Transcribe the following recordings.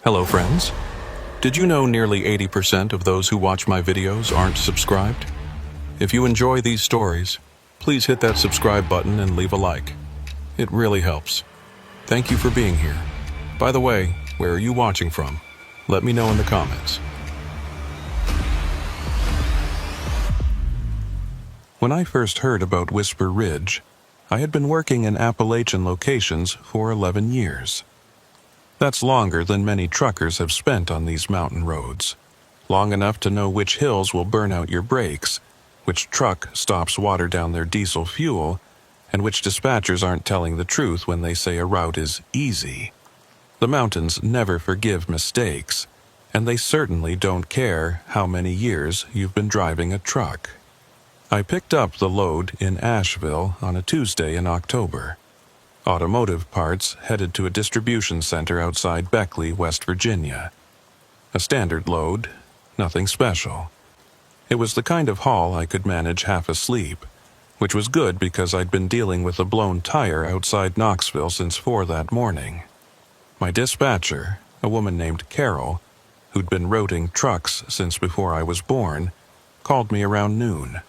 Hello friends. Did you know nearly 80% of those who watch my videos aren't subscribed? If you enjoy these stories, please hit that subscribe button and leave a like. It really helps. Thank you for being here. By the way, where are you watching from? Let me know in the comments. When I first heard about Whisper Ridge, I had been working in Appalachian locations for 11 years. That's longer than many truckers have spent on these mountain roads. Long enough to know which hills will burn out your brakes, which truck stops water down their diesel fuel, and which dispatchers aren't telling the truth when they say a route is easy. The mountains never forgive mistakes, and they certainly don't care how many years you've been driving a truck. I picked up the load in Asheville on a Tuesday in October. Automotive parts headed to a distribution center outside Beckley, West Virginia. A standard load, nothing special. It was the kind of haul I could manage half asleep, which was good because I'd been dealing with a blown tire outside Knoxville since 4 that morning. My dispatcher, a woman named Carol, who'd been routing trucks since before I was born, called me around noon.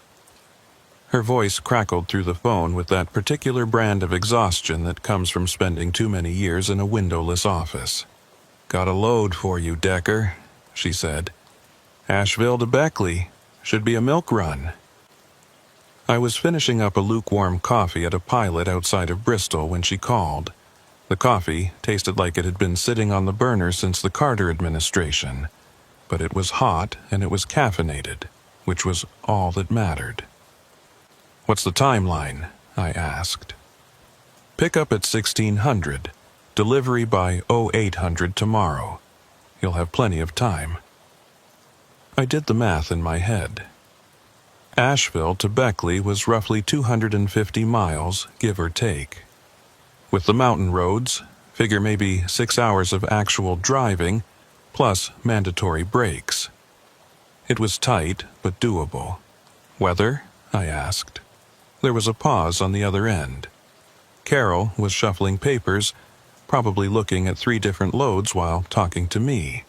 Her voice crackled through the phone with that particular brand of exhaustion that comes from spending too many years in a windowless office. "Got a load for you, Decker," she said. "Asheville to Beckley. Should be a milk run." I was finishing up a lukewarm coffee at a pilot outside of Bristol when she called. The coffee tasted like it had been sitting on the burner since the Carter administration, but it was hot and it was caffeinated, which was all that mattered. "What's the timeline?" I asked. "Pick up at 1600, delivery by 0800 tomorrow. You'll have plenty of time." I did the math in my head. Asheville to Beckley was roughly 250 miles, give or take. With the mountain roads, figure maybe 6 hours of actual driving, plus mandatory breaks. It was tight, but doable. "Weather?" I asked. There was a pause on the other end. Carol was shuffling papers, probably looking at 3 different loads while talking to me.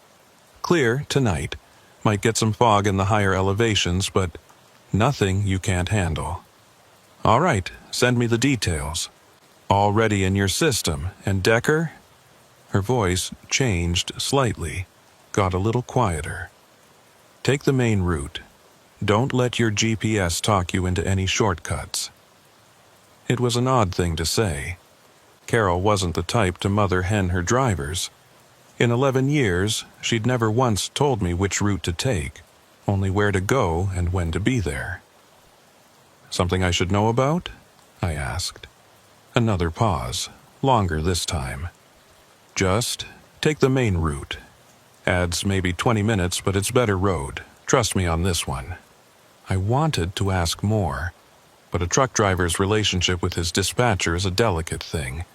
"Clear tonight. Might get some fog in the higher elevations, but nothing you can't handle." "All right, send me the details." "Already in your system, and Decker?" Her voice changed slightly, got a little quieter. "Take the main route. Don't let your GPS talk you into any shortcuts." It was an odd thing to say. Carol wasn't the type to mother hen her drivers. In 11 years, she'd never once told me which route to take, only where to go and when to be there. "Something I should know about?" I asked. Another pause, longer this time. "Just take the main route. Adds maybe 20 minutes, but it's better road. Trust me on this one." I wanted to ask more, but a truck driver's relationship with his dispatcher is a delicate thing.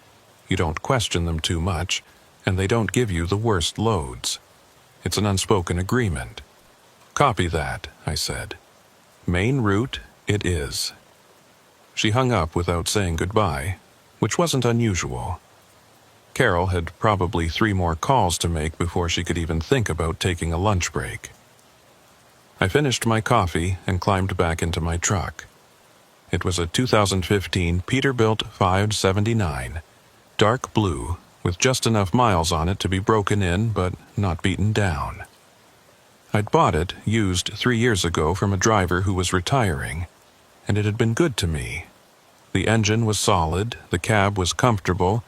You don't question them too much, and they don't give you the worst loads. It's an unspoken agreement. "Copy that," I said. "Main route it is." She hung up without saying goodbye, which wasn't unusual. Carol had probably 3 more calls to make before she could even think about taking a lunch break. I finished my coffee and climbed back into my truck. It was a 2015 Peterbilt 579, dark blue, with just enough miles on it to be broken in but not beaten down. I'd bought it used 3 years ago from a driver who was retiring, and it had been good to me. The engine was solid, the cab was comfortable,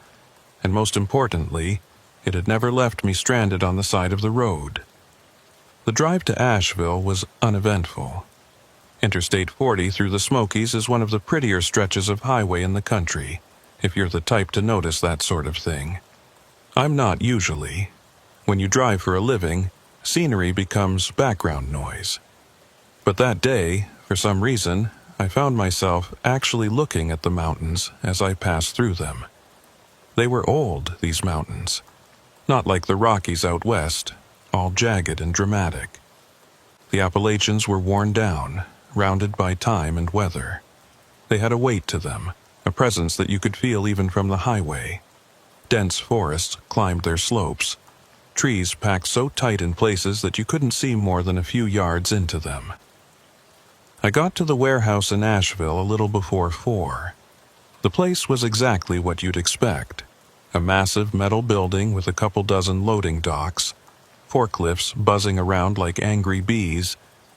and most importantly, it had never left me stranded on the side of the road. The drive to Asheville was uneventful. Interstate 40 through the Smokies is one of the prettier stretches of highway in the country, if you're the type to notice that sort of thing. I'm not usually. When you drive for a living, scenery becomes background noise. But that day, for some reason, I found myself actually looking at the mountains as I passed through them. They were old, these mountains. Not like the Rockies out west, all jagged and dramatic. The Appalachians were worn down, rounded by time and weather. They had a weight to them, a presence that you could feel even from the highway. Dense forests climbed their slopes. trees packed so tight in places that you couldn't see more than a few yards into them. I got to the warehouse in Asheville a little before 4. The place was exactly what you'd expect. A massive metal building with a couple dozen loading docks, forklifts buzzing around like angry bees,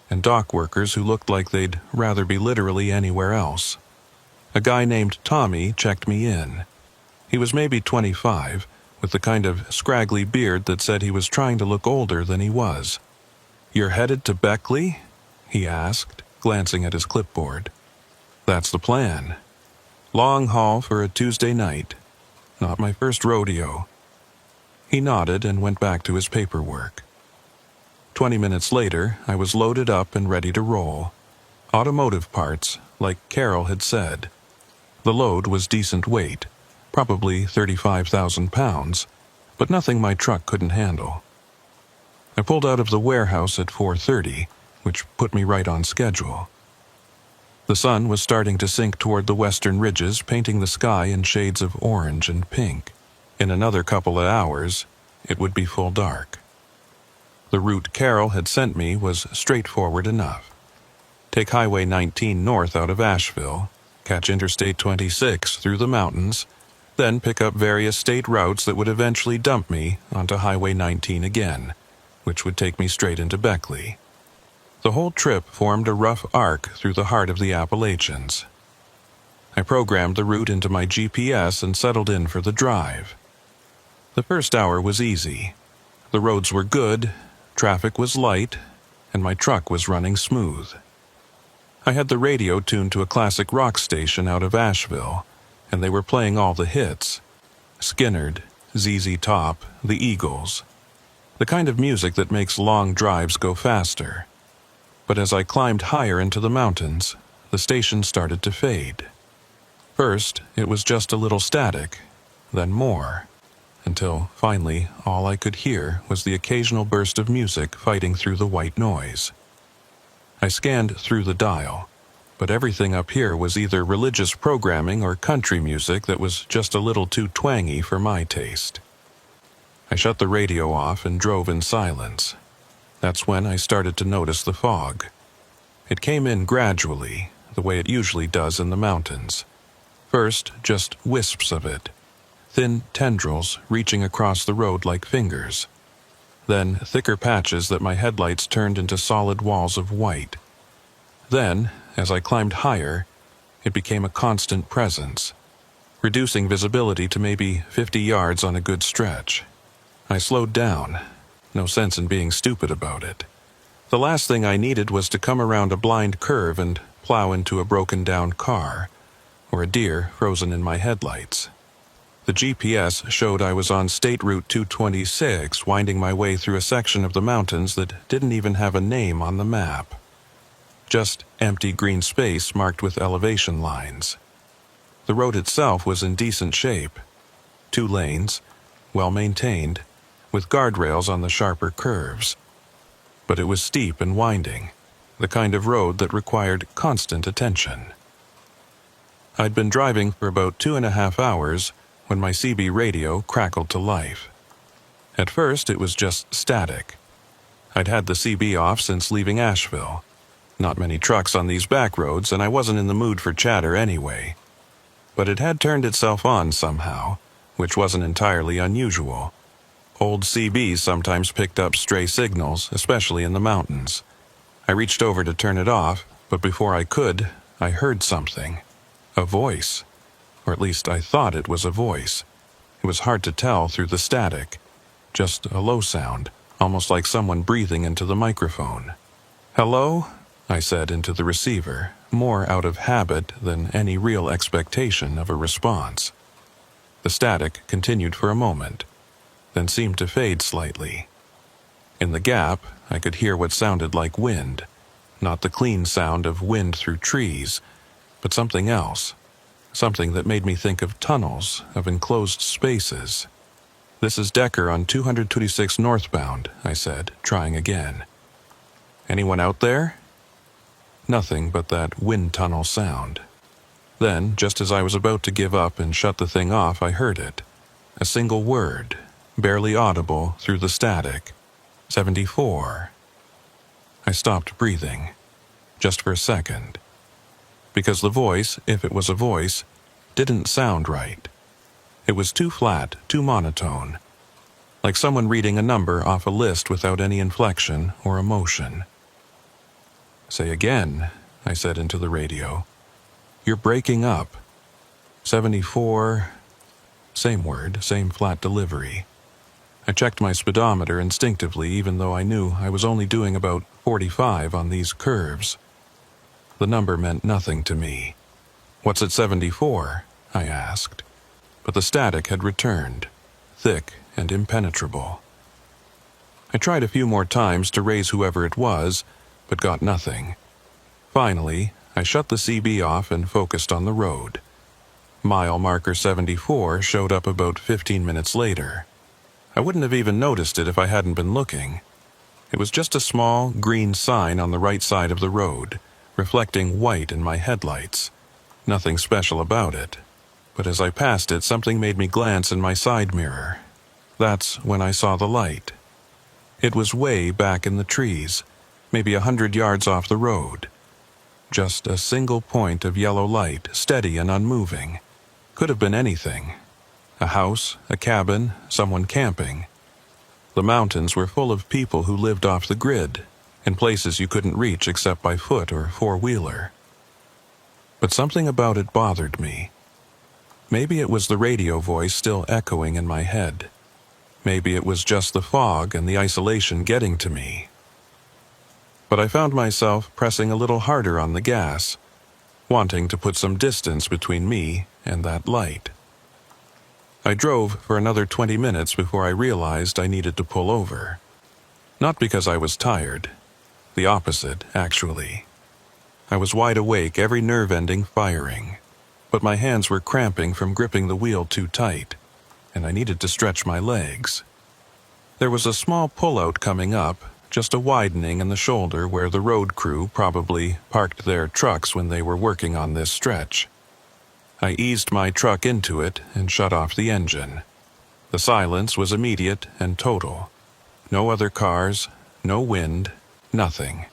and dock workers who looked like they'd rather be literally anywhere else. A guy named Tommy checked me in. He was maybe 25, with the kind of scraggly beard that said he was trying to look older than he was. "You're headed to Beckley?" he asked, glancing at his clipboard. "That's the plan. Long haul for a Tuesday night. Not my first rodeo." He nodded and went back to his paperwork. 20 minutes later, I was loaded up and ready to roll. Automotive parts, like Carol had said. The load was decent weight, probably 35,000 pounds, but nothing my truck couldn't handle. I pulled out of the warehouse at 4:30, which put me right on schedule. The sun was starting to sink toward the western ridges, painting the sky in shades of orange and pink. In another couple of hours, it would be full dark. The route Carol had sent me was straightforward enough. Take Highway 19 north out of Asheville, catch Interstate 26 through the mountains, then pick up various state routes that would eventually dump me onto Highway 19 again, which would take me straight into Beckley. The whole trip formed a rough arc through the heart of the Appalachians. I programmed the route into my GPS and settled in for the drive. The first hour was easy. The roads were good, traffic was light, and my truck was running smooth. I had the radio tuned to a classic rock station out of Asheville, and they were playing all the hits. Skinnerd, ZZ Top, the Eagles. The kind of music that makes long drives go faster. But as I climbed higher into the mountains, the station started to fade. First, it was just a little static, then more, until finally all I could hear was the occasional burst of music fighting through the white noise. I scanned through the dial, but everything up here was either religious programming or country music that was just a little too twangy for my taste. I shut the radio off and drove in silence. That's when I started to notice the fog. It came in gradually, the way it usually does in the mountains. First, just wisps of it, thin tendrils reaching across the road like fingers. Then thicker patches that my headlights turned into solid walls of white. Then, as I climbed higher, it became a constant presence, reducing visibility to maybe 50 yards on a good stretch. I slowed down. No sense in being stupid about it. The last thing I needed was to come around a blind curve and plow into a broken-down car, or a deer frozen in my headlights. The GPS showed I was on State Route 226, winding my way through a section of the mountains that didn't even have a name on the map. Just empty green space marked with elevation lines. The road itself was in decent shape. 2 lanes, well-maintained, with guardrails on the sharper curves. But it was steep and winding, the kind of road that required constant attention. I'd been driving for about 2.5 hours when my CB radio crackled to life. At first, it was just static. I'd had the CB off since leaving Asheville. Not many trucks on these back roads, and I wasn't in the mood for chatter anyway. But it had turned itself on somehow, which wasn't entirely unusual. Old CBs sometimes picked up stray signals, especially in the mountains. I reached over to turn it off, but before I could, I heard something. A voice. Or at least I thought it was a voice. It was hard to tell through the static. Just a low sound, almost like someone breathing into the microphone. "Hello?" I said into the receiver, more out of habit than any real expectation of a response. The static continued for a moment, then seemed to fade slightly. In the gap, I could hear what sounded like wind, not the clean sound of wind through trees, but something else, something that made me think of tunnels, of enclosed spaces. "This is Decker on 226 northbound," I said, trying again. "Anyone out there?" Nothing but that wind tunnel sound. Then, just as I was about to give up and shut the thing off, I heard it. A single word, barely audible through the static. 74. I stopped breathing, just for a second, because the voice, if it was a voice, didn't sound right. It was too flat, too monotone, like someone reading a number off a list without any inflection or emotion. "Say again," I said into the radio. "You're breaking up." 74. Same word, same flat delivery. I checked my speedometer instinctively, even though I knew I was only doing about 45 on these curves. The number meant nothing to me. "What's at 74? I asked. But the static had returned, thick and impenetrable. I tried a few more times to raise whoever it was, but got nothing. Finally, I shut the CB off and focused on the road. Mile marker 74 showed up about 15 minutes later. I wouldn't have even noticed it if I hadn't been looking. It was just a small, green sign on the right side of the road, reflecting white in my headlights. Nothing special about it. But as I passed it, something made me glance in my side mirror. That's when I saw the light. It was way back in the trees, maybe 100 yards off the road. Just a single point of yellow light, steady and unmoving. Could have been anything. A house, a cabin, someone camping. The mountains were full of people who lived off the grid, in places you couldn't reach except by foot or four-wheeler. But something about it bothered me. Maybe it was the radio voice still echoing in my head. Maybe it was just the fog and the isolation getting to me. But I found myself pressing a little harder on the gas, wanting to put some distance between me and that light. I drove for another 20 minutes before I realized I needed to pull over. Not because I was tired. The opposite, actually. I was wide awake, every nerve ending firing. But my hands were cramping from gripping the wheel too tight, and I needed to stretch my legs. There was a small pullout coming up, just a widening in the shoulder where the road crew probably parked their trucks when they were working on this stretch. I eased my truck into it and shut off the engine. The silence was immediate and total. No other cars, no wind, nothing.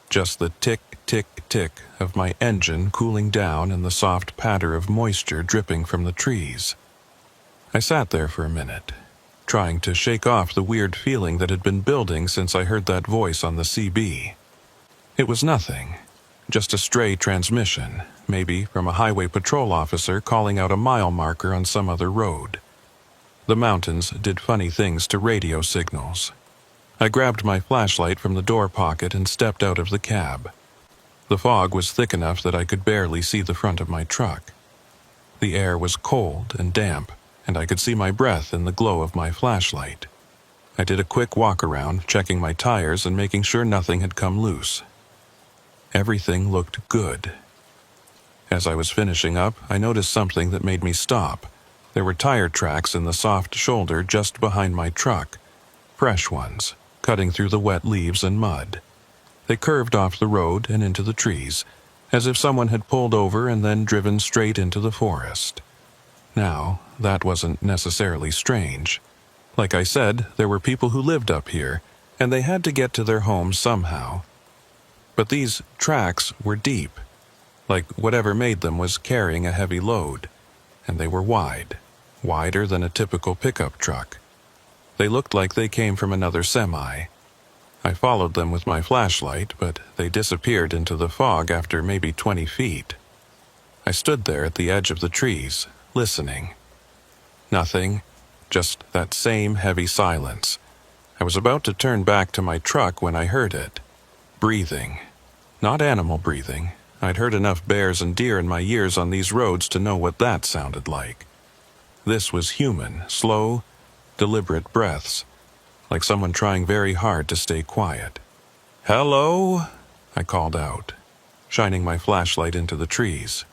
Just the tick, tick, tick of my engine cooling down and the soft patter of moisture dripping from the trees. I sat there for a minute, trying to shake off the weird feeling that had been building since I heard that voice on the CB. It was nothing, just a stray transmission, maybe from a highway patrol officer calling out a mile marker on some other road. The mountains did funny things to radio signals. I grabbed my flashlight from the door pocket and stepped out of the cab. The fog was thick enough that I could barely see the front of my truck. The air was cold and damp, and I could see my breath in the glow of my flashlight. I did a quick walk around, checking my tires and making sure nothing had come loose. Everything looked good. As I was finishing up, I noticed something that made me stop. There were tire tracks in the soft shoulder just behind my truck, fresh ones, cutting through the wet leaves and mud. They curved off the road and into the trees, as if someone had pulled over and then driven straight into the forest. Now, that wasn't necessarily strange. Like I said, there were people who lived up here, and they had to get to their homes somehow. But these tracks were deep, like whatever made them was carrying a heavy load, and they were wide, wider than a typical pickup truck. They looked like they came from another semi. I followed them with my flashlight, but they disappeared into the fog after maybe 20 feet. I stood there at the edge of the trees, listening. Nothing, just that same heavy silence. I was about to turn back to my truck when I heard it. Breathing. Not animal breathing. I'd heard enough bears and deer in my years on these roads to know what that sounded like. This was human, slow, deliberate breaths, like someone trying very hard to stay quiet. "Hello?" I called out, shining my flashlight into the trees.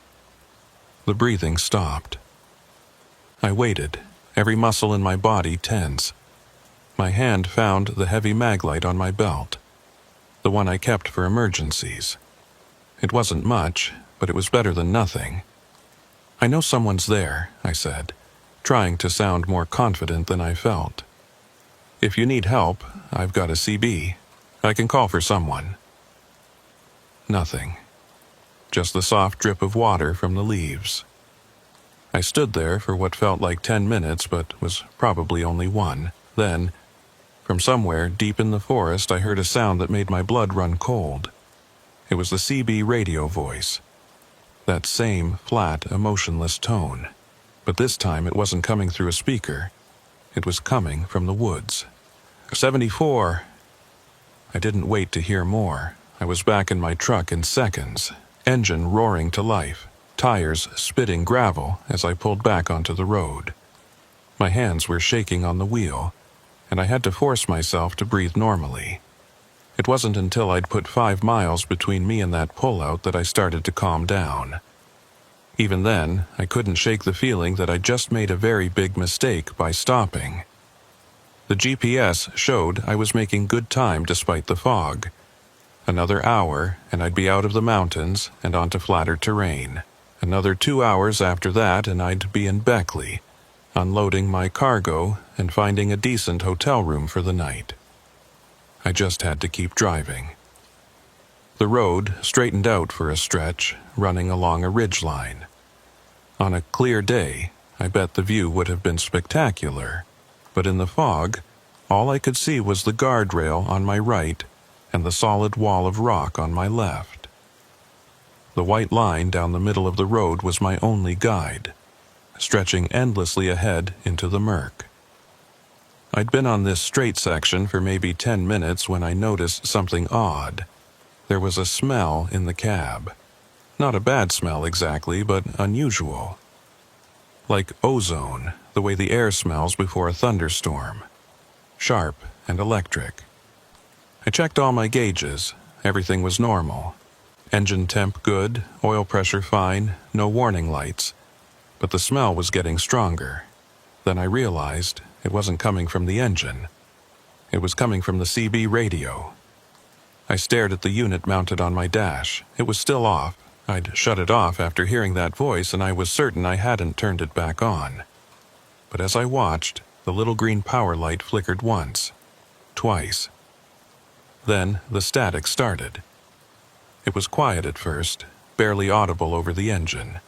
The breathing stopped. I waited, every muscle in my body tense. My hand found the heavy maglite on my belt, the one I kept for emergencies. It wasn't much, but it was better than nothing. "I know someone's there," I said, trying to sound more confident than I felt. If you need help, I've got a CB. I can call for someone." Nothing. Just the soft drip of water from the leaves. I stood there for what felt like 10 minutes, but was probably only one. Then, from somewhere deep in the forest, I heard a sound that made my blood run cold. It was the CB radio voice. That same flat, emotionless tone. But this time it wasn't coming through a speaker. It was coming from the woods. 74. I didn't wait to hear more. I was back in my truck in seconds, engine roaring to life, tires spitting gravel as I pulled back onto the road. My hands were shaking on the wheel, and I had to force myself to breathe normally. It wasn't until I'd put 5 miles between me and that pullout that I started to calm down. Even then, I couldn't shake the feeling that I'd just made a very big mistake by stopping. The GPS showed I was making good time despite the fog. Another hour, and I'd be out of the mountains and onto flatter terrain. Another 2 hours after that, and I'd be in Beckley, unloading my cargo and finding a decent hotel room for the night. I just had to keep driving. The road straightened out for a stretch, running along a ridgeline. On a clear day, I bet the view would have been spectacular, but in the fog, all I could see was the guardrail on my right and the solid wall of rock on my left. The white line down the middle of the road was my only guide, stretching endlessly ahead into the murk. I'd been on this straight section for maybe 10 minutes when I noticed something odd. There was a smell in the cab. Not a bad smell exactly, but unusual. Like ozone, the way the air smells before a thunderstorm. Sharp and electric. I checked all my gauges. Everything was normal. Engine temp good, oil pressure fine, no warning lights. But the smell was getting stronger. Then I realized it wasn't coming from the engine. It was coming from the CB radio. I stared at the unit mounted on my dash. It was still off. I'd shut it off after hearing that voice, and I was certain I hadn't turned it back on. But as I watched, the little green power light flickered once, twice. Then the static started. It was quiet at first, barely audible over the engine.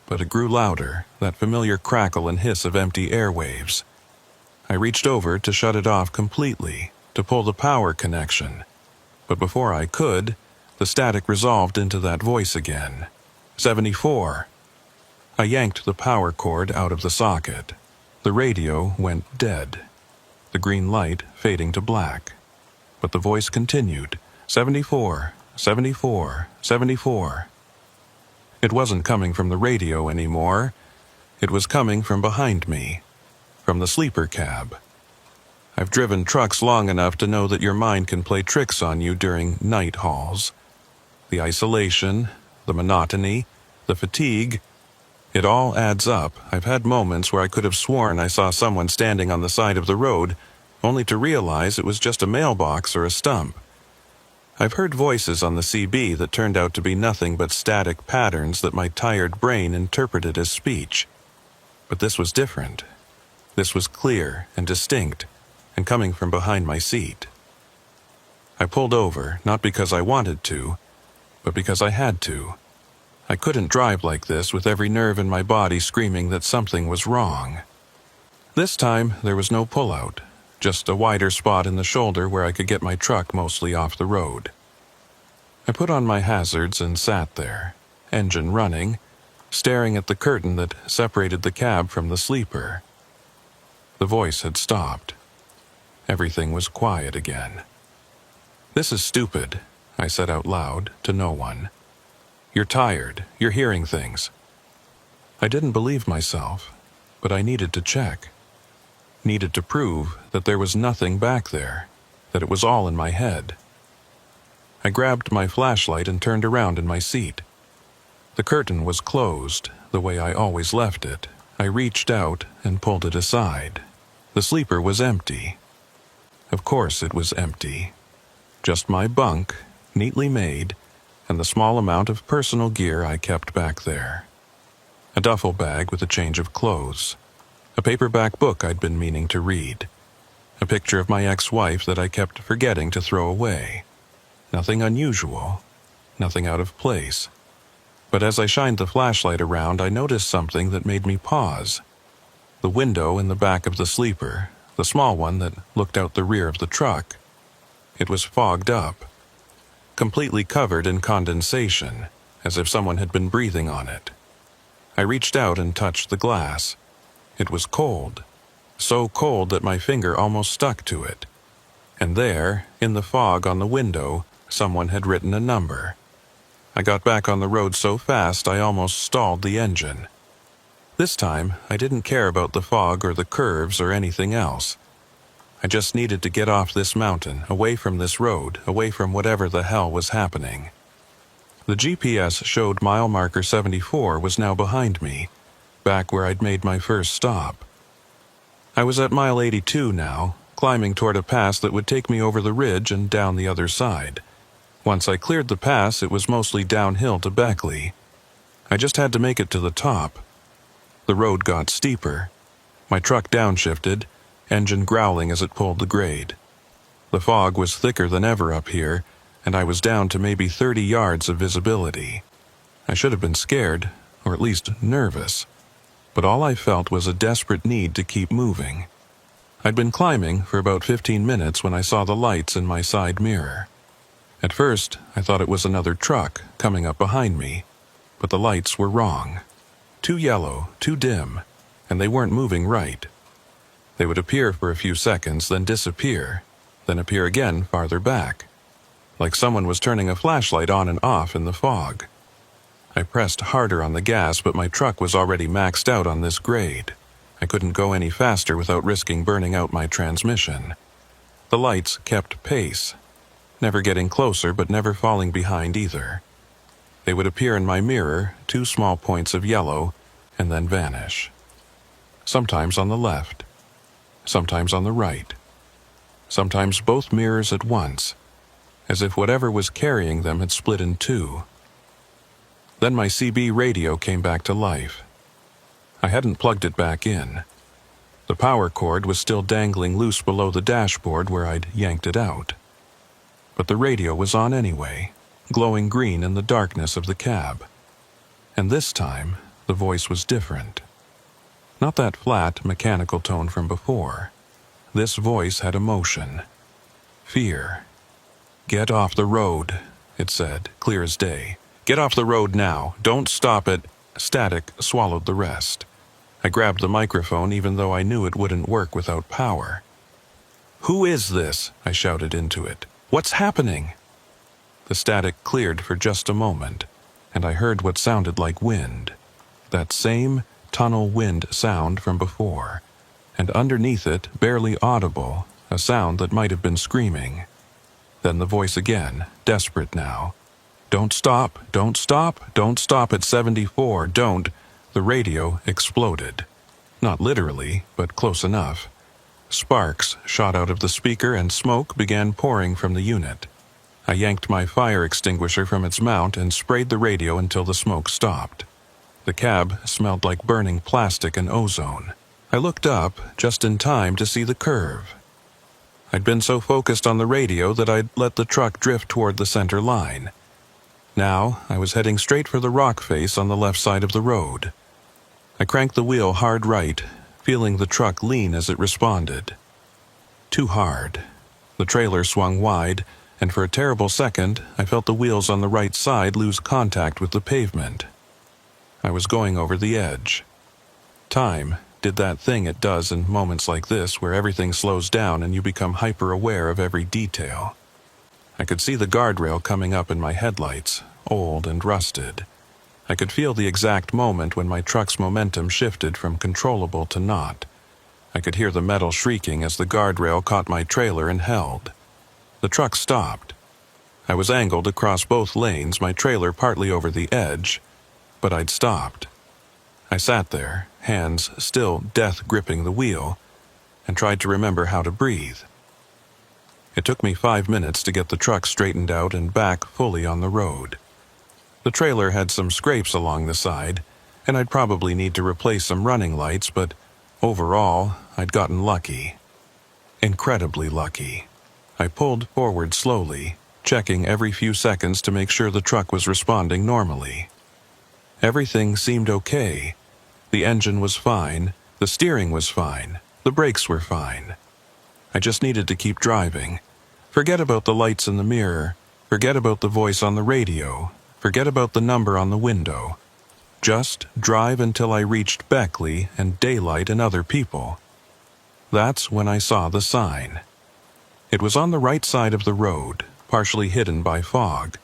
But it grew louder, that familiar crackle and hiss of empty airwaves. I reached over to shut it off completely, to pull the power connection. But before I could, the static resolved into that voice again. 74. I yanked the power cord out of the socket. The radio went dead, the green light fading to black. But the voice continued. 74, 74, 74. It wasn't coming from the radio anymore. It was coming from behind me, from the sleeper cab. I've driven trucks long enough to know that your mind can play tricks on you during night hauls. The isolation, the monotony, the fatigue, it all adds up. I've had moments where I could have sworn I saw someone standing on the side of the road, only to realize it was just a mailbox or a stump. I've heard voices on the CB that turned out to be nothing but static patterns that my tired brain interpreted as speech. But this was different. This was clear and distinct, and coming from behind my seat. I pulled over, not because I wanted to, but because I had to. I couldn't drive like this with every nerve in my body screaming that something was wrong. This time, there was no pullout, just a wider spot in the shoulder where I could get my truck mostly off the road. I put on my hazards and sat there, engine running, staring at the curtain that separated the cab from the sleeper. The voice had stopped. Everything was quiet again. "This is stupid," I said out loud to no one. "You're tired. You're hearing things." I didn't believe myself, but I needed to check. Needed to prove that there was nothing back there, that it was all in my head. I grabbed my flashlight and turned around in my seat. The curtain was closed, the way I always left it. I reached out and pulled it aside. The sleeper was empty. Of course it was empty. Just my bunk, neatly made, and the small amount of personal gear I kept back there. A duffel bag with a change of clothes. A paperback book I'd been meaning to read. a picture of my ex-wife that I kept forgetting to throw away. Nothing unusual, nothing out of place. But as I shined the flashlight around, I noticed something that made me pause. The window in the back of the sleeper, the small one that looked out the rear of the truck, it was fogged up, completely covered in condensation, as if someone had been breathing on it. I reached out and touched the glass. It was cold, so cold that my finger almost stuck to it. And there, in the fog on the window, someone had written a number. I got back on the road so fast I almost stalled the engine. This time, I didn't care about the fog or the curves or anything else. I just needed to get off this mountain, away from this road, away from whatever the hell was happening. The GPS showed mile marker 74 was now behind me, back where I'd made my first stop. I was at mile 82 now, climbing toward a pass that would take me over the ridge and down the other side. Once I cleared the pass, it was mostly downhill to Beckley. I just had to make it to the top. The road got steeper. My truck downshifted, engine growling as it pulled the grade. The fog was thicker than ever up here, and I was down to maybe 30 yards of visibility. I should have been scared, or at least nervous. But all I felt was a desperate need to keep moving. I'd been climbing for about 15 minutes when I saw the lights in my side mirror. At first, I thought it was another truck coming up behind me, but the lights were wrong. Too yellow, too dim, and they weren't moving right. They would appear for a few seconds, then disappear, then appear again farther back, like someone was turning a flashlight on and off in the fog. I pressed harder on the gas, but my truck was already maxed out on this grade. I couldn't go any faster without risking burning out my transmission. The lights kept pace, never getting closer but never falling behind either. They would appear in my mirror, 2 small points of yellow, and then vanish. Sometimes on the left, sometimes on the right, sometimes both mirrors at once, as if whatever was carrying them had split in 2. Then my CB radio came back to life. I hadn't plugged it back in. The power cord was still dangling loose below the dashboard where I'd yanked it out. But the radio was on anyway, glowing green in the darkness of the cab. And this time, the voice was different. Not that flat, mechanical tone from before. This voice had emotion. Fear. "Get off the road," it said, clear as day. "Get off the road now. Don't stop it." Static swallowed the rest. I grabbed the microphone even though I knew it wouldn't work without power. "Who is this?" I shouted into it. "What's happening?" The static cleared for just a moment, and I heard what sounded like wind. That same tunnel wind sound from before, and underneath it, barely audible, a sound that might have been screaming. Then the voice again, desperate now. "Don't stop, don't stop, don't stop at 74, don't." The radio exploded. Not literally, but close enough. Sparks shot out of the speaker and smoke began pouring from the unit. I yanked my fire extinguisher from its mount and sprayed the radio until the smoke stopped. The cab smelled like burning plastic and ozone. I looked up just in time to see the curve. I'd been so focused on the radio that I'd let the truck drift toward the center line. Now, I was heading straight for the rock face on the left side of the road. I cranked the wheel hard right, feeling the truck lean as it responded. Too hard. The trailer swung wide, and for a terrible second, I felt the wheels on the right side lose contact with the pavement. I was going over the edge. Time did that thing it does in moments like this where everything slows down and you become hyper-aware of every detail. I could see the guardrail coming up in my headlights, old and rusted. I could feel the exact moment when my truck's momentum shifted from controllable to not. I could hear the metal shrieking as the guardrail caught my trailer and held. The truck stopped. I was angled across both lanes, my trailer partly over the edge, but I'd stopped. I sat there, hands still death gripping the wheel, and tried to remember how to breathe. It took me 5 minutes to get the truck straightened out and back fully on the road. The trailer had some scrapes along the side, and I'd probably need to replace some running lights, but overall, I'd gotten lucky. Incredibly lucky. I pulled forward slowly, checking every few seconds to make sure the truck was responding normally. Everything seemed okay. The engine was fine, the steering was fine, the brakes were fine. I just needed to keep driving. Forget about the lights in the mirror, forget about the voice on the radio, forget about the number on the window. Just drive until I reached Beckley and daylight and other people. That's when I saw the sign. It was on the right side of the road, partially hidden by fog.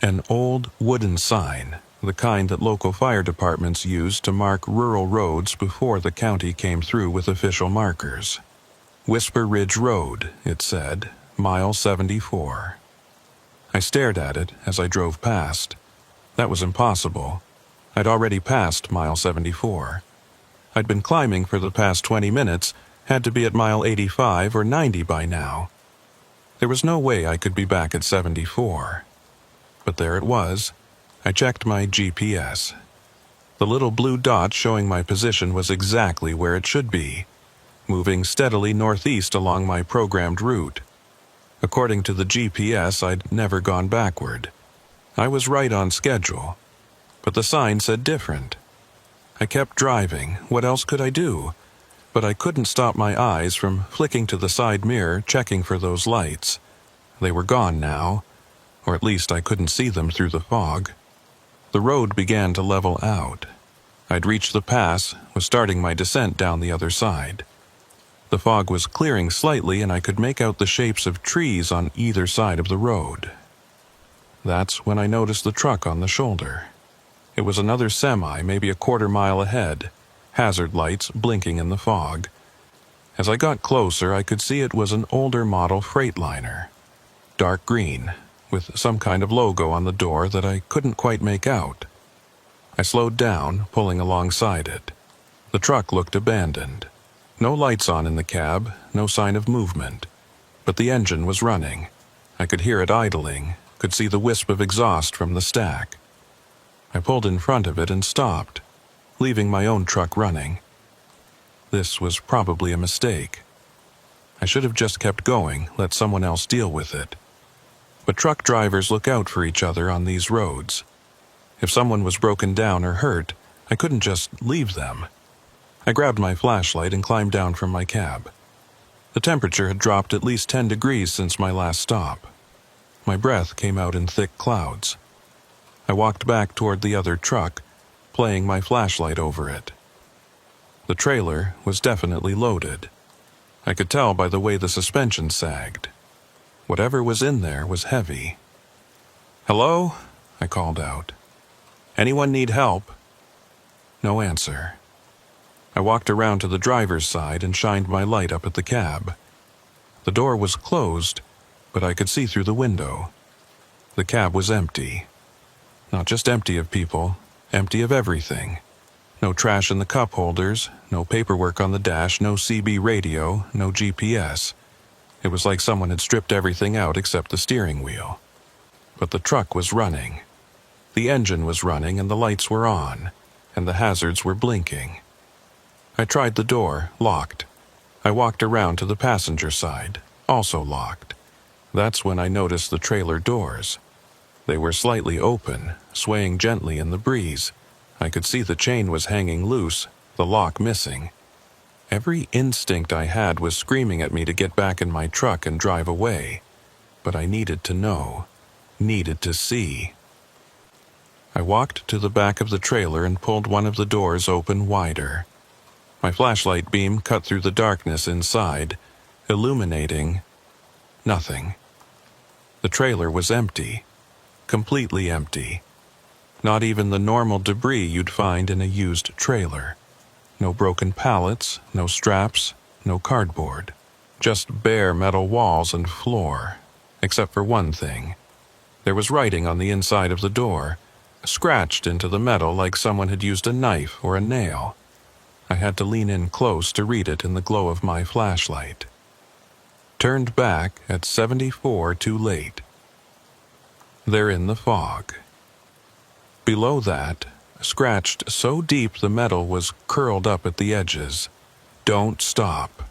An old wooden sign, the kind that local fire departments used to mark rural roads before the county came through with official markers. Whisper Ridge Road, it said, mile 74. I stared at it as I drove past. That was impossible. I'd already passed mile 74. I'd been climbing for the past 20 minutes, had to be at mile 85 or 90 by now. There was no way I could be back at 74. But there it was. I checked my GPS. The little blue dot showing my position was exactly where it should be, moving steadily northeast along my programmed route. According to the GPS, I'd never gone backward. I was right on schedule, but the sign said different. I kept driving. What else could I do? But I couldn't stop my eyes from flicking to the side mirror, checking for those lights. They were gone now, or at least I couldn't see them through the fog. The road began to level out. I'd reached the pass, was starting my descent down the other side. The fog was clearing slightly and I could make out the shapes of trees on either side of the road. That's when I noticed the truck on the shoulder. It was another semi, maybe a quarter mile ahead, hazard lights blinking in the fog. As I got closer, I could see it was an older model Freightliner. Dark green, with some kind of logo on the door that I couldn't quite make out. I slowed down, pulling alongside it. The truck looked abandoned. No lights on in the cab, no sign of movement. But the engine was running. I could hear it idling, could see the wisp of exhaust from the stack. I pulled in front of it and stopped, leaving my own truck running. This was probably a mistake. I should have just kept going, let someone else deal with it. But truck drivers look out for each other on these roads. If someone was broken down or hurt, I couldn't just leave them. I grabbed my flashlight and climbed down from my cab. The temperature had dropped at least 10 degrees since my last stop. My breath came out in thick clouds. I walked back toward the other truck, playing my flashlight over it. The trailer was definitely loaded. I could tell by the way the suspension sagged. Whatever was in there was heavy. "Hello?" I called out. "Anyone need help?" No answer. I walked around to the driver's side and shined my light up at the cab. The door was closed, but I could see through the window. The cab was empty. Not just empty of people, empty of everything. No trash in the cup holders, no paperwork on the dash, no CB radio, no GPS. It was like someone had stripped everything out except the steering wheel. But the truck was running. The engine was running and the lights were on, and the hazards were blinking. I tried the door, locked. I walked around to the passenger side, also locked. That's when I noticed the trailer doors. They were slightly open, swaying gently in the breeze. I could see the chain was hanging loose, the lock missing. Every instinct I had was screaming at me to get back in my truck and drive away. But I needed to know, needed to see. I walked to the back of the trailer and pulled one of the doors open wider. My flashlight beam cut through the darkness inside, illuminating nothing. The trailer was empty, completely empty. Not even the normal debris you'd find in a used trailer. No broken pallets, no straps, no cardboard. Just bare metal walls and floor, except for one thing. There was writing on the inside of the door, scratched into the metal like someone had used a knife or a nail. I had to lean in close to read it in the glow of my flashlight. Turned back at 74 too late. They're in the fog. Below that, scratched so deep the metal was curled up at the edges. Don't stop.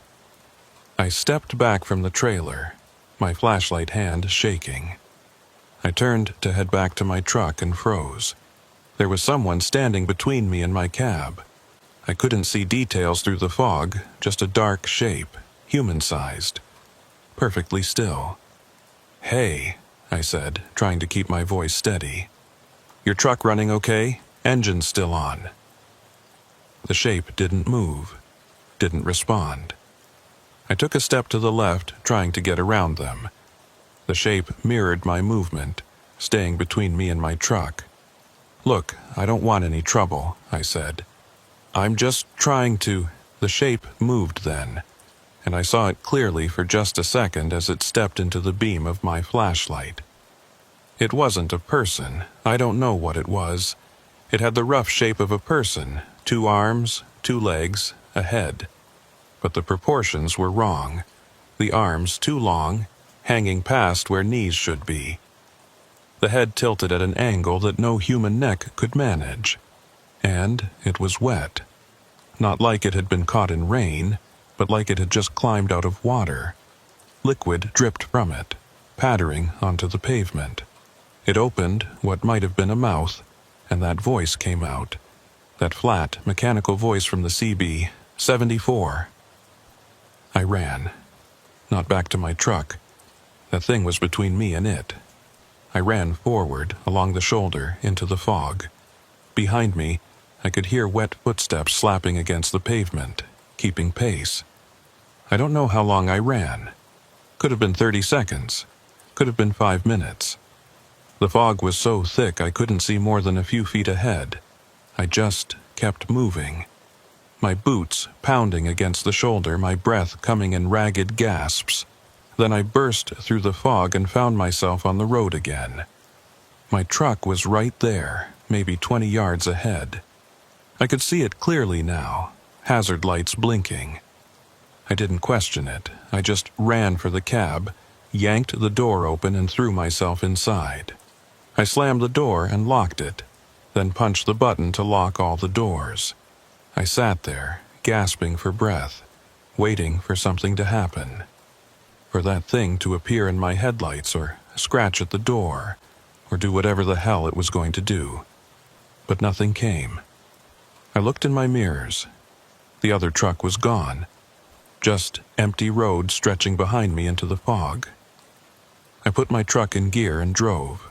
I stepped back from the trailer, my flashlight hand shaking. I turned to head back to my truck and froze. There was someone standing between me and my cab. I couldn't see details through the fog, just a dark shape, human-sized, perfectly still. "Hey," I said, trying to keep my voice steady. "Your truck running okay? Engine's still on." The shape didn't move, didn't respond. I took a step to the left, trying to get around them. The shape mirrored my movement, staying between me and my truck. "Look, I don't want any trouble," I said. "I'm just trying to—" The shape moved then, and I saw it clearly for just a second as it stepped into the beam of my flashlight. It wasn't a person. I don't know what it was. It had the rough shape of a person, 2 arms, 2 legs, a head. But the proportions were wrong. The arms too long, hanging past where knees should be. The head tilted at an angle that no human neck could manage. And it was wet. Not like it had been caught in rain, but like it had just climbed out of water. Liquid dripped from it, pattering onto the pavement. It opened what might have been a mouth, and that voice came out. That flat, mechanical voice from the CB, 74. I ran. Not back to my truck. That thing was between me and it. I ran forward, along the shoulder, into the fog. Behind me, I could hear wet footsteps slapping against the pavement, keeping pace. I don't know how long I ran. Could have been 30 seconds. Could have been 5 minutes. The fog was so thick I couldn't see more than a few feet ahead. I just kept moving. My boots pounding against the shoulder, my breath coming in ragged gasps. Then I burst through the fog and found myself on the road again. My truck was right there, maybe 20 yards ahead. I could see it clearly now, hazard lights blinking. I didn't question it. I just ran for the cab, yanked the door open and threw myself inside. I slammed the door and locked it, then punched the button to lock all the doors. I sat there, gasping for breath, waiting for something to happen. For that thing to appear in my headlights or scratch at the door, or do whatever the hell it was going to do. But nothing came. I looked in my mirrors. The other truck was gone. Just empty road stretching behind me into the fog. I put my truck in gear and drove.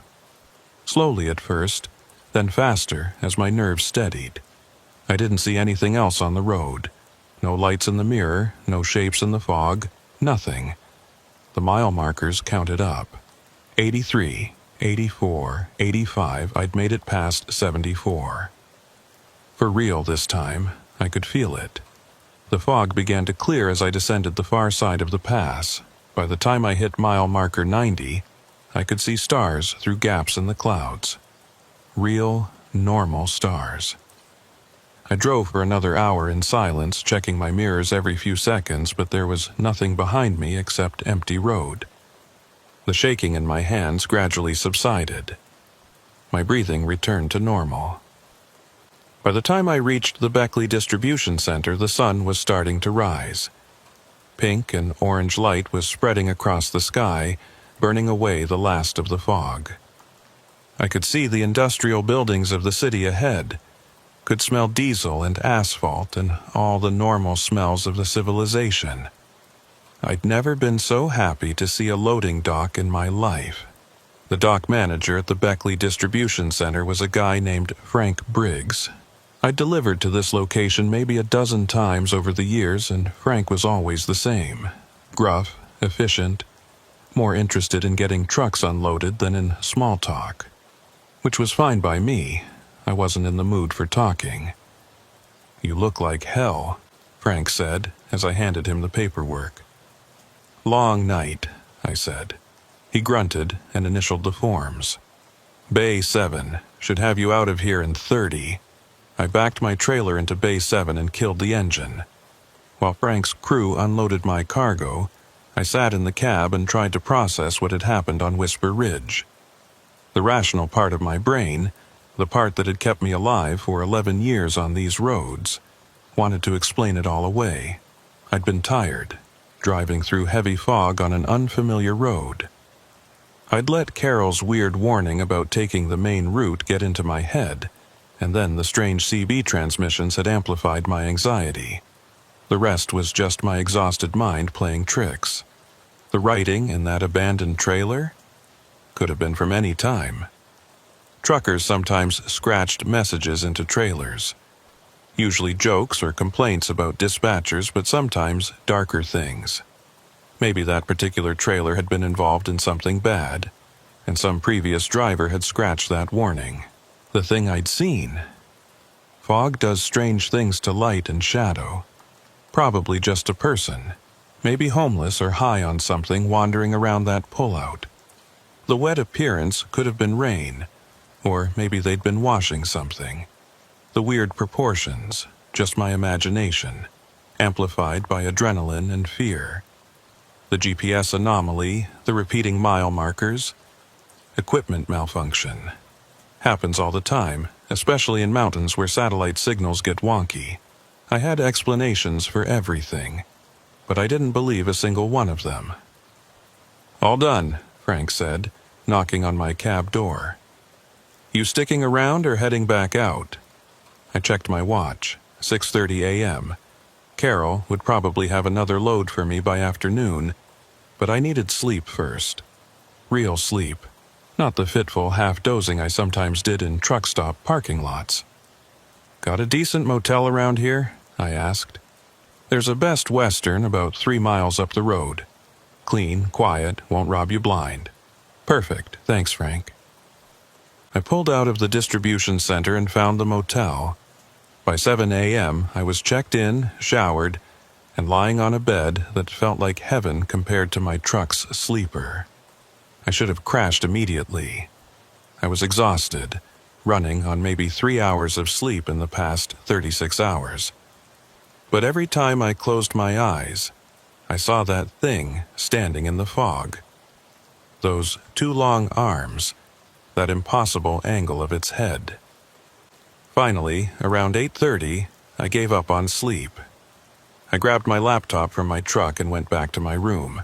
Slowly at first, then faster as my nerves steadied. I didn't see anything else on the road. No lights in the mirror, no shapes in the fog, nothing. The mile markers counted up. 83, 84, 85, I'd made it past 74. For real this time, I could feel it. The fog began to clear as I descended the far side of the pass. By the time I hit mile marker 90, I could see stars through gaps in the clouds. Real, normal stars. I drove for another hour in silence, checking my mirrors every few seconds, but there was nothing behind me except empty road. The shaking in my hands gradually subsided. My breathing returned to normal. By the time I reached the Beckley Distribution Center, the sun was starting to rise. Pink and orange light was spreading across the sky, burning away the last of the fog. I could see the industrial buildings of the city ahead, could smell diesel and asphalt and all the normal smells of the civilization. I'd never been so happy to see a loading dock in my life. The dock manager at the Beckley Distribution Center was a guy named Frank Briggs. I'd delivered to this location maybe a dozen times over the years, and Frank was always the same. Gruff, efficient, more interested in getting trucks unloaded than in small talk. Which was fine by me. I wasn't in the mood for talking. "You look like hell," Frank said as I handed him the paperwork. "Long night," I said. He grunted and initialed the forms. "Bay 7, should have you out of here in 30. I backed my trailer into Bay 7 and killed the engine. While Frank's crew unloaded my cargo, I sat in the cab and tried to process what had happened on Whisper Ridge. The rational part of my brain, the part that had kept me alive for 11 years on these roads, wanted to explain it all away. I'd been tired, driving through heavy fog on an unfamiliar road. I'd let Carol's weird warning about taking the main route get into my head, and then the strange CB transmissions had amplified my anxiety. The rest was just my exhausted mind playing tricks. The writing in that abandoned trailer? Could have been from any time. Truckers sometimes scratched messages into trailers. Usually jokes or complaints about dispatchers, but sometimes darker things. Maybe that particular trailer had been involved in something bad, and some previous driver had scratched that warning. The thing I'd seen. Fog does strange things to light and shadow. Probably just a person, maybe homeless or high on something wandering around that pullout. The wet appearance could have been rain, or maybe they'd been washing something. The weird proportions, just my imagination, amplified by adrenaline and fear. The GPS anomaly, the repeating mile markers, equipment malfunction. Happens all the time, especially in mountains where satellite signals get wonky. I had explanations for everything, but I didn't believe a single one of them. "All done," Frank said, knocking on my cab door. "You sticking around or heading back out?" I checked my watch, 6:30 a.m. Carol would probably have another load for me by afternoon, but I needed sleep first. Real sleep, not the fitful half-dozing I sometimes did in truck stop parking lots. "Got a decent motel around here?" I asked. "There's a Best Western about 3 miles up the road. Clean, quiet, won't rob you blind." "Perfect, thanks, Frank." I pulled out of the distribution center and found the motel. By 7 a.m., I was checked in, showered, and lying on a bed that felt like heaven compared to my truck's sleeper. I should have crashed immediately. I was exhausted, running on maybe 3 hours of sleep in the past 36 hours. But every time I closed my eyes, I saw that thing standing in the fog. Those 2 long arms, that impossible angle of its head. Finally, around 8:30, I gave up on sleep. I grabbed my laptop from my truck and went back to my room.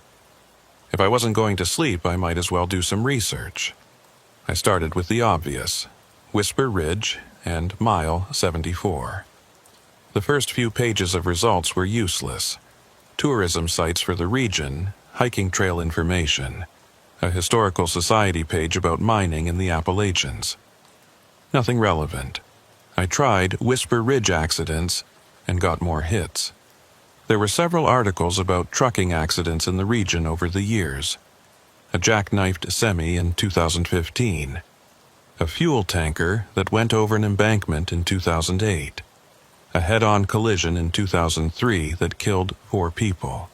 If I wasn't going to sleep, I might as well do some research. I started with the obvious: Whisper Ridge and Mile 74. The first few pages of results were useless. Tourism sites for the region, hiking trail information, a historical society page about mining in the Appalachians. Nothing relevant. I tried Whisper Ridge accidents and got more hits. There were several articles about trucking accidents in the region over the years. A jackknifed semi in 2015. A fuel tanker that went over an embankment in 2008. A head-on collision in 2003 that killed 4 people.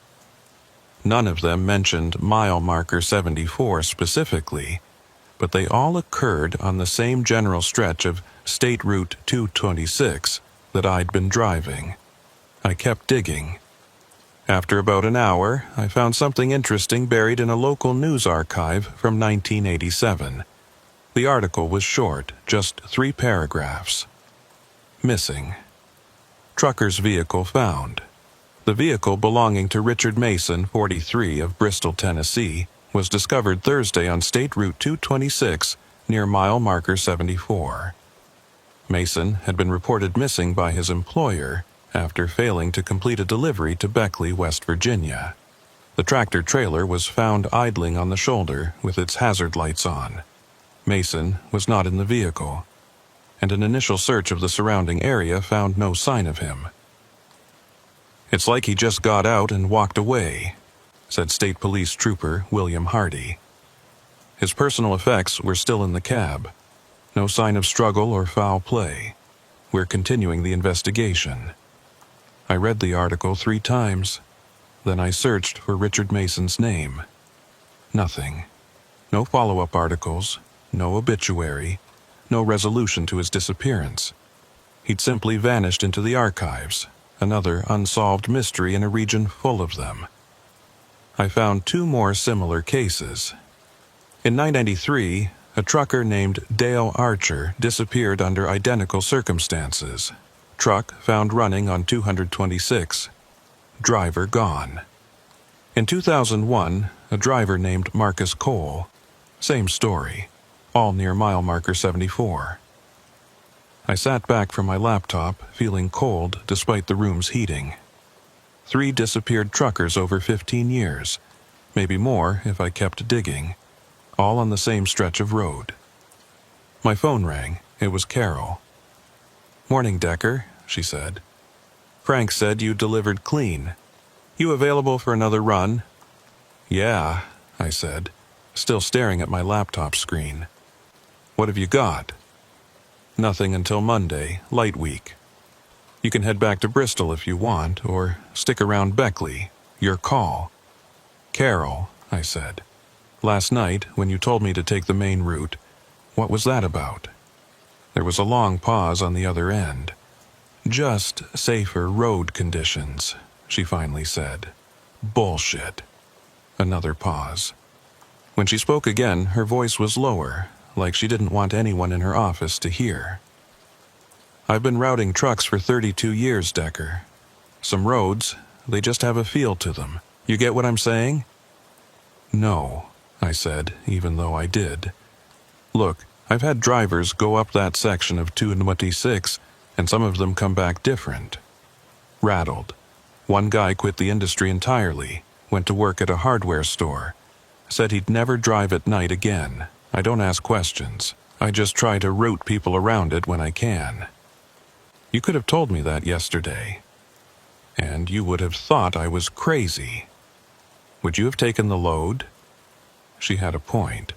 None of them mentioned mile marker 74 specifically, but they all occurred on the same general stretch of State Route 226 that I'd been driving. I kept digging. After about an hour, I found something interesting buried in a local news archive from 1987. The article was short, just 3 paragraphs. Missing. Trucker's vehicle found. The vehicle belonging to Richard Mason, 43, of Bristol, Tennessee, was discovered Thursday on State Route 226 near mile marker 74. Mason had been reported missing by his employer after failing to complete a delivery to Beckley, West Virginia. The tractor-trailer was found idling on the shoulder with its hazard lights on. Mason was not in the vehicle, and an initial search of the surrounding area found no sign of him. "It's like he just got out and walked away," said State Police Trooper William Hardy. His personal effects were still in the cab. No sign of struggle or foul play. We're continuing the investigation. I read the article 3 times. Then I searched for Richard Mason's name. Nothing. No follow-up articles, no obituary, no resolution to his disappearance. He'd simply vanished into the archives, another unsolved mystery in a region full of them. I found 2 more similar cases. In 1993, a trucker named Dale Archer disappeared under identical circumstances. Truck found running on 226. Driver gone. In 2001, a driver named Marcus Cole. Same story, all near mile marker 74. I sat back from my laptop, feeling cold despite the room's heating. 3 disappeared truckers over 15 years, maybe more if I kept digging, all on the same stretch of road. My phone rang. It was Carol. "Morning, Decker," she said. "Frank said you delivered clean. You available for another run?" "Yeah," I said, still staring at my laptop screen. "What have you got?" "Nothing until Monday, light week. You can head back to Bristol if you want, or stick around Beckley. Your call." "Carol," I said, "last night, when you told me to take the main route, what was that about?" There was a long pause on the other end. "Just safer road conditions," she finally said. "Bullshit." Another pause. When she spoke again, her voice was lower, like she didn't want anyone in her office to hear. "I've been routing trucks for 32 years, Decker. Some roads, they just have a feel to them. You get what I'm saying?" "No," I said, even though I did. "Look, I've had drivers go up that section of 226, and some of them come back different. Rattled. One guy quit the industry entirely, went to work at a hardware store. Said he'd never drive at night again. I don't ask questions. I just try to route people around it when I can. You could have told me that yesterday. And you would have thought I was crazy. Would you have taken the load?" She had a point.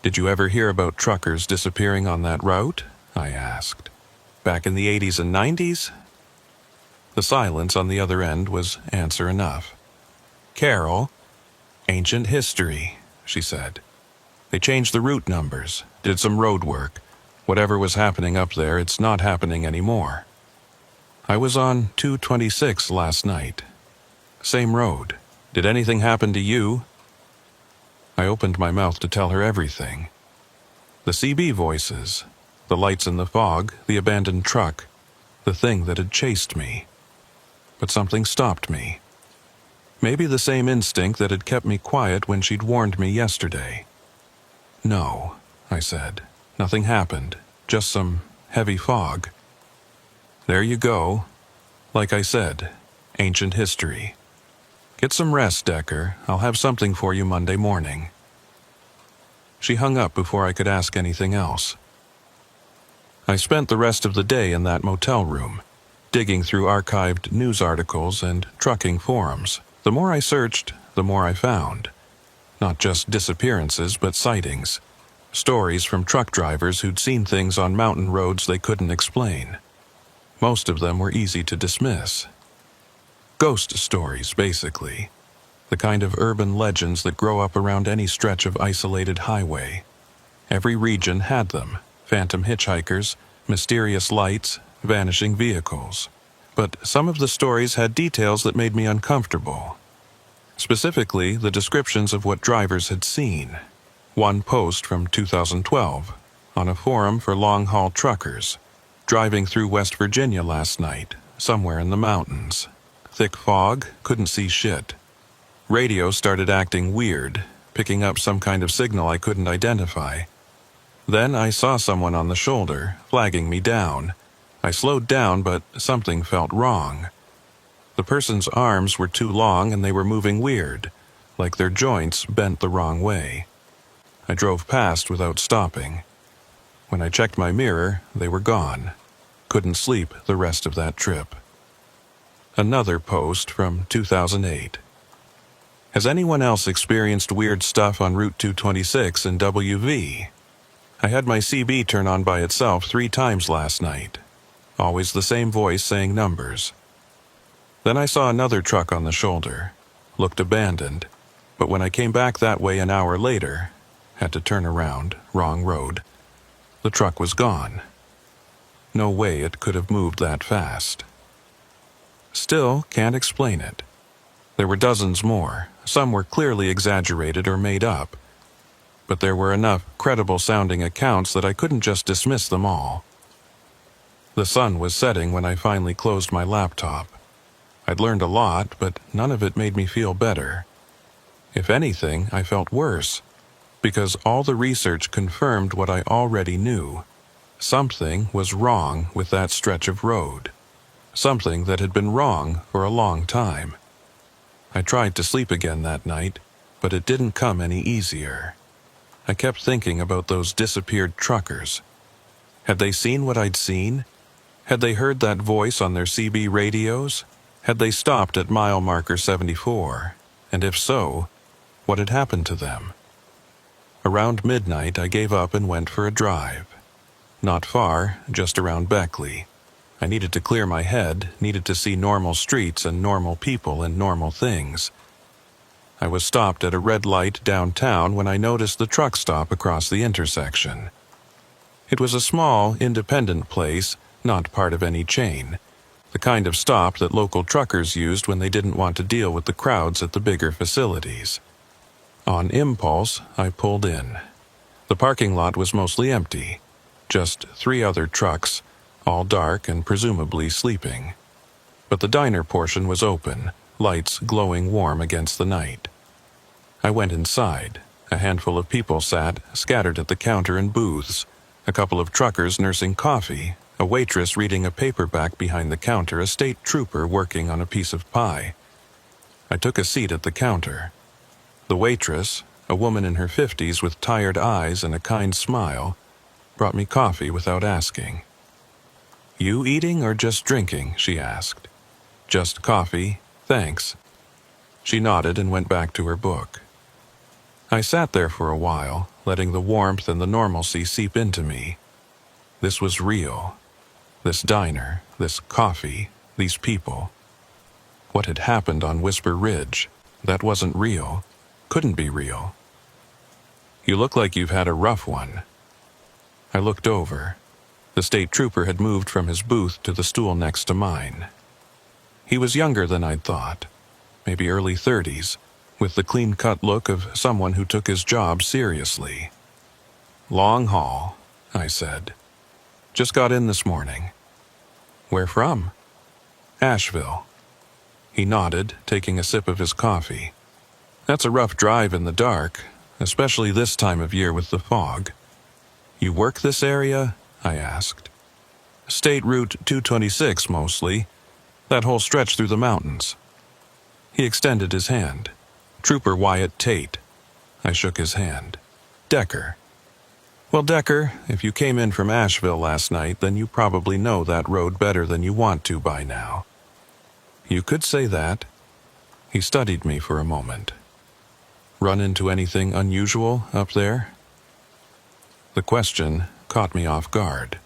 "Did you ever hear about truckers disappearing on that route?" I asked. "Back in the 80s and 90s? The silence on the other end was answer enough. "Carol, ancient history," she said. "They changed the route numbers, did some road work. Whatever was happening up there, it's not happening anymore. I was on 226 last night. Same road. Did anything happen to you?" I opened my mouth to tell her everything. The CB voices, the lights in the fog, the abandoned truck, the thing that had chased me. But something stopped me. Maybe the same instinct that had kept me quiet when she'd warned me yesterday. "No," I said. "Nothing happened. Just some heavy fog." "There you go. Like I said, ancient history. Get some rest, Decker. I'll have something for you Monday morning." She hung up before I could ask anything else. I spent the rest of the day in that motel room, digging through archived news articles and trucking forums. The more I searched, the more I found. Not just disappearances, but sightings. Stories from truck drivers who'd seen things on mountain roads they couldn't explain. Most of them were easy to dismiss. Ghost stories, basically. The kind of urban legends that grow up around any stretch of isolated highway. Every region had them. Phantom hitchhikers, mysterious lights, vanishing vehicles. But some of the stories had details that made me uncomfortable. Specifically, the descriptions of what drivers had seen. One post from 2012, on a forum for long-haul truckers. Driving through West Virginia last night, somewhere in the mountains. Thick fog, couldn't see shit. Radio started acting weird, picking up some kind of signal I couldn't identify. Then I saw someone on the shoulder, flagging me down. I slowed down, but something felt wrong. The person's arms were too long and they were moving weird, like their joints bent the wrong way. I drove past without stopping. When I checked my mirror, they were gone. Couldn't sleep the rest of that trip. Another post from 2008. Has anyone else experienced weird stuff on Route 226 in WV? I had my CB turn on by itself 3 times last night. Always the same voice saying numbers. Then I saw another truck on the shoulder. Looked abandoned. But when I came back that way an hour later, had to turn around, wrong road, the truck was gone. No way it could have moved that fast. Still can't explain it. There were dozens more. Some were clearly exaggerated or made up. But there were enough credible-sounding accounts that I couldn't just dismiss them all. The sun was setting when I finally closed my laptop. I'd learned a lot, but none of it made me feel better. If anything, I felt worse, because all the research confirmed what I already knew. Something was wrong with that stretch of road. Something that had been wrong for a long time. I tried to sleep again that night, but it didn't come any easier. I kept thinking about those disappeared truckers. Had they seen what I'd seen? Had they heard that voice on their CB radios? Had they stopped at mile marker 74? And if so, what had happened to them? Around midnight, I gave up and went for a drive. Not far, just around Beckley. I needed to clear my head, needed to see normal streets and normal people and normal things. I was stopped at a red light downtown when I noticed the truck stop across the intersection. It was a small, independent place, not part of any chain. The kind of stop that local truckers used when they didn't want to deal with the crowds at the bigger facilities. On impulse, I pulled in. The parking lot was mostly empty. Just 3 other trucks, all dark and presumably sleeping. But the diner portion was open, lights glowing warm against the night. I went inside. A handful of people sat, scattered at the counter and booths. A couple of truckers nursing coffee, a waitress reading a paperback behind the counter, a state trooper working on a piece of pie. I took a seat at the counter. The waitress, a woman in her 50s with tired eyes and a kind smile, brought me coffee without asking. "You eating or just drinking?" she asked. "Just coffee, thanks." She nodded and went back to her book. I sat there for a while, letting the warmth and the normalcy seep into me. This was real. This diner, this coffee, these people. What had happened on Whisper Ridge, that wasn't real, couldn't be real. "You look like you've had a rough one." I looked over. The state trooper had moved from his booth to the stool next to mine. He was younger than I'd thought, maybe early 30s, with the clean-cut look of someone who took his job seriously. "Long haul," I said. "Just got in this morning." "Where from?" "Asheville." He nodded, taking a sip of his coffee. "That's a rough drive in the dark, especially this time of year with the fog." "You work this area?" I asked. "State Route 226 mostly, that whole stretch through the mountains." He extended his hand. "Trooper Wyatt Tate." I shook his hand. "Decker." "Well, Decker, if you came in from Asheville last night, then you probably know that road better than you want to by now." "You could say that." He studied me for a moment. "Run into anything unusual up there?" The question caught me off guard.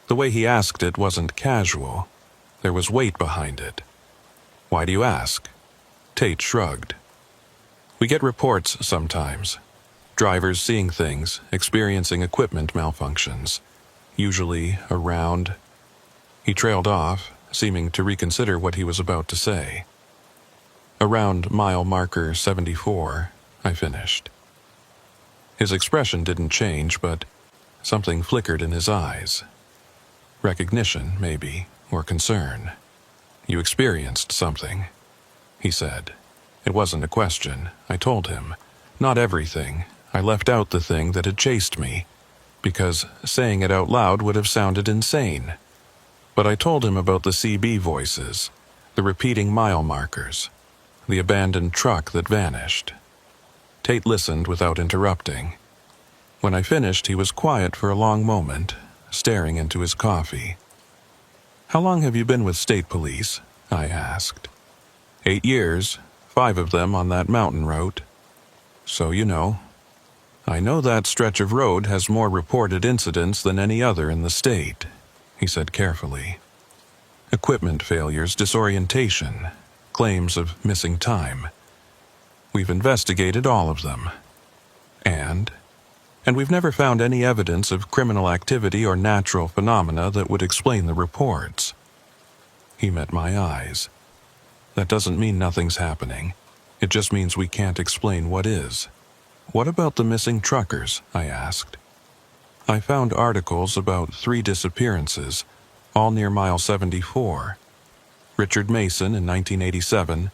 The way he asked it wasn't casual. There was weight behind it. "Why do you ask?" Tate shrugged. "We get reports sometimes. Drivers seeing things, experiencing equipment malfunctions. Usually around..." He trailed off, seeming to reconsider what he was about to say. "Around mile marker 74, I finished." His expression didn't change, but something flickered in his eyes. Recognition, maybe, or concern. "You experienced something," he said. It wasn't a question. I told him. Not everything. I left out the thing that had chased me, because saying it out loud would have sounded insane. But I told him about the CB voices, the repeating mile markers, the abandoned truck that vanished. Tate listened without interrupting. When I finished, he was quiet for a long moment, staring into his coffee. "How long have you been with state police?" I asked. 8 years, 5 of them on that mountain road. "So you know." "I know that stretch of road has more reported incidents than any other in the state," he said carefully. "Equipment failures, disorientation, claims of missing time. We've investigated all of them. And we've never found any evidence of criminal activity or natural phenomena that would explain the reports." He met my eyes. "That doesn't mean nothing's happening. It just means we can't explain what is." "What about the missing truckers?" I asked. "I found articles about 3 disappearances, all near mile 74. Richard Mason in 1987,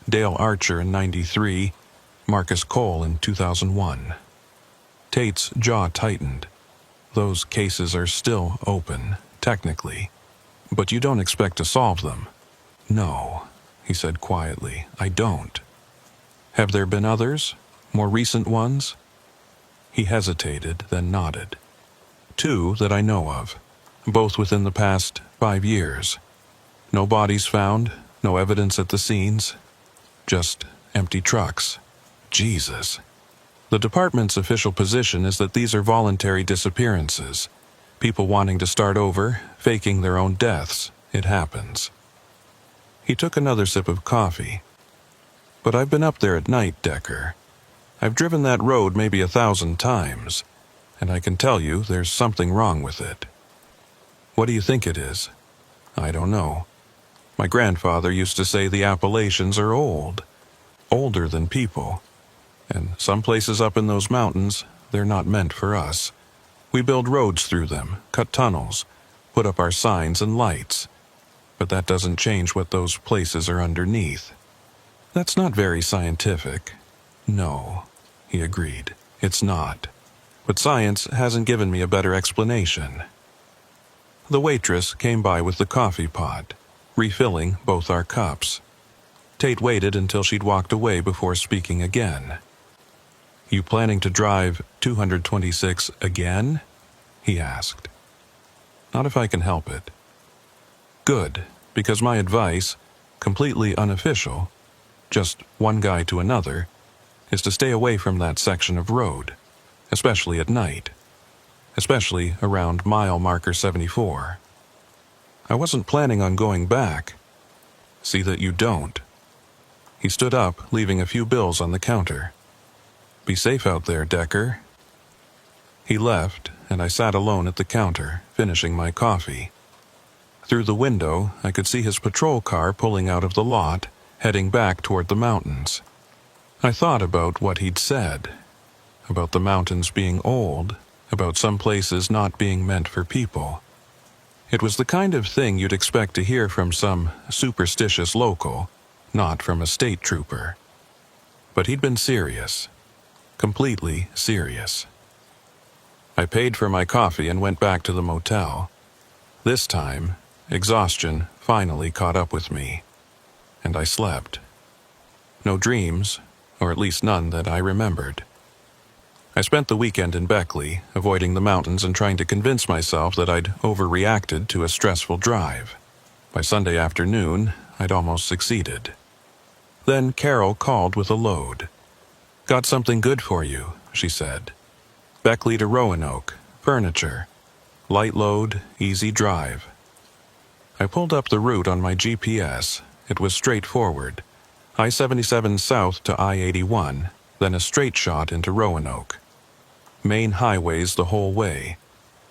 Dale Archer in 93, Marcus Cole in 2001. Tate's jaw tightened. Those cases are still open, technically, but you don't expect to solve them. No, he said quietly, I don't. Have there been others? More recent ones? He hesitated, then nodded. 2 that I know of, both within the past 5 years. No bodies found, no evidence at the scenes, just empty trucks. Jesus. The department's official position is that these are voluntary disappearances. People wanting to start over, faking their own deaths. It happens. He took another sip of coffee. But I've been up there at night, Decker. I've driven that road maybe 1,000 times, and I can tell you there's something wrong with it. What do you think it is? I don't know. My grandfather used to say the Appalachians are old, older than people. And some places up in those mountains, they're not meant for us. We build roads through them, cut tunnels, put up our signs and lights. But that doesn't change what those places are underneath. That's not very scientific. No, he agreed. It's not. But science hasn't given me a better explanation. The waitress came by with the coffee pot, refilling both our cups. Tate waited until she'd walked away before speaking again. You planning to drive 226 again? He asked. Not if I can help it. Good, because my advice, completely unofficial, just one guy to another, is to stay away from that section of road, especially at night, especially around mile marker 74. I wasn't planning on going back. See that you don't. He stood up, leaving a few bills on the counter. Be safe out there, Decker. He left, and I sat alone at the counter, finishing my coffee. Through the window, I could see his patrol car pulling out of the lot, heading back toward the mountains. I thought about what he'd said, about the mountains being old, about some places not being meant for people. It was the kind of thing you'd expect to hear from some superstitious local, not from a state trooper. But he'd been serious. Completely serious. I paid for my coffee and went back to the motel. This time, exhaustion finally caught up with me, and I slept. No dreams, or at least none that I remembered. I spent the weekend in Beckley, avoiding the mountains and trying to convince myself that I'd overreacted to a stressful drive. By Sunday afternoon, I'd almost succeeded. Then Carol called with a load. Got something good for you, she said. Beckley to Roanoke, furniture. Light load, easy drive. I pulled up the route on my GPS. It was straightforward. I-77 south to I-81, then a straight shot into Roanoke. Main highways the whole way.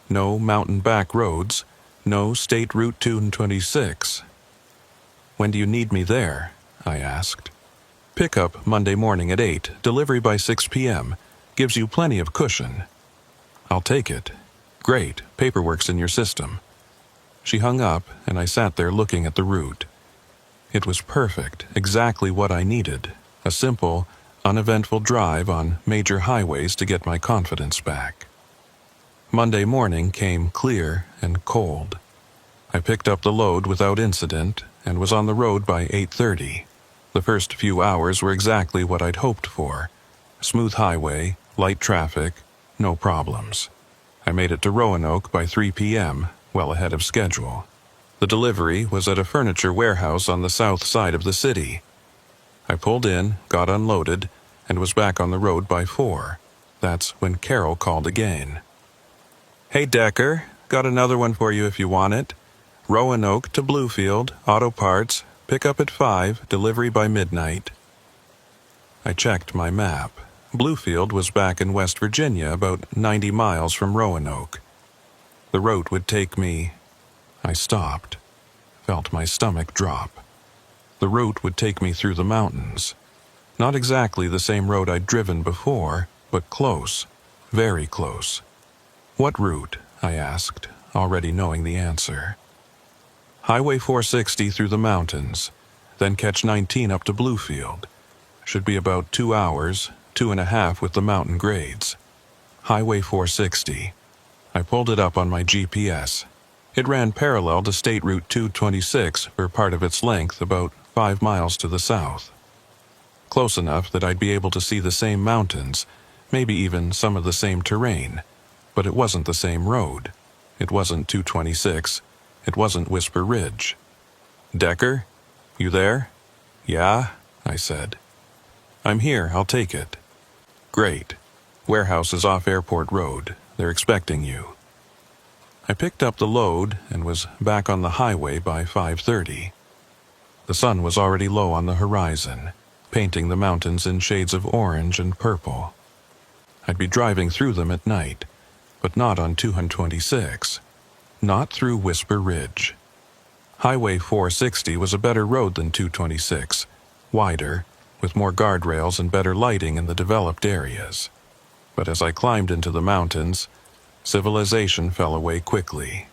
No mountain back roads, no State Route 226. When do you need me there? I asked. Pickup Monday morning at 8, delivery by 6 p.m. Gives you plenty of cushion. I'll take it. Great, paperwork's in your system. She hung up, and I sat there looking at the route. It was perfect, exactly what I needed. A simple, uneventful drive on major highways to get my confidence back. Monday morning came clear and cold. I picked up the load without incident and was on the road by 8:30. The first few hours were exactly what I'd hoped for. Smooth highway, light traffic, no problems. I made it to Roanoke by 3 p.m., well ahead of schedule. The delivery was at a furniture warehouse on the south side of the city. I pulled in, got unloaded, and was back on the road by 4. That's when Carol called again. Hey Decker, got another one for you if you want it. Roanoke to Bluefield, auto parts, pick up at 5, delivery by midnight. I checked my map. Bluefield was back in West Virginia, about 90 miles from Roanoke. The route would take me... I stopped, felt my stomach drop. The route would take me through the mountains. Not exactly the same road I'd driven before, but close, very close. What route? I asked, already knowing the answer. Highway 460 through the mountains, then catch 19 up to Bluefield. should be about 2 hours, 2.5 with the mountain grades. Highway 460. I pulled it up on my GPS. It ran parallel to State Route 226 for part of its length, about 5 miles to the south. Close enough that I'd be able to see the same mountains, maybe even some of the same terrain, but it wasn't the same road. It wasn't 226. It wasn't Whisper Ridge. "Decker? You there?" "Yeah," I said. "I'm here, I'll take it." "Great. Warehouse is off Airport Road. They're expecting you." I picked up the load and was back on the highway by 5:30. The sun was already low on the horizon, painting the mountains in shades of orange and purple. I'd be driving through them at night, but not on 226. Not through Whisper Ridge. Highway 460 was a better road than 226, wider, with more guardrails and better lighting in the developed areas. But as I climbed into the mountains, civilization fell away quickly.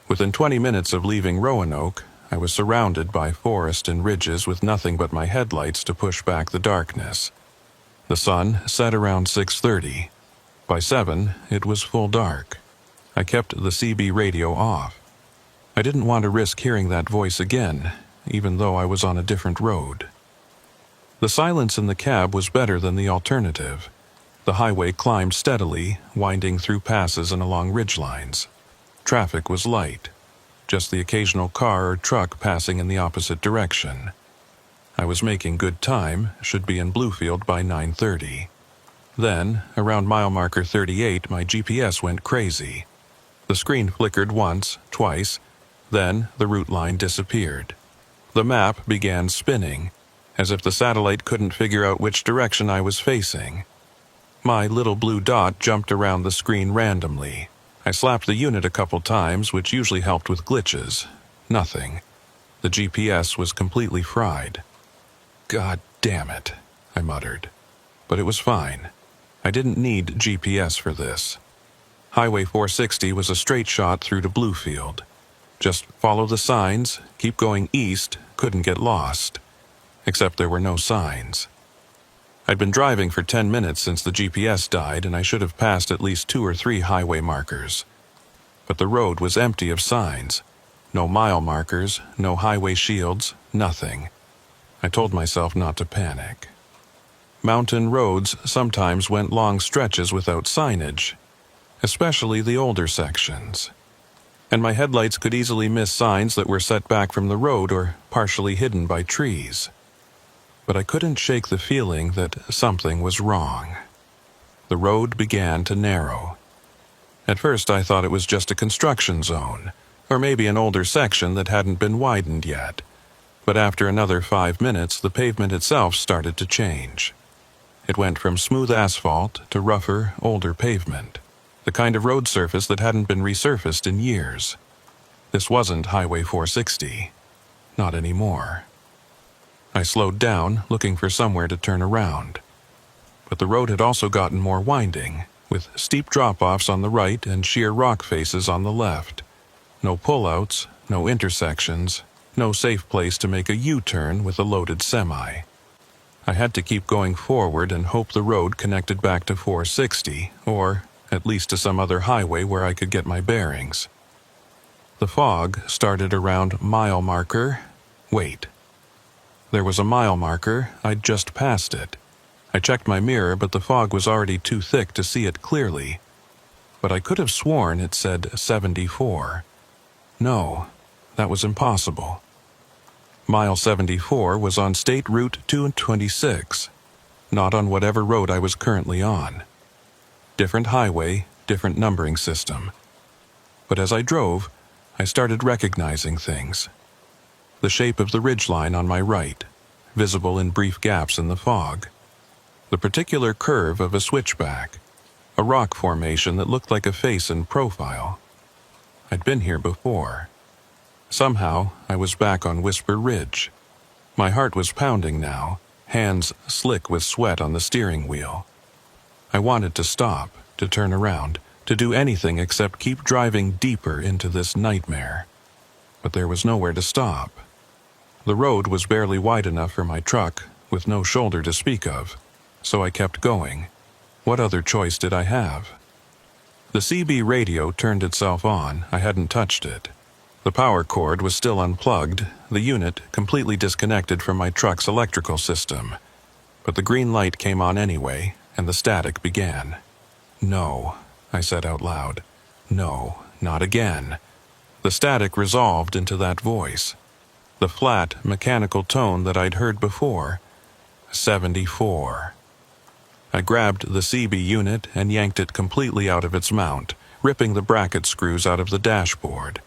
Within 20 minutes of leaving Roanoke, I was surrounded by forest and ridges with nothing but my headlights to push back the darkness. The sun set around 6:30. By 7, it was full dark. I kept the CB radio off. I didn't want to risk hearing that voice again, even though I was on a different road. The silence in the cab was better than the alternative. The highway climbed steadily, winding through passes and along ridgelines. Traffic was light, just the occasional car or truck passing in the opposite direction. I was making good time, should be in Bluefield by 9:30. Then, around mile marker 38, my GPS went crazy. The screen flickered once, twice, then the route line disappeared. The map began spinning, as if the satellite couldn't figure out which direction I was facing. My little blue dot jumped around the screen randomly. I slapped the unit a couple times, which usually helped with glitches. Nothing. The GPS was completely fried. "God damn it," I muttered. But it was fine. I didn't need GPS for this. Highway 460 was a straight shot through to Bluefield. Just follow the signs, keep going east, couldn't get lost. Except there were no signs. I'd been driving for 10 minutes since the GPS died, and I should have passed at least 2 or 3 highway markers. But the road was empty of signs. No mile markers, no highway shields, nothing. I told myself not to panic. Mountain roads sometimes went long stretches without signage, especially the older sections. And my headlights could easily miss signs that were set back from the road or partially hidden by trees. But I couldn't shake the feeling that something was wrong. The road began to narrow. At first I thought it was just a construction zone, or maybe an older section that hadn't been widened yet. But after another 5 minutes, the pavement itself started to change. It went from smooth asphalt to rougher, older pavement, the kind of road surface that hadn't been resurfaced in years. This wasn't Highway 460. Not anymore. I slowed down, looking for somewhere to turn around. But the road had also gotten more winding, with steep drop-offs on the right and sheer rock faces on the left. No pullouts, no intersections, no safe place to make a U-turn with a loaded semi. I had to keep going forward and hope the road connected back to 460, or at least to some other highway where I could get my bearings. The fog started around mile marker. Wait. There was a mile marker, I'd just passed it. I checked my mirror, but the fog was already too thick to see it clearly. But I could have sworn it said 74. No, that was impossible. Mile 74 was on State Route 226, not on whatever road I was currently on. Different highway, different numbering system. But as I drove, I started recognizing things. The shape of the ridgeline on my right, visible in brief gaps in the fog. The particular curve of a switchback, a rock formation that looked like a face in profile. I'd been here before. Somehow, I was back on Whisper Ridge. My heart was pounding now, hands slick with sweat on the steering wheel. I wanted to stop, to turn around, to do anything except keep driving deeper into this nightmare. But there was nowhere to stop. The road was barely wide enough for my truck, with no shoulder to speak of, so I kept going. What other choice did I have? The CB radio turned itself on. I hadn't touched it. The power cord was still unplugged, the unit completely disconnected from my truck's electrical system. But the green light came on anyway, and the static began. "No," I said out loud. "No, not again." The static resolved into that voice. The flat, mechanical tone that I'd heard before. 74. I grabbed the CB unit and yanked it completely out of its mount, ripping the bracket screws out of the dashboard.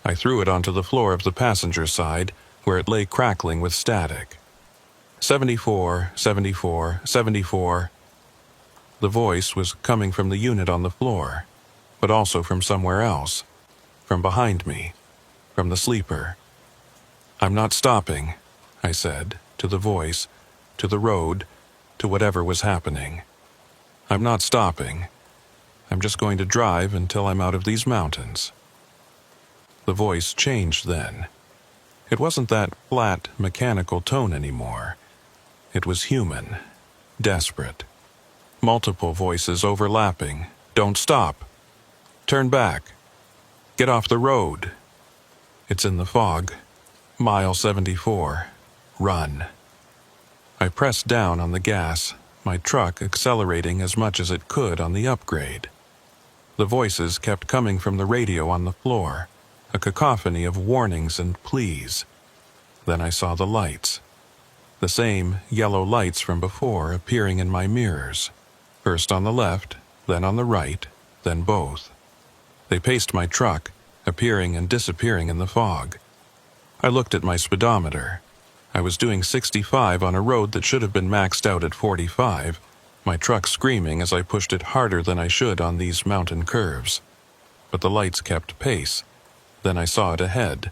I threw it onto the floor of the passenger side, where it lay crackling with static. 74, 74, 74. The voice was coming from the unit on the floor, but also from somewhere else, from behind me, from the sleeper. "I'm not stopping," I said, to the voice, to the road, to whatever was happening. "I'm not stopping. I'm just going to drive until I'm out of these mountains." The voice changed then. It wasn't that flat, mechanical tone anymore. It was human, desperate. Multiple voices overlapping. "Don't stop. Turn back. Get off the road. It's in the fog. Mile 74. Run." I pressed down on the gas, my truck accelerating as much as it could on the upgrade. The voices kept coming from the radio on the floor, a cacophony of warnings and pleas. Then I saw the lights. The same yellow lights from before appearing in my mirrors, first on the left, then on the right, then both. They paced my truck, appearing and disappearing in the fog. I looked at my speedometer. I was doing 65 on a road that should have been maxed out at 45, my truck screaming as I pushed it harder than I should on these mountain curves. But the lights kept pace. Then I saw it ahead.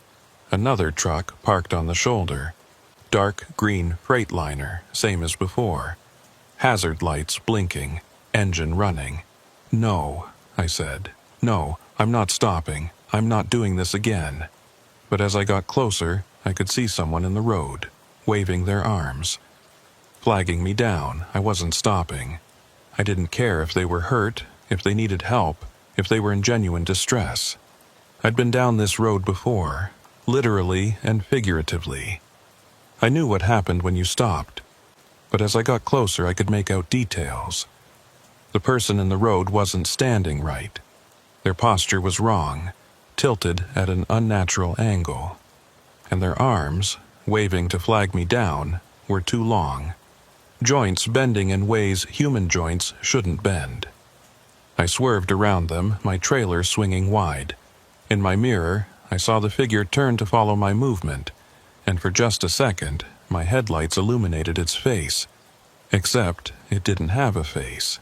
Another truck parked on the shoulder. Dark green Freightliner, same as before. Hazard lights blinking, engine running. "No," I said. "No, I'm not stopping. I'm not doing this again." But as I got closer, I could see someone in the road, waving their arms. Flagging me down, I wasn't stopping. I didn't care if they were hurt, if they needed help, if they were in genuine distress. I'd been down this road before, literally and figuratively. I knew what happened when you stopped, but as I got closer I could make out details. The person in the road wasn't standing right. Their posture was wrong, tilted at an unnatural angle, and their arms, waving to flag me down, were too long. Joints bending in ways human joints shouldn't bend. I swerved around them, my trailer swinging wide. In my mirror, I saw the figure turn to follow my movement, and for just a second, my headlights illuminated its face. Except it didn't have a face.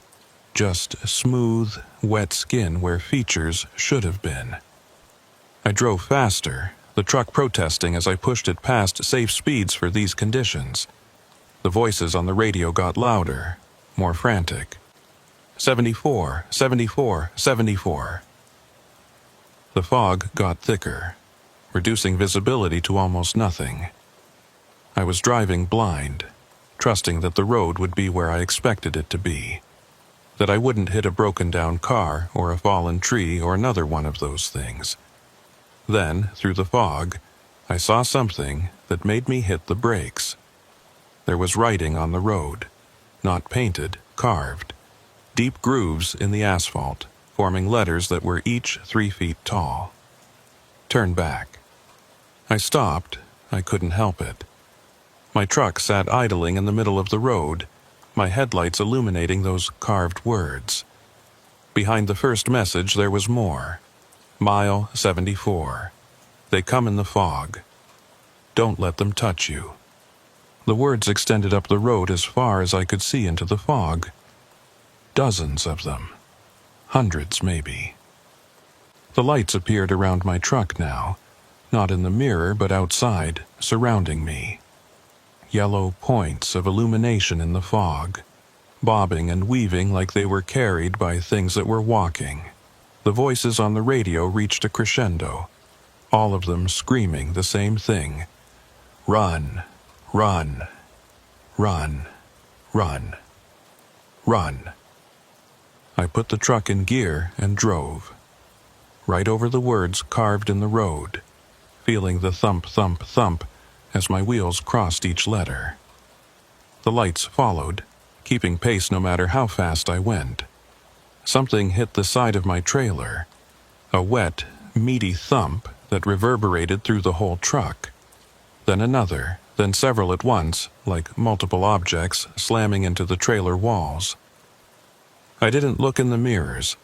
Just smooth, wet skin where features should have been. I drove faster, the truck protesting as I pushed it past safe speeds for these conditions. The voices on the radio got louder, more frantic. 74, 74, 74. The fog got thicker, reducing visibility to almost nothing. I was driving blind, trusting that the road would be where I expected it to be, that I wouldn't hit a broken-down car or a fallen tree or another one of those things. Then, through the fog, I saw something that made me hit the brakes. There was writing on the road, not painted, carved. Deep grooves in the asphalt, forming letters that were each 3 feet tall. Turn back. I stopped. I couldn't help it. My truck sat idling in the middle of the road, my headlights illuminating those carved words. Behind the first message there was more. Mile 74. They come in the fog. Don't let them touch you. The words extended up the road as far as I could see into the fog. Dozens of them. Hundreds, maybe. The lights appeared around my truck now, not in the mirror but outside, surrounding me. Yellow points of illumination in the fog, bobbing and weaving like they were carried by things that were walking. The voices on the radio reached a crescendo, all of them screaming the same thing. Run, run, Run, run, run. I put the truck in gear and drove. Right over the words carved in the road, feeling the thump, thump, thump as my wheels crossed each letter. The lights followed, keeping pace no matter how fast I went. Something hit the side of my trailer, a wet, meaty thump that reverberated through the whole truck. Then another, then several at once, like multiple objects slamming into the trailer walls. I didn't look in the mirrors.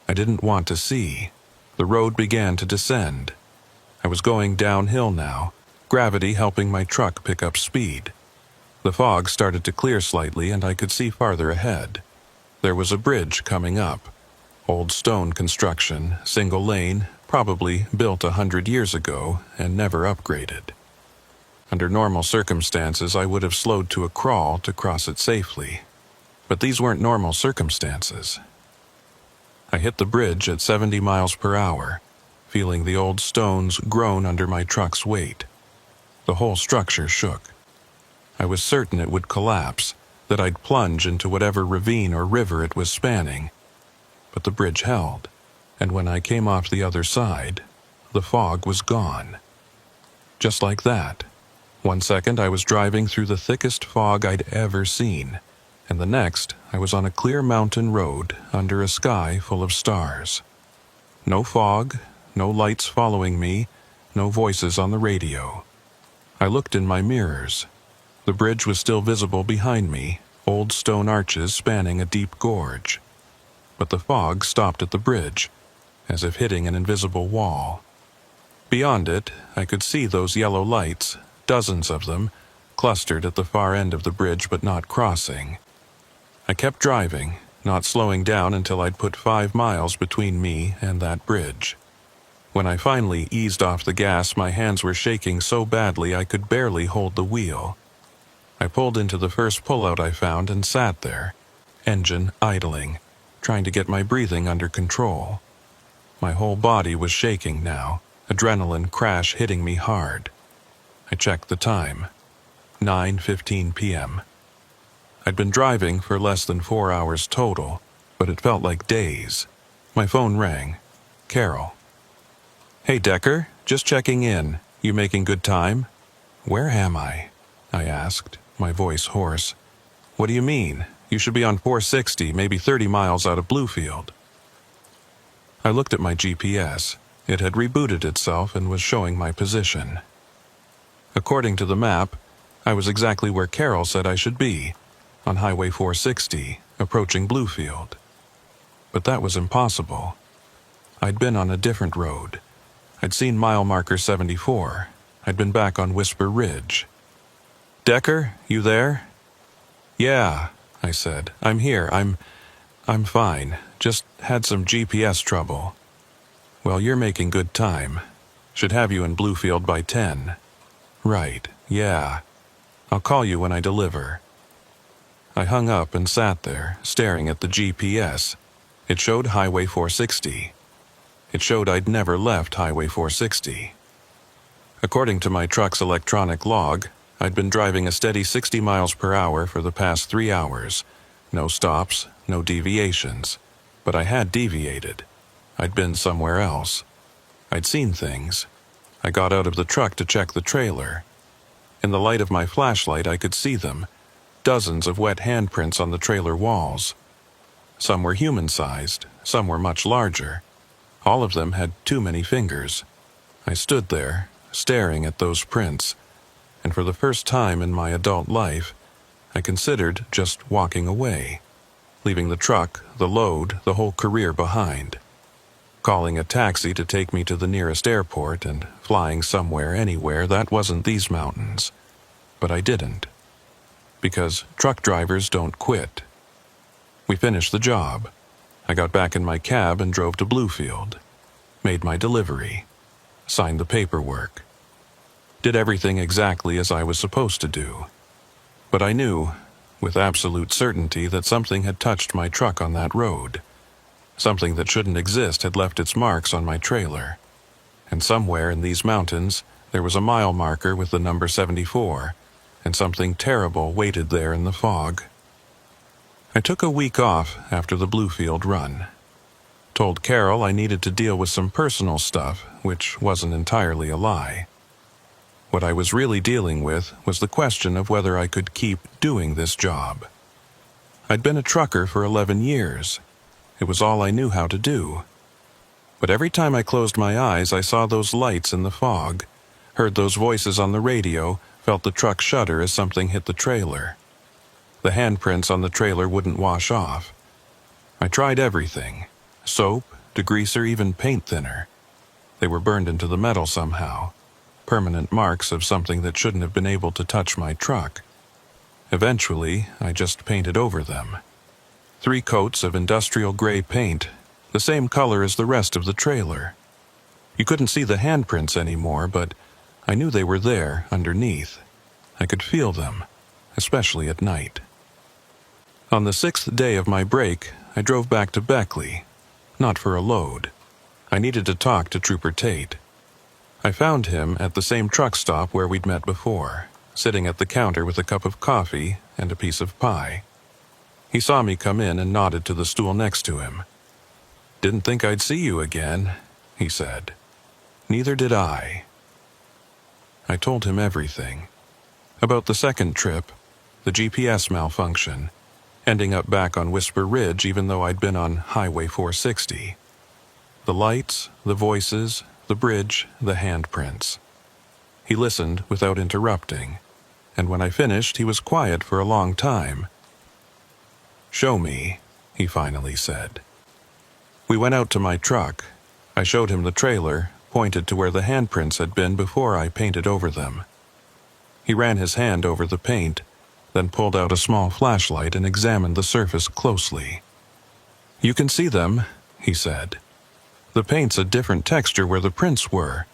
I didn't want to see. The road began to descend. I was going downhill now, gravity helping my truck pick up speed. The fog started to clear slightly and I could see farther ahead. There was a bridge coming up. Old stone construction, single lane, probably built 100 years ago and never upgraded. Under normal circumstances, I would have slowed to a crawl to cross it safely. But these weren't normal circumstances. I hit the bridge at 70 miles per hour, feeling the old stones groan under my truck's weight. The whole structure shook. I was certain it would collapse, that I'd plunge into whatever ravine or river it was spanning. But the bridge held, and when I came off the other side, the fog was gone. Just like that. 1 second I was driving through the thickest fog I'd ever seen, and the next I was on a clear mountain road under a sky full of stars. No fog, no lights following me, no voices on the radio. I looked in my mirrors. The bridge was still visible behind me, old stone arches spanning a deep gorge. But the fog stopped at the bridge, as if hitting an invisible wall. Beyond it, I could see those yellow lights, dozens of them, clustered at the far end of the bridge but not crossing. I kept driving, not slowing down until I'd put 5 miles between me and that bridge. When I finally eased off the gas, my hands were shaking so badly I could barely hold the wheel. I pulled into the first pullout I found and sat there, engine idling, trying to get my breathing under control. My whole body was shaking now, adrenaline crash hitting me hard. I checked the time. 9:15 p.m. I'd been driving for less than 4 hours total, but it felt like days. My phone rang. Carol. "Hey, Decker, just checking in. You making good time?" "Where am I?" I asked, my voice hoarse. "What do you mean? You should be on 460, maybe 30 miles out of Bluefield." I looked at my GPS. It had rebooted itself and was showing my position. According to the map, I was exactly where Carol said I should be, on Highway 460, approaching Bluefield. But that was impossible. I'd been on a different road. I'd seen mile marker 74. I'd been back on Whisper Ridge. "Decker, you there?" "Yeah," I said. "I'm here. I'm fine. Just had some GPS trouble." "Well, you're making good time. Should have you in Bluefield by 10. "Right, yeah. I'll call you when I deliver." I hung up and sat there, staring at the GPS. It showed Highway 460. It showed I'd never left Highway 460. According to my truck's electronic log, I'd been driving a steady 60 miles per hour for the past 3 hours. No stops, no deviations. But I had deviated. I'd been somewhere else. I'd seen things. I got out of the truck to check the trailer. In the light of my flashlight, I could see them. Dozens of wet handprints on the trailer walls. Some were human-sized, some were much larger. All of them had too many fingers. I stood there, staring at those prints, and for the first time in my adult life, I considered just walking away, leaving the truck, the load, the whole career behind. Calling a taxi to take me to the nearest airport and flying somewhere, anywhere, that wasn't these mountains. But I didn't. Because truck drivers don't quit. We finished the job. I got back in my cab and drove to Bluefield. Made my delivery. Signed the paperwork. Did everything exactly as I was supposed to do. But I knew, with absolute certainty, that something had touched my truck on that road. Something that shouldn't exist had left its marks on my trailer. And somewhere in these mountains, there was a mile marker with the number 74, and something terrible waited there in the fog. I took a week off after the Bluefield run. Told Carol I needed to deal with some personal stuff, which wasn't entirely a lie. What I was really dealing with was the question of whether I could keep doing this job. I'd been a trucker for 11 years. It was all I knew how to do. But every time I closed my eyes, I saw those lights in the fog, heard those voices on the radio, felt the truck shudder as something hit the trailer. The handprints on the trailer wouldn't wash off. I tried everything: soap, degreaser, even paint thinner. They were burned into the metal somehow, permanent marks of something that shouldn't have been able to touch my truck. Eventually, I just painted over them. 3 coats of industrial gray paint, the same color as the rest of the trailer. You couldn't see the handprints anymore, but I knew they were there underneath. I could feel them, especially at night. On the 6th day of my break, I drove back to Beckley, not for a load. I needed to talk to Trooper Tate. I found him at the same truck stop where we'd met before, sitting at the counter with a cup of coffee and a piece of pie. He saw me come in and nodded to the stool next to him. "Didn't think I'd see you again," he said. "Neither did I." I told him everything. About the second trip, the GPS malfunction, ending up back on Whisper Ridge even though I'd been on Highway 460. The lights, the voices, the bridge, the handprints. He listened without interrupting, and when I finished, he was quiet for a long time. "Show me," he finally said. We went out to my truck. I showed him the trailer, pointed to where the handprints had been before I painted over them. He ran his hand over the paint, then pulled out a small flashlight and examined the surface closely. "You can see them," he said. "The paint's a different texture where the prints were,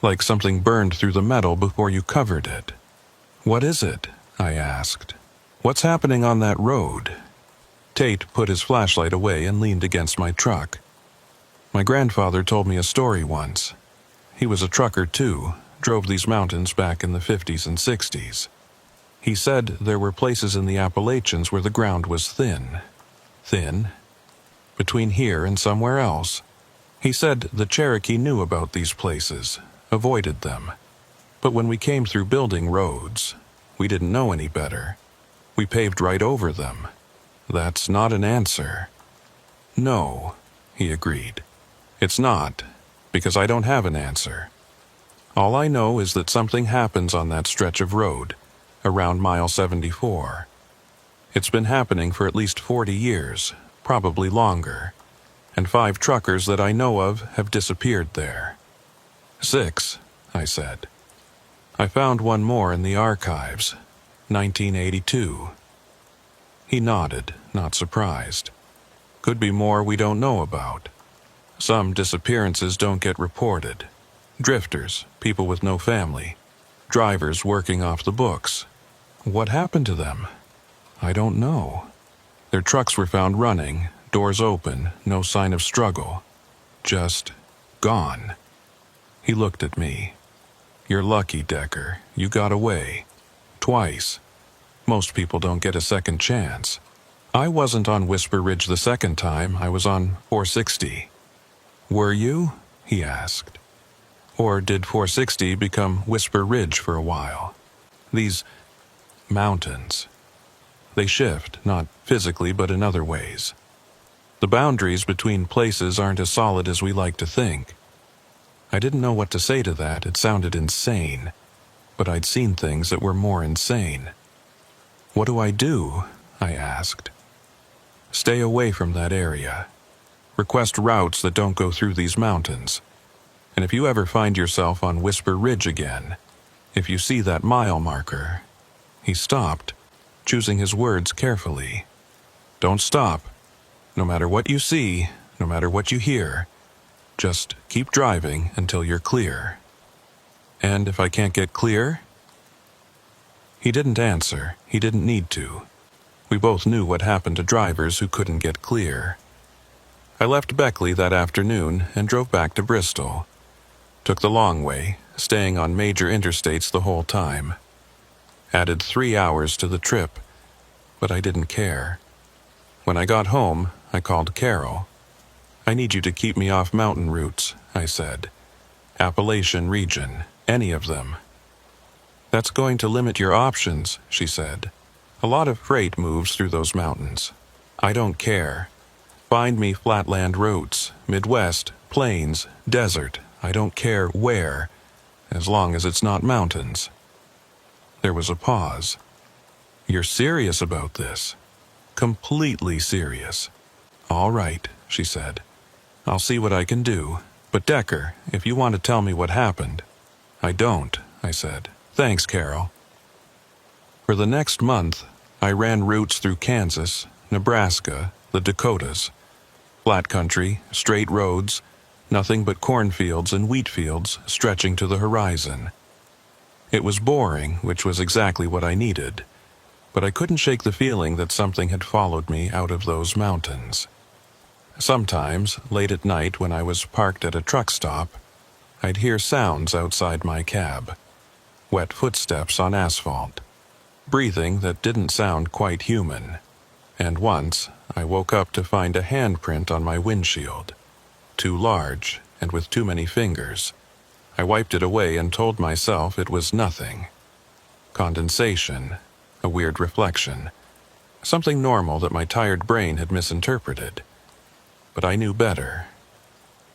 like something burned through the metal before you covered it." "What is it?" I asked. "What's happening on that road?" Tate put his flashlight away and leaned against my truck. "My grandfather told me a story once. He was a trucker too, drove these mountains back in the 50s and 60s. He said there were places in the Appalachians where the ground was thin. Thin? Between here and somewhere else. He said the Cherokee knew about these places, avoided them. But when we came through building roads, we didn't know any better. We paved right over them. That's not an answer." "No," he agreed. "It's not, because I don't have an answer. All I know is that something happens on that stretch of road, around mile 74. It's been happening for at least 40 years, probably longer, and 5 truckers that I know of have disappeared there." "6, I said. "I found one more in the archives, 1982. He nodded, not surprised. "Could be more we don't know about. Some disappearances don't get reported. Drifters, people with no family, drivers working off the books. What happened to them? I don't know. Their trucks were found running, doors open, no sign of struggle. Just gone." He looked at me. "You're lucky, Decker. You got away. Twice. Most people don't get a second chance. I wasn't on Whisper Ridge the second time. I was on 460. "Were you?" he asked. "Or did 460 become Whisper Ridge for a while? These mountains. They shift, not physically but in other ways. The boundaries between places aren't as solid as we like to think." I didn't know what to say to that. It sounded insane. But I'd seen things that were more insane. "What do I do?" I asked. "Stay away from that area. Request routes that don't go through these mountains. And if you ever find yourself on Whisper Ridge again, if you see that mile marker..." He stopped, choosing his words carefully. "Don't stop. No matter what you see, no matter what you hear, just keep driving until you're clear." "And if I can't get clear?" He didn't answer. He didn't need to. We both knew what happened to drivers who couldn't get clear. I left Beckley that afternoon and drove back to Bristol. Took the long way, staying on major interstates the whole time. Added 3 hours to the trip, but I didn't care. When I got home, I called Carol. "I need you to keep me off mountain routes," I said. "Appalachian region, any of them." "That's going to limit your options," she said. "A lot of freight moves through those mountains." "I don't care. Find me flatland routes, Midwest, plains, desert. I don't care where, as long as it's not mountains." There was a pause. "You're serious about this?" "Completely serious." "All right," she said. "I'll see what I can do. But Decker, if you want to tell me what happened." "I don't," I said. "Thanks, Carol." For the next month, I ran routes through Kansas, Nebraska, the Dakotas. Flat country, straight roads, nothing but cornfields and wheat fields stretching to the horizon. It was boring, which was exactly what I needed, but I couldn't shake the feeling that something had followed me out of those mountains. Sometimes, late at night when I was parked at a truck stop, I'd hear sounds outside my cab. Wet footsteps on asphalt. Breathing that didn't sound quite human. And once, I woke up to find a handprint on my windshield. Too large, and with too many fingers. I wiped it away and told myself it was nothing. Condensation, a weird reflection. Something normal that my tired brain had misinterpreted. But I knew better.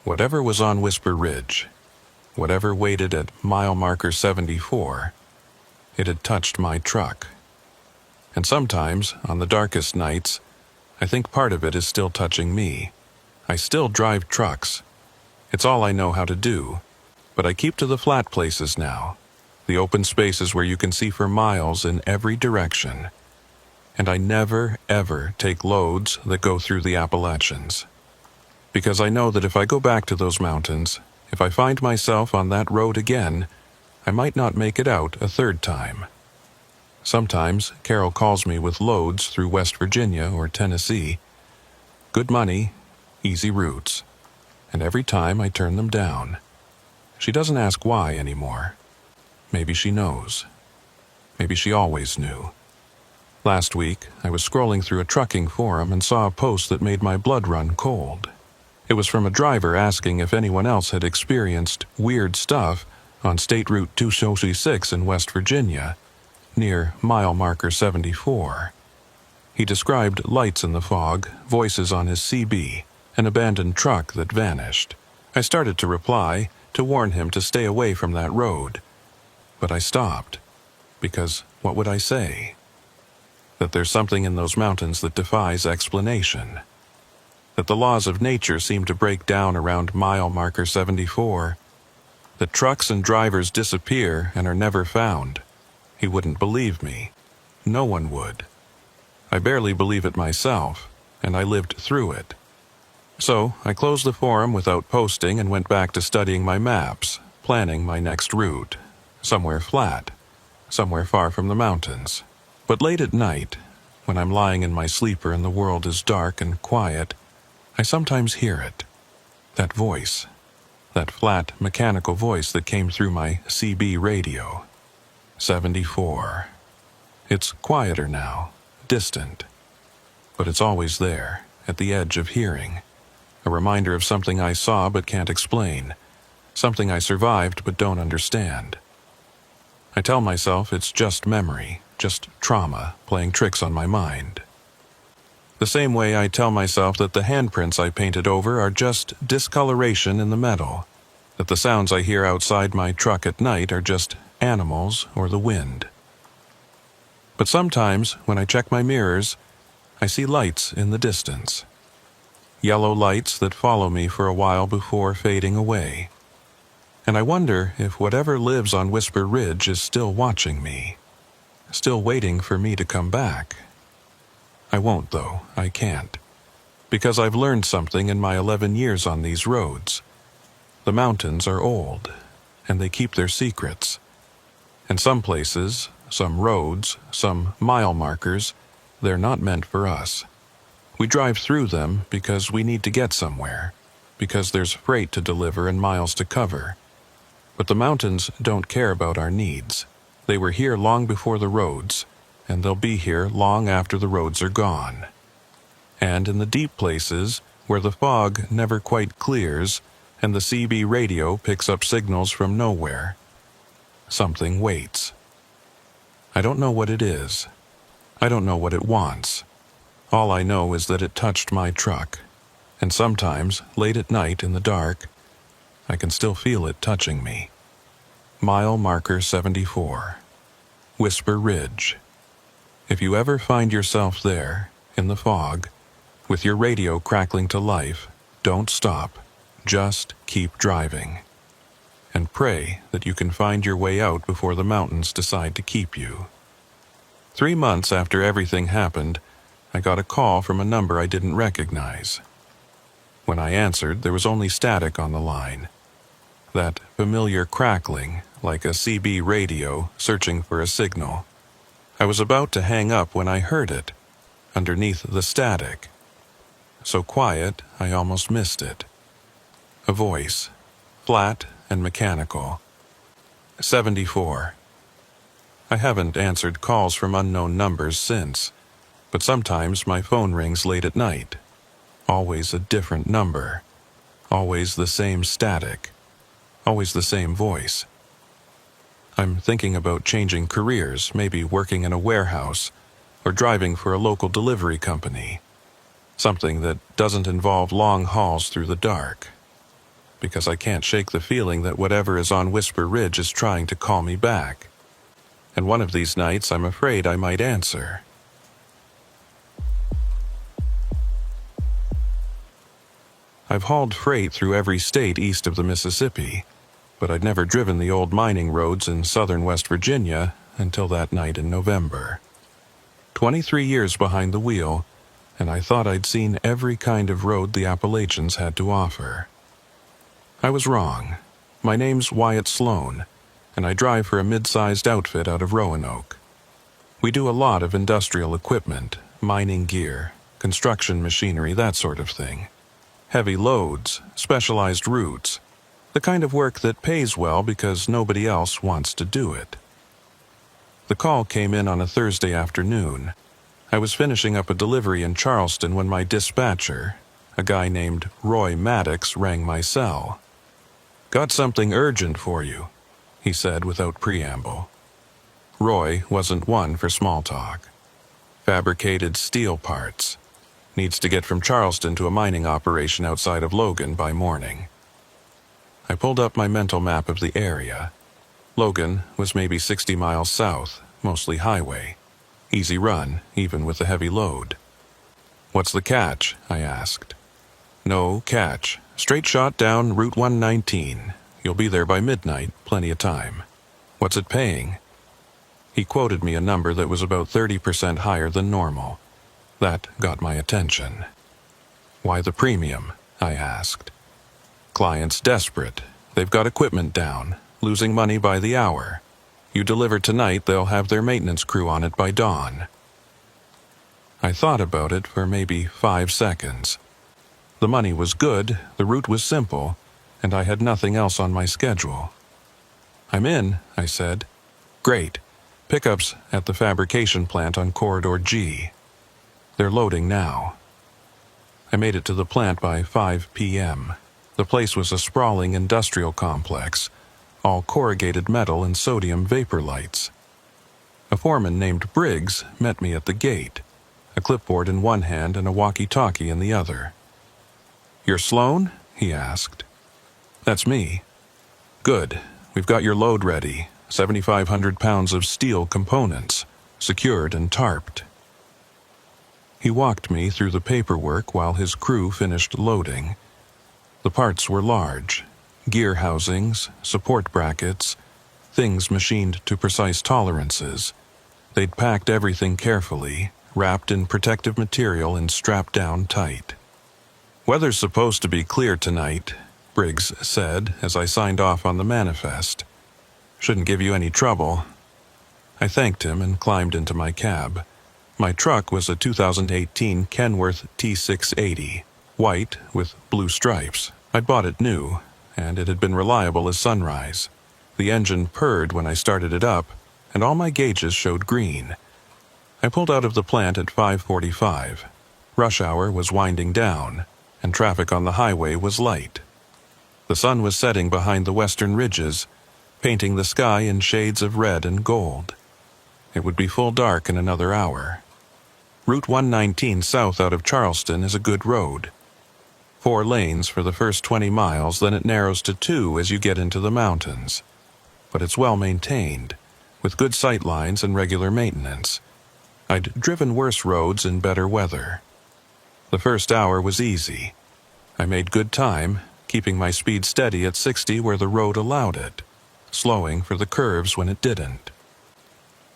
Whatever was on Whisper Ridge, whatever waited at mile marker 74, it had touched my truck. And sometimes, on the darkest nights, I think part of it is still touching me. I still drive trucks. It's all I know how to do, but I keep to the flat places now, the open spaces where you can see for miles in every direction. And I never, ever take loads that go through the Appalachians. Because I know that if I go back to those mountains, if I find myself on that road again, I might not make it out a third time. Sometimes Carol calls me with loads through West Virginia or Tennessee. Good money, easy routes. And every time I turn them down. She doesn't ask why anymore. Maybe she knows. Maybe she always knew. Last week, I was scrolling through a trucking forum and saw a post that made my blood run cold. It was from a driver asking if anyone else had experienced weird stuff on State Route 266 in West Virginia, near mile marker 74. He described lights in the fog, voices on his CB, an abandoned truck that vanished. I started to reply, to warn him to stay away from that road. But I stopped, because what would I say? That there's something in those mountains that defies explanation. That the laws of nature seem to break down around mile marker 74. That trucks and drivers disappear and are never found. He wouldn't believe me. No one would. I barely believe it myself, and I lived through it. So I closed the forum without posting and went back to studying my maps, planning my next route. Somewhere flat, somewhere far from the mountains. But late at night, when I'm lying in my sleeper and the world is dark and quiet, I sometimes hear it. That voice. That flat, mechanical voice that came through my CB radio. 74. It's quieter now, distant. But it's always there, at the edge of hearing. A reminder of something I saw but can't explain. Something I survived but don't understand. I tell myself it's just memory, just trauma playing tricks on my mind. The same way I tell myself that the handprints I painted over are just discoloration in the metal, that the sounds I hear outside my truck at night are just animals or the wind. But sometimes, when I check my mirrors, I see lights in the distance. Yellow lights that follow me for a while before fading away. And I wonder if whatever lives on Whisper Ridge is still watching me, still waiting for me to come back. I won't, though. I can't. Because I've learned something in my 11 years on these roads. The mountains are old, and they keep their secrets. And some places, some roads, some mile markers, they're not meant for us. We drive through them because we need to get somewhere, because there's freight to deliver and miles to cover. But the mountains don't care about our needs. They were here long before the roads, and they'll be here long after the roads are gone. And in the deep places, where the fog never quite clears and the CB radio picks up signals from nowhere, something waits. I don't know what it is. I don't know what it wants. All I know is that it touched my truck, and sometimes, late at night in the dark, I can still feel it touching me. Mile marker 74. Whisper Ridge. If you ever find yourself there, in the fog, with your radio crackling to life, don't stop. Just keep driving. And pray that you can find your way out before the mountains decide to keep you. 3 months after everything happened, I got a call from a number I didn't recognize. When I answered, there was only static on the line. That familiar crackling, like a CB radio searching for a signal. I was about to hang up when I heard it, underneath the static. So quiet, I almost missed it. A voice, flat and mechanical. 74. I haven't answered calls from unknown numbers since, but sometimes my phone rings late at night. Always a different number. Always the same static. Always the same voice. I'm thinking about changing careers, maybe working in a warehouse, or driving for a local delivery company. Something that doesn't involve long hauls through the dark. Because I can't shake the feeling that whatever is on Whisper Ridge is trying to call me back. And one of these nights I'm afraid I might answer. I've hauled freight through every state east of the Mississippi, but I'd never driven the old mining roads in southern West Virginia until that night in November. 23 years behind the wheel, and I thought I'd seen every kind of road the Appalachians had to offer. I was wrong. My name's Wyatt Sloan, and I drive for a mid-sized outfit out of Roanoke. We do a lot of industrial equipment, mining gear, construction machinery, that sort of thing. Heavy loads, specialized routes, the kind of work that pays well because nobody else wants to do it. The call came in on a Thursday afternoon. I was finishing up a delivery in Charleston when my dispatcher, a guy named Roy Maddox, rang my cell. "Got something urgent for you," he said without preamble. Roy wasn't one for small talk. Fabricated steel parts. Needs to get from Charleston to a mining operation outside of Logan by morning. I pulled up my mental map of the area. Logan was maybe 60 miles south, mostly highway. Easy run, even with a heavy load. "What's the catch?" I asked. "No catch. Straight shot down Route 119. You'll be there by midnight, plenty of time. What's it paying?" He quoted me a number that was about 30% higher than normal. That got my attention. "Why the premium?" I asked. "Client's desperate. They've got equipment down, losing money by the hour. You deliver tonight, they'll have their maintenance crew on it by dawn." I thought about it for maybe 5 seconds. The money was good, the route was simple, and I had nothing else on my schedule. "I'm in," I said. "Great. Pickups at the fabrication plant on Corridor G. They're loading now." I made it to the plant by 5 p.m. The place was a sprawling industrial complex, all corrugated metal and sodium vapor lights. A foreman named Briggs met me at the gate, a clipboard in one hand and a walkie-talkie in the other. "You're Sloan?" he asked. "That's me." "Good. We've got your load ready, 7,500 pounds of steel components, secured and tarped." He walked me through the paperwork while his crew finished loading. The parts were large, gear housings, support brackets, things machined to precise tolerances. They'd packed everything carefully, wrapped in protective material and strapped down tight. "Weather's supposed to be clear tonight," Briggs said as I signed off on the manifest. "Shouldn't give you any trouble." I thanked him and climbed into my cab. My truck was a 2018 Kenworth T680, white with blue stripes. I'd bought it new, and it had been reliable as sunrise. The engine purred when I started it up, and all my gauges showed green. I pulled out of the plant at 5:45. Rush hour was winding down, and traffic on the highway was light. The sun was setting behind the western ridges, painting the sky in shades of red and gold. It would be full dark in another hour. Route 119 south out of Charleston is a good road. 4 lanes for the first 20 miles, then it narrows to 2 as you get into the mountains. But it's well maintained, with good sight lines and regular maintenance. I'd driven worse roads in better weather. The first hour was easy. I made good time, keeping my speed steady at 60 where the road allowed it, slowing for the curves when it didn't.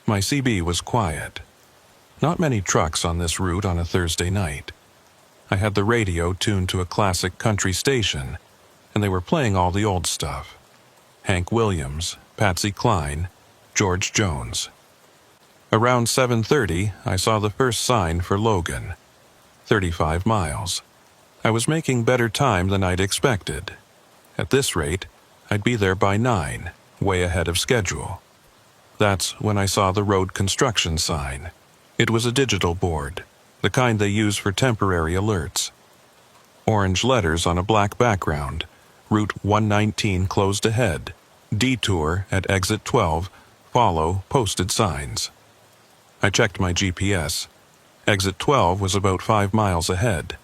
My CB was quiet. Not many trucks on this route on a Thursday night. I had the radio tuned to a classic country station, and they were playing all the old stuff. Hank Williams, Patsy Cline, George Jones. Around 7:30, I saw the first sign for Logan. 35 miles. I was making better time than I'd expected. At this rate, I'd be there by 9, way ahead of schedule. That's when I saw the road construction sign. It was a digital board, the kind they use for temporary alerts. Orange letters on a black background. Route 119 closed ahead. Detour at exit 12. Follow posted signs. I checked my GPS. Exit 12 was about 5 miles ahead.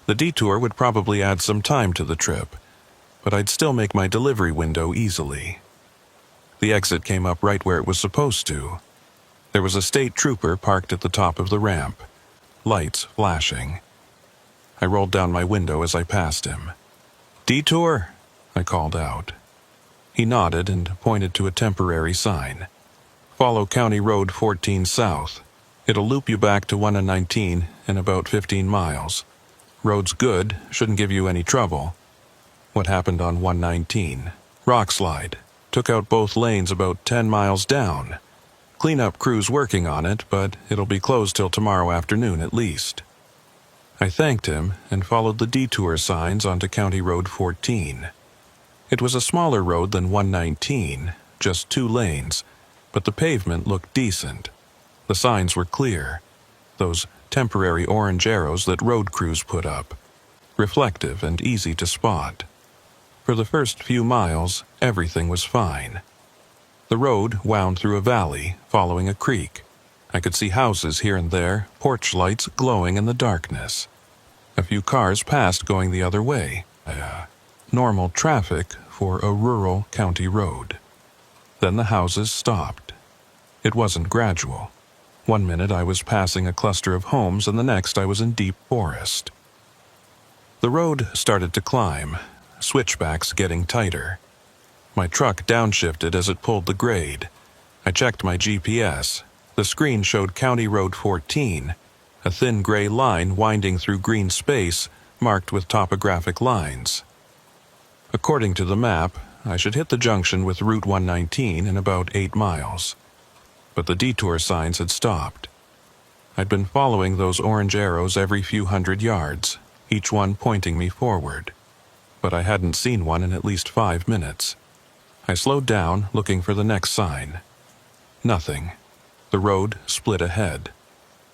The detour would probably add some time to the trip, but I'd still make my delivery window easily. The exit came up right where it was supposed to. There was a state trooper parked at the top of the ramp, lights flashing. I rolled down my window as I passed him. "Detour," I called out. He nodded and pointed to a temporary sign. "Follow County Road 14 south. It'll loop you back to 119 in about 15 miles. Road's good, shouldn't give you any trouble." What happened on 119? Rock slide. Took out both lanes about 10 miles down. Cleanup crew's working on it, but it'll be closed till tomorrow afternoon at least. I thanked him and followed the detour signs onto County Road 14. It was a smaller road than 119, just 2 lanes, but the pavement looked decent. The signs were clear, those temporary orange arrows that road crews put up, reflective and easy to spot. For the first few miles, everything was fine. The road wound through a valley, following a creek. I could see houses here and there, porch lights glowing in the darkness. A few cars passed going the other way. Normal traffic for a rural county road. Then the houses stopped. It wasn't gradual. One minute I was passing a cluster of homes, and the next I was in deep forest. The road started to climb, switchbacks getting tighter. My truck downshifted as it pulled the grade. I checked my GPS. The screen showed County Road 14, a thin gray line winding through green space marked with topographic lines. According to the map, I should hit the junction with Route 119 in about 8 miles. But the detour signs had stopped. I'd been following those orange arrows every few hundred yards, each one pointing me forward. But I hadn't seen one in at least 5 minutes. I slowed down, looking for the next sign. Nothing. The road split ahead.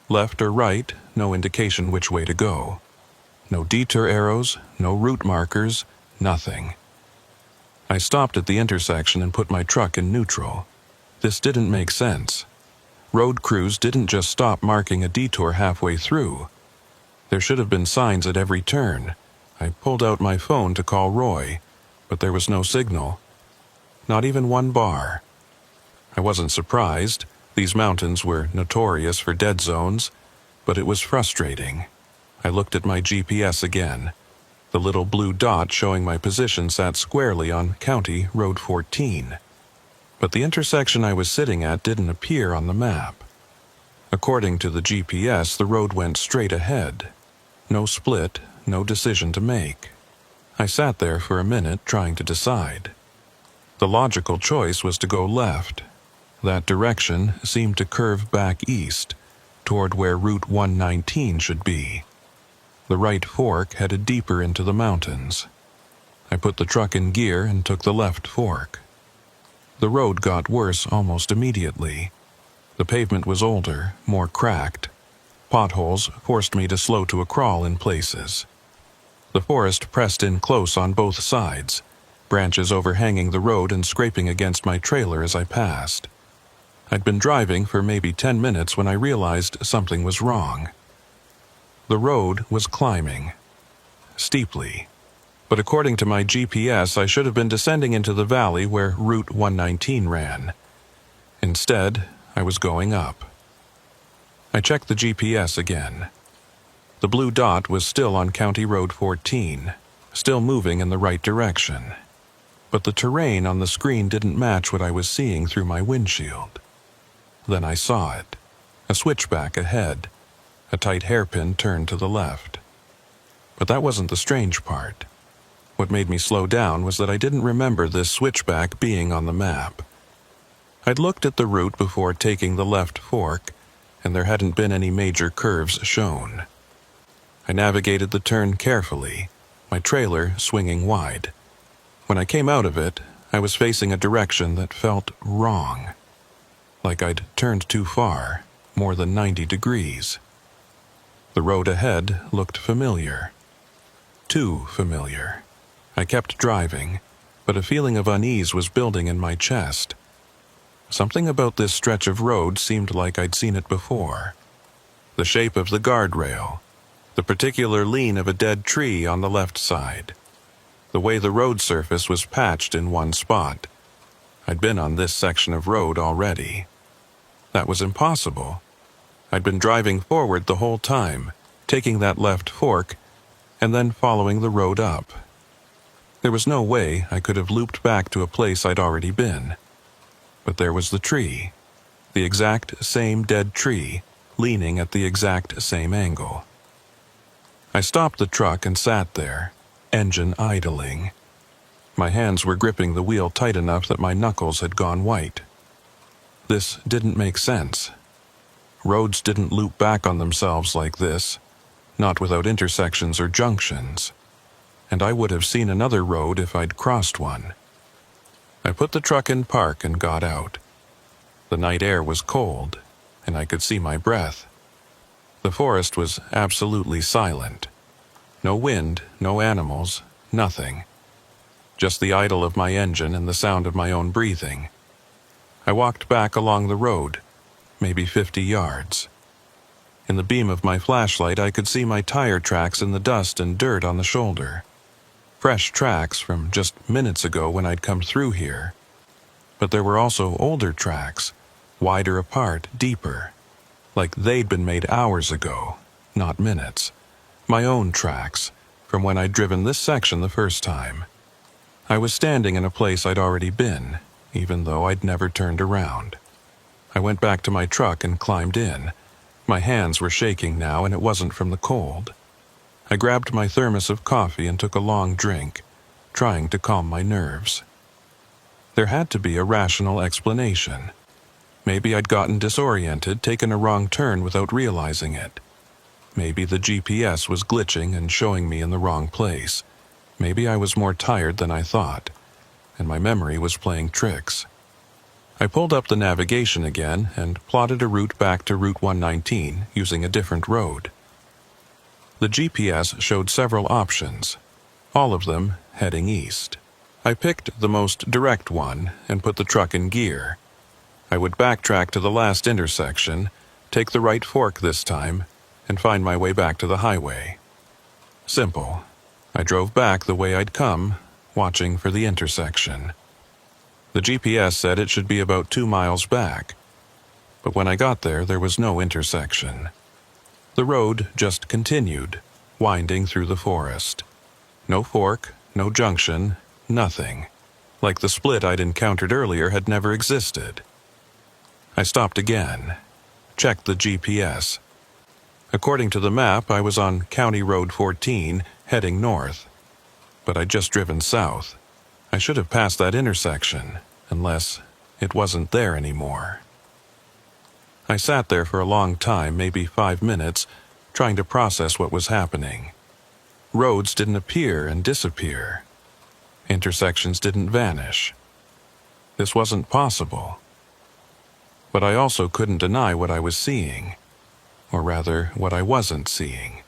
Left or right, no indication which way to go. No detour arrows, no route markers, nothing. I stopped at the intersection and put my truck in neutral. This didn't make sense. Road crews didn't just stop marking a detour halfway through. There should have been signs at every turn. I pulled out my phone to call Roy, but there was no signal. Not even one bar. I wasn't surprised. These mountains were notorious for dead zones, but it was frustrating. I looked at my GPS again. The little blue dot showing my position sat squarely on County Road 14. But the intersection I was sitting at didn't appear on the map. According to the GPS, the road went straight ahead. No split, no decision to make. I sat there for a minute trying to decide. The logical choice was to go left. That direction seemed to curve back east, toward where Route 119 should be. The right fork headed deeper into the mountains. I put the truck in gear and took the left fork. The road got worse almost immediately. The pavement was older, more cracked. Potholes forced me to slow to a crawl in places. The forest pressed in close on both sides, branches overhanging the road and scraping against my trailer as I passed. I'd been driving for maybe 10 minutes when I realized something was wrong. The road was climbing, steeply, but according to my GPS, I should have been descending into the valley where Route 119 ran. Instead, I was going up. I checked the GPS again. The blue dot was still on County Road 14, still moving in the right direction. But the terrain on the screen didn't match what I was seeing through my windshield. Then I saw it. A switchback ahead. A tight hairpin turn to the left. But that wasn't the strange part. What made me slow down was that I didn't remember this switchback being on the map. I'd looked at the route before taking the left fork, and there hadn't been any major curves shown. I navigated the turn carefully, my trailer swinging wide. When I came out of it, I was facing a direction that felt wrong. Like I'd turned too far, more than 90 degrees. The road ahead looked familiar. Too familiar. I kept driving, but a feeling of unease was building in my chest. Something about this stretch of road seemed like I'd seen it before. The shape of the guardrail, the particular lean of a dead tree on the left side, the way the road surface was patched in one spot. I'd been on this section of road already. That was impossible. I'd been driving forward the whole time, taking that left fork, and then following the road up. There was no way I could have looped back to a place I'd already been. But there was the tree, the exact same dead tree, leaning at the exact same angle. I stopped the truck and sat there, engine idling. My hands were gripping the wheel tight enough that my knuckles had gone white. This didn't make sense. Roads didn't loop back on themselves like this, not without intersections or junctions. And I would have seen another road if I'd crossed one. I put the truck in park and got out. The night air was cold, and I could see my breath. The forest was absolutely silent. No wind, no animals, nothing. Just the idle of my engine and the sound of my own breathing. I walked back along the road, maybe 50 yards. In the beam of my flashlight, I could see my tire tracks in the dust and dirt on the shoulder. Fresh tracks from just minutes ago when I'd come through here. But there were also older tracks, wider apart, deeper, like they'd been made hours ago, not minutes. My own tracks, from when I'd driven this section the first time. I was standing in a place I'd already been, even though I'd never turned around. I went back to my truck and climbed in. My hands were shaking now, and it wasn't from the cold. I grabbed my thermos of coffee and took a long drink, trying to calm my nerves. There had to be a rational explanation. Maybe I'd gotten disoriented, taken a wrong turn without realizing it. Maybe the GPS was glitching and showing me in the wrong place. Maybe I was more tired than I thought, and my memory was playing tricks. I pulled up the navigation again and plotted a route back to Route 119 using a different road. The GPS showed several options, all of them heading east. I picked the most direct one and put the truck in gear. I would backtrack to the last intersection, take the right fork this time, and find my way back to the highway. Simple. I drove back the way I'd come, watching for the intersection. The GPS said it should be about 2 miles back, but when I got there, there was no intersection. The road just continued, winding through the forest. No fork, no junction, nothing. Like the split I'd encountered earlier had never existed. I stopped again, checked the GPS. According to the map, I was on County Road 14, heading north. But I'd just driven south. I should have passed that intersection, unless it wasn't there anymore. I sat there for a long time, maybe 5 minutes, trying to process what was happening. Roads didn't appear and disappear. Intersections didn't vanish. This wasn't possible. But I also couldn't deny what I was seeing, or rather, what I wasn't seeing.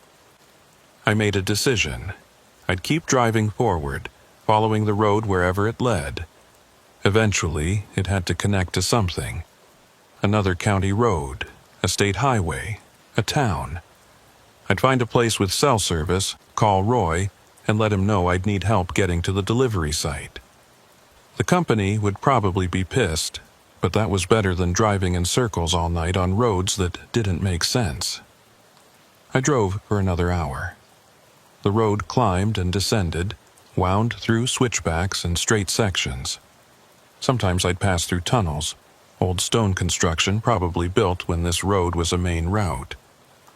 I made a decision. I'd keep driving forward, following the road wherever it led. Eventually, it had to connect to something. Another county road, a state highway, a town. I'd find a place with cell service, call Roy, and let him know I'd need help getting to the delivery site. The company would probably be pissed, but that was better than driving in circles all night on roads that didn't make sense. I drove for another hour. The road climbed and descended, wound through switchbacks and straight sections. Sometimes I'd pass through tunnels, old stone construction probably built when this road was a main route.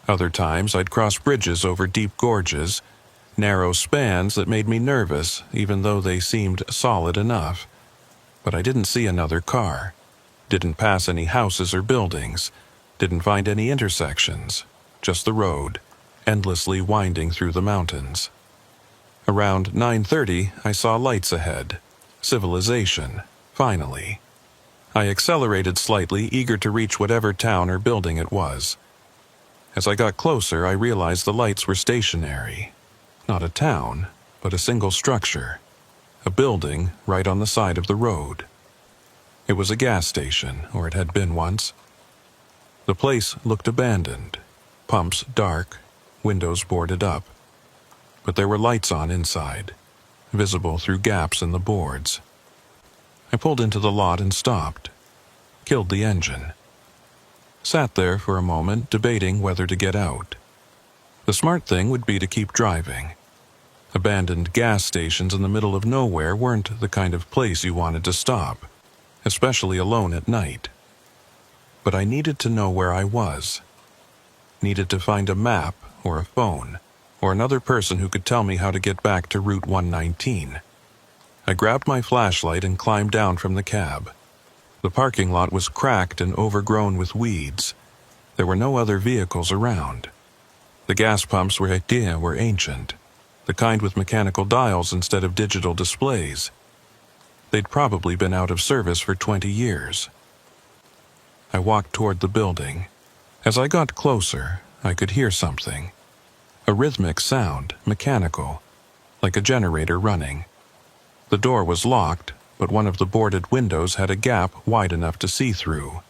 Other times I'd cross bridges over deep gorges, narrow spans that made me nervous even though they seemed solid enough. But I didn't see another car, didn't pass any houses or buildings, didn't find any intersections, just the road, endlessly winding through the mountains. Around 9:30, I saw lights ahead. Civilization, finally. I accelerated slightly, eager to reach whatever town or building it was. As I got closer, I realized the lights were stationary. Not a town, but a single structure. A building right on the side of the road. It was a gas station, or it had been once. The place looked abandoned. Pumps dark, windows boarded up. But there were lights on inside, visible through gaps in the boards. I pulled into the lot and stopped. Killed the engine. Sat there for a moment, debating whether to get out. The smart thing would be to keep driving. Abandoned gas stations in the middle of nowhere weren't the kind of place you wanted to stop, especially alone at night. But I needed to know where I was. Needed to find a map or a phone, or another person who could tell me how to get back to Route 119. I grabbed my flashlight and climbed down from the cab. The parking lot was cracked and overgrown with weeds. There were no other vehicles around. The gas pumps were ancient, the kind with mechanical dials instead of digital displays. They'd probably been out of service for 20 years. I walked toward the building. As I got closer, I could hear something. A rhythmic sound, mechanical, like a generator running. The door was locked, but one of the boarded windows had a gap wide enough to see through.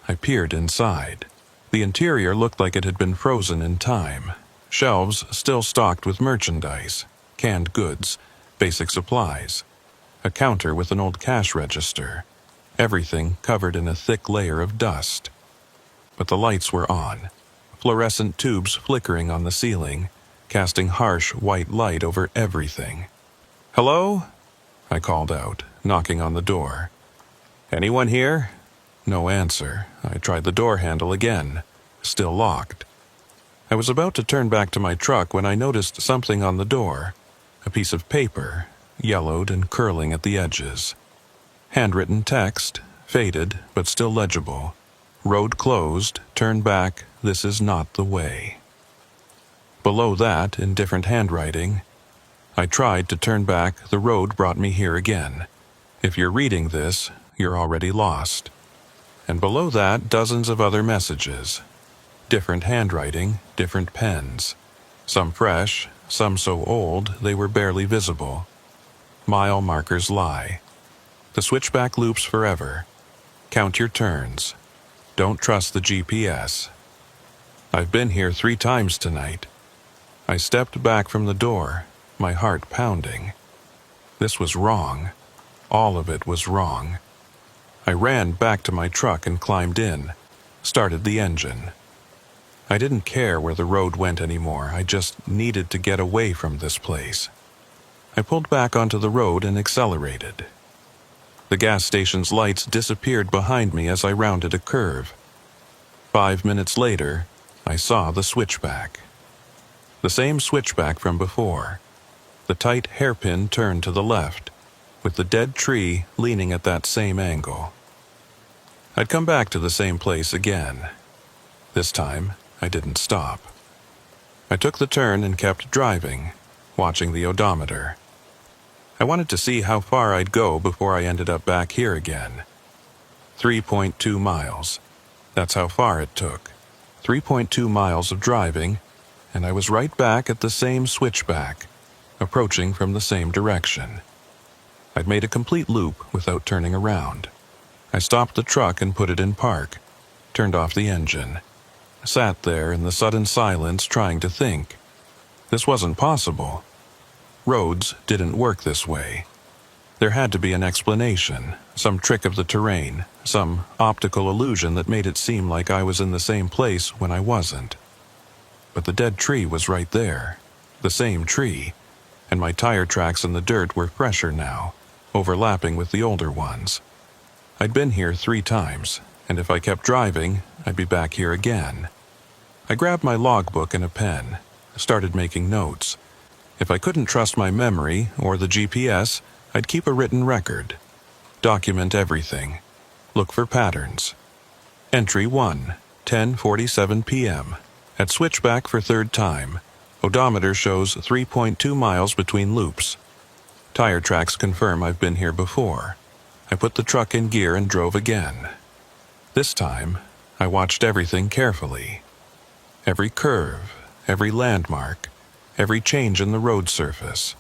I peered inside. The interior looked like it had been frozen in time. Shelves still stocked with merchandise, canned goods, basic supplies. A counter with an old cash register. Everything covered in a thick layer of dust. But the lights were on. Fluorescent tubes flickering on the ceiling, casting harsh white light over everything. "Hello?" I called out, knocking on the door. "Anyone here?" No answer. I tried the door handle again. Still locked. I was about to turn back to my truck when I noticed something on the door. A piece of paper, yellowed and curling at the edges. Handwritten text, faded but still legible. "Road closed, turn back, this is not the way." Below that, in different handwriting, "I tried to turn back, the road brought me here again. If you're reading this, you're already lost." And below that, dozens of other messages. Different handwriting, different pens. Some fresh, some so old they were barely visible. Mile markers lie. The switchback loops forever. Count your turns. Don't trust the GPS. I've been here 3 times tonight. I stepped back from the door, my heart pounding. This was wrong. All of it was wrong. I ran back to my truck and climbed in, started the engine. I didn't care where the road went anymore, I just needed to get away from this place. I pulled back onto the road and accelerated. The gas station's lights disappeared behind me as I rounded a curve. 5 minutes later, I saw the switchback. The same switchback from before. The tight hairpin turn to the left, with the dead tree leaning at that same angle. I'd come back to the same place again. This time, I didn't stop. I took the turn and kept driving, watching the odometer. I wanted to see how far I'd go before I ended up back here again. 3.2 miles. That's how far it took. 3.2 miles of driving, and I was right back at the same switchback, approaching from the same direction. I'd made a complete loop without turning around. I stopped the truck and put it in park, turned off the engine, sat there in the sudden silence trying to think. This wasn't possible. Roads didn't work this way. There had to be an explanation, some trick of the terrain, some optical illusion that made it seem like I was in the same place when I wasn't. But the dead tree was right there, the same tree, and my tire tracks in the dirt were fresher now, overlapping with the older ones. I'd been here 3 times, and if I kept driving, I'd be back here again. I grabbed my logbook and a pen, started making notes. If I couldn't trust my memory or the GPS, I'd keep a written record. Document everything. Look for patterns. Entry 1, 10:47 p.m. At switchback for 3rd time. Odometer shows 3.2 miles between loops. Tire tracks confirm I've been here before. I put the truck in gear and drove again. This time, I watched everything carefully. Every curve, every landmark, every change in the road surface.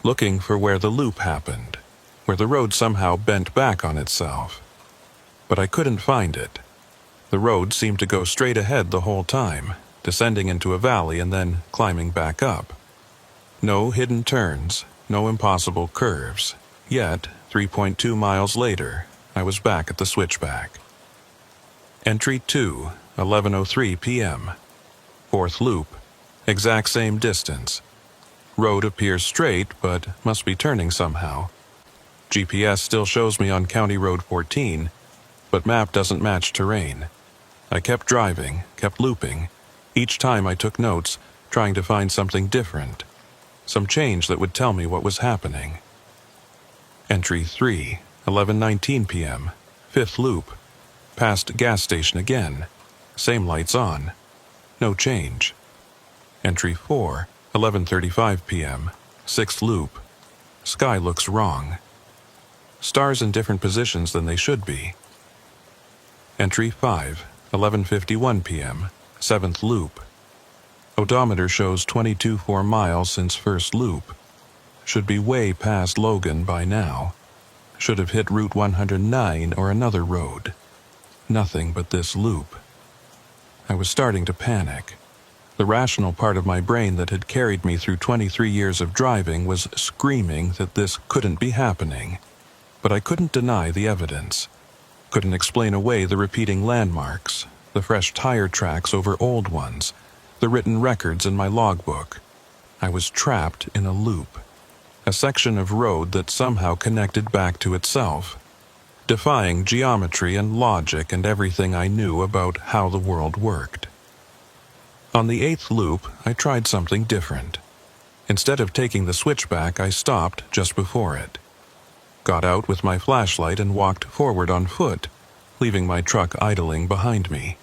Looking for where the loop happened, where the road somehow bent back on itself. But I couldn't find it. The road seemed to go straight ahead the whole time, descending into a valley and then climbing back up. No hidden turns, no impossible curves. Yet, 3.2 miles later, I was back at the switchback. Entry 2, 11:03 p.m. 4th loop, exact same distance. Road appears straight, but must be turning somehow. GPS still shows me on County Road 14, but map doesn't match terrain. I kept driving, kept looping. Each time I took notes, trying to find something different. Some change that would tell me what was happening. Entry 3, 11:19 p.m. 5th loop. Past gas station again. Same lights on. No change. Entry 4, 11:35 p.m. 6th loop. Sky looks wrong. Stars in different positions than they should be. Entry 5, 11:51 p.m. 7th loop. Odometer shows 22.4 miles since first loop. Should be way past Logan by now. Should have hit Route 109 or another road. Nothing but this loop. I was starting to panic. The rational part of my brain that had carried me through 23 years of driving was screaming that this couldn't be happening. But I couldn't deny the evidence. Couldn't explain away the repeating landmarks, the fresh tire tracks over old ones, the written records in my logbook. I was trapped in a loop. A section of road that somehow connected back to itself, defying geometry and logic and everything I knew about how the world worked. On the 8th loop, I tried something different. Instead of taking the switchback, I stopped just before it. Got out with my flashlight and walked forward on foot, leaving my truck idling behind me.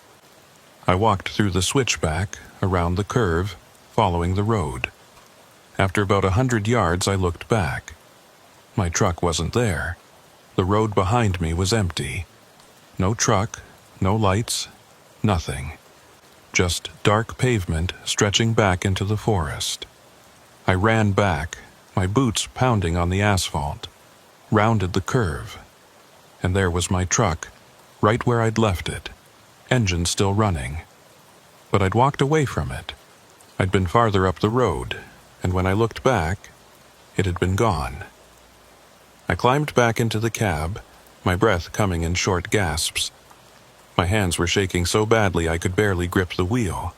I walked through the switchback, around the curve, following the road. After about 100 yards, I looked back. My truck wasn't there. The road behind me was empty. No truck, no lights, nothing. Just dark pavement stretching back into the forest. I ran back, my boots pounding on the asphalt, rounded the curve, and there was my truck, right where I'd left it, engine still running. But I'd walked away from it. I'd been farther up the road, and when I looked back, it had been gone. I climbed back into the cab, my breath coming in short gasps. My hands were shaking so badly I could barely grip the wheel.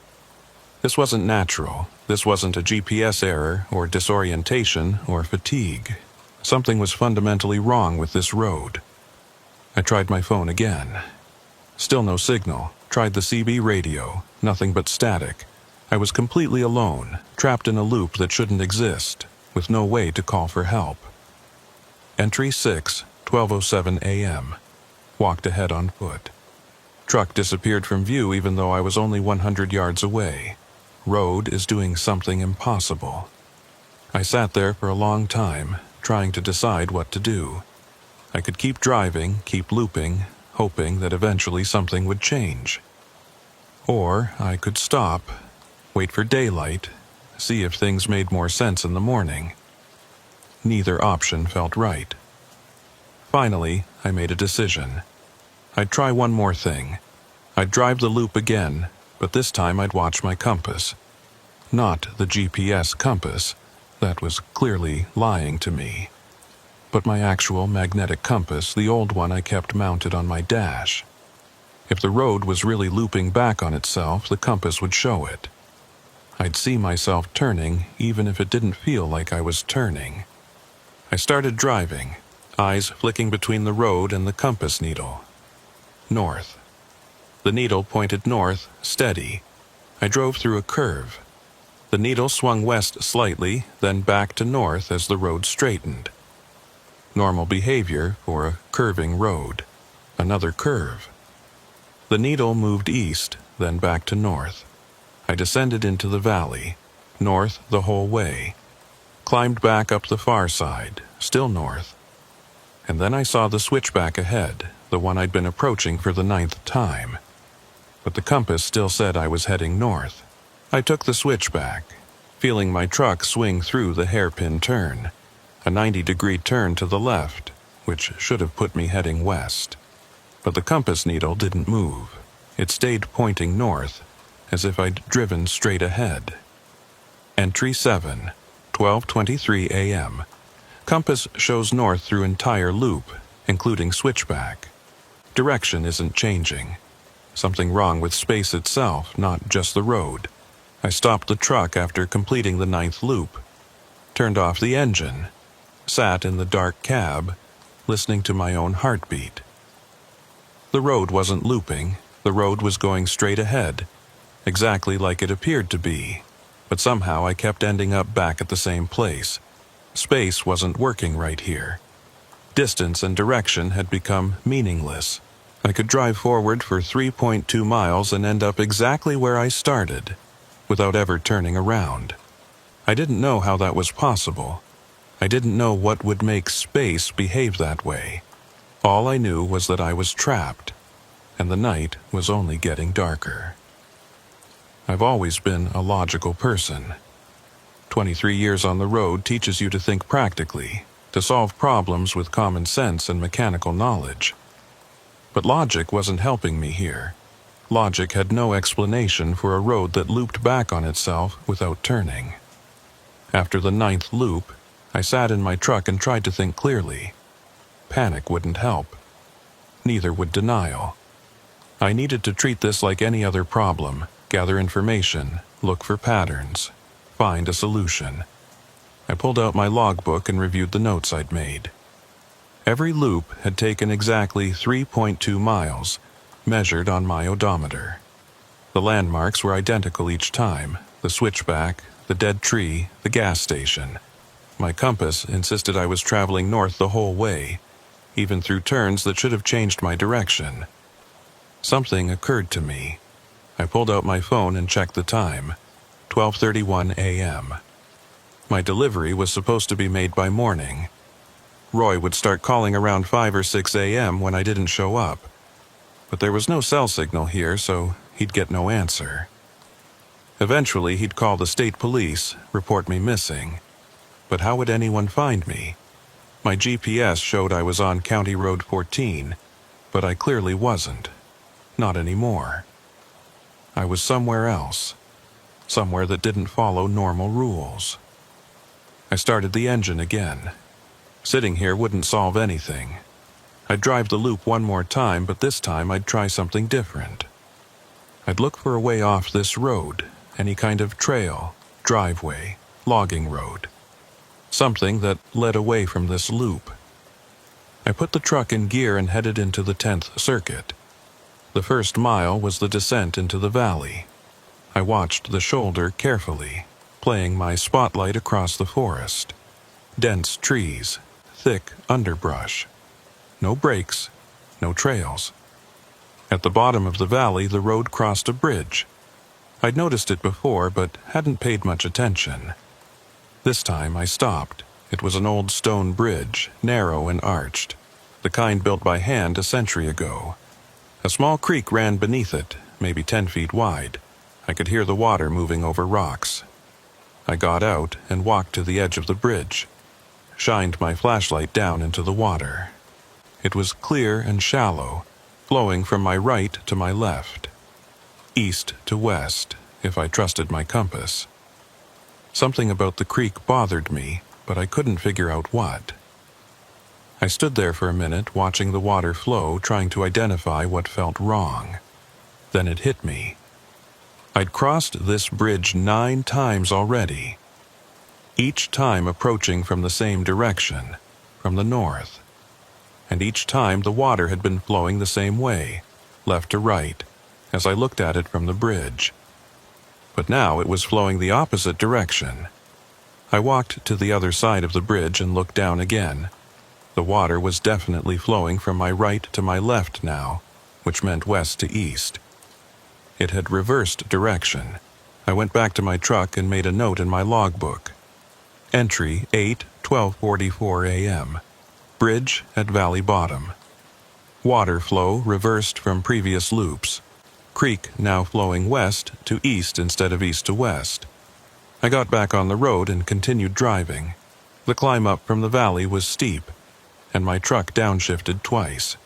This wasn't natural. This wasn't a GPS error or disorientation or fatigue. Something was fundamentally wrong with this road. I tried my phone again. Still no signal. Tried the CB radio. Nothing but static. I was completely alone, trapped in a loop that shouldn't exist, with no way to call for help. Entry 6, 12:07 a.m. Walked ahead on foot. Truck disappeared from view even though I was only 100 yards away. Road is doing something impossible. I sat there for a long time, trying to decide what to do. I could keep driving, keep looping, hoping that eventually something would change. Or I could stop, wait for daylight, see if things made more sense in the morning. Neither option felt right. Finally, I made a decision. I'd try one more thing. I'd drive the loop again, but this time I'd watch my compass. Not the GPS compass, that was clearly lying to me, but my actual magnetic compass, the old one I kept mounted on my dash. If the road was really looping back on itself, the compass would show it. I'd see myself turning, even if it didn't feel like I was turning. I started driving, eyes flicking between the road and the compass needle. North. The needle pointed north, steady. I drove through a curve. The needle swung west slightly, then back to north as the road straightened. Normal behavior for a curving road. Another curve. The needle moved east, then back to north. I descended into the valley, north the whole way. Climbed back up the far side, still north. And then I saw the switchback ahead, the one I'd been approaching for the 9th time. But the compass still said I was heading north. I took the switchback, feeling my truck swing through the hairpin turn, a 90-degree turn to the left, which should have put me heading west. But the compass needle didn't move. It stayed pointing north, as if I'd driven straight ahead. Entry 7, 12:23 a.m. Compass shows north through entire loop, including switchback. Direction isn't changing. Something wrong with space itself, not just the road. I stopped the truck after completing the 9th loop, turned off the engine, sat in the dark cab, listening to my own heartbeat. The road wasn't looping. The road was going straight ahead, exactly like it appeared to be, but somehow I kept ending up back at the same place. Space wasn't working right here. Distance and direction had become meaningless. I could drive forward for 3.2 miles and end up exactly where I started, without ever turning around. I didn't know how that was possible. I didn't know what would make space behave that way. All I knew was that I was trapped, and the night was only getting darker. I've always been a logical person. 23 years on the road teaches you to think practically, to solve problems with common sense and mechanical knowledge. But logic wasn't helping me here. Logic had no explanation for a road that looped back on itself without turning. After the 9th loop, I sat in my truck and tried to think clearly. Panic wouldn't help. Neither would denial. I needed to treat this like any other problem, gather information, look for patterns, find a solution. I pulled out my logbook and reviewed the notes I'd made. Every loop had taken exactly 3.2 miles, measured on my odometer. The landmarks were identical each time: the switchback, the dead tree, the gas station. My compass insisted I was traveling north the whole way, even through turns that should have changed my direction. Something occurred to me. I pulled out my phone and checked the time: 12:31 a.m. My delivery was supposed to be made by morning. Roy would start calling around 5 or 6 a.m. when I didn't show up. But there was no cell signal here, so he'd get no answer. Eventually, he'd call the state police, report me missing. But how would anyone find me? My GPS showed I was on County Road 14, but I clearly wasn't. Not anymore. I was somewhere else. Somewhere that didn't follow normal rules. I started the engine again. Sitting here wouldn't solve anything. I'd drive the loop one more time, but this time I'd try something different. I'd look for a way off this road, any kind of trail, driveway, logging road. Something that led away from this loop. I put the truck in gear and headed into the 10th circuit. The first mile was the descent into the valley. I watched the shoulder carefully, playing my spotlight across the forest. Dense trees, thick underbrush. No breaks, no trails. At the bottom of the valley, the road crossed a bridge. I'd noticed it before, but hadn't paid much attention. This time I stopped. It was an old stone bridge, narrow and arched, the kind built by hand a century ago. A small creek ran beneath it, maybe 10 feet wide. I could hear the water moving over rocks. I got out and walked to the edge of the bridge, shined my flashlight down into the water. It was clear and shallow, flowing from my right to my left, east to west, if I trusted my compass. Something about the creek bothered me, but I couldn't figure out what. I stood there for a minute, watching the water flow, trying to identify what felt wrong. Then it hit me. I'd crossed this bridge 9 times already, each time approaching from the same direction, from the north. And each time the water had been flowing the same way, left to right, as I looked at it from the bridge. But now it was flowing the opposite direction. I walked to the other side of the bridge and looked down again. The water was definitely flowing from my right to my left now, which meant west to east. It had reversed direction. I went back to my truck and made a note in my logbook. Entry 8:12:44 a.m. Bridge at Valley Bottom. Water flow reversed from previous loops. Creek now flowing west to east instead of east to west. I got back on the road and continued driving. The climb up from the valley was steep, and my truck downshifted twice.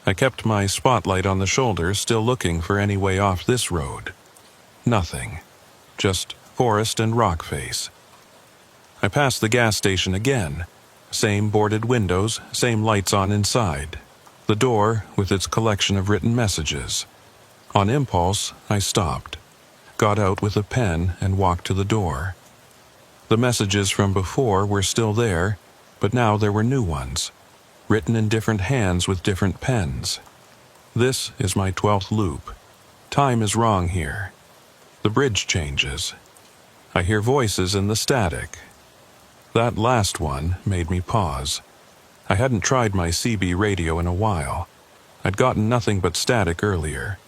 I kept my spotlight on the shoulder, still looking for any way off this road. Nothing. Just forest and rock face. I passed the gas station again. Same boarded windows, same lights on inside. The door with its collection of written messages. On impulse, I stopped, got out with a pen and walked to the door. The messages from before were still there, but now there were new ones, written in different hands with different pens. This is my 12th loop. Time is wrong here. The bridge changes. I hear voices in the static. That last one made me pause. I hadn't tried my CB radio in a while. I'd gotten nothing but static earlier.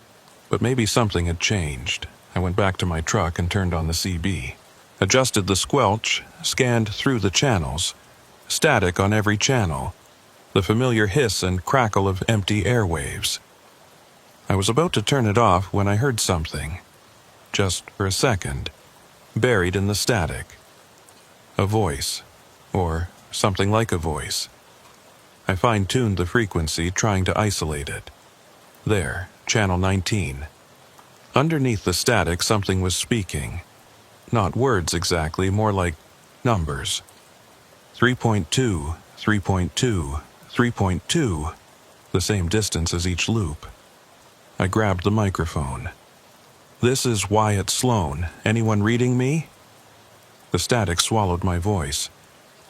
But maybe something had changed. I went back to my truck and turned on the CB. Adjusted the squelch, scanned through the channels. Static on every channel. The familiar hiss and crackle of empty airwaves. I was about to turn it off when I heard something. Just for a second. Buried in the static. A voice. Or something like a voice. I fine-tuned the frequency, trying to isolate it. There, channel 19. Underneath the static, something was speaking. Not words exactly, more like numbers. 3.2, 3.2, 3.2, the same distance as each loop. I grabbed the microphone. "This is Wyatt Sloan. Anyone reading me?" The static swallowed my voice.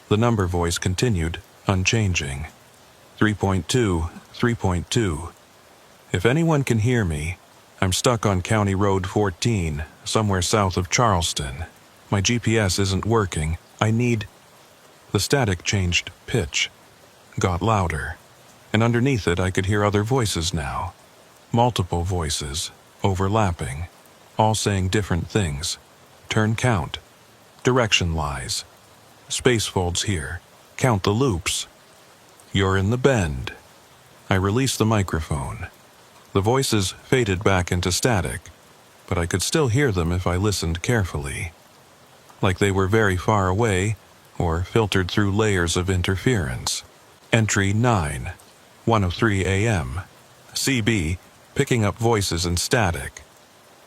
The number voice continued, unchanging. 3.2, 3.2. "If anyone can hear me, I'm stuck on County Road 14, somewhere south of Charleston. My GPS isn't working. I need..." The static changed pitch, got louder, and underneath it I could hear other voices now. Multiple voices, overlapping, all saying different things. Turn count. Direction lies. Space folds here. Count the loops. You're in the bend. I released the microphone. The voices faded back into static, but I could still hear them if I listened carefully. Like they were very far away, or filtered through layers of interference. Entry 9, 1:03 a.m. CB, picking up voices and static.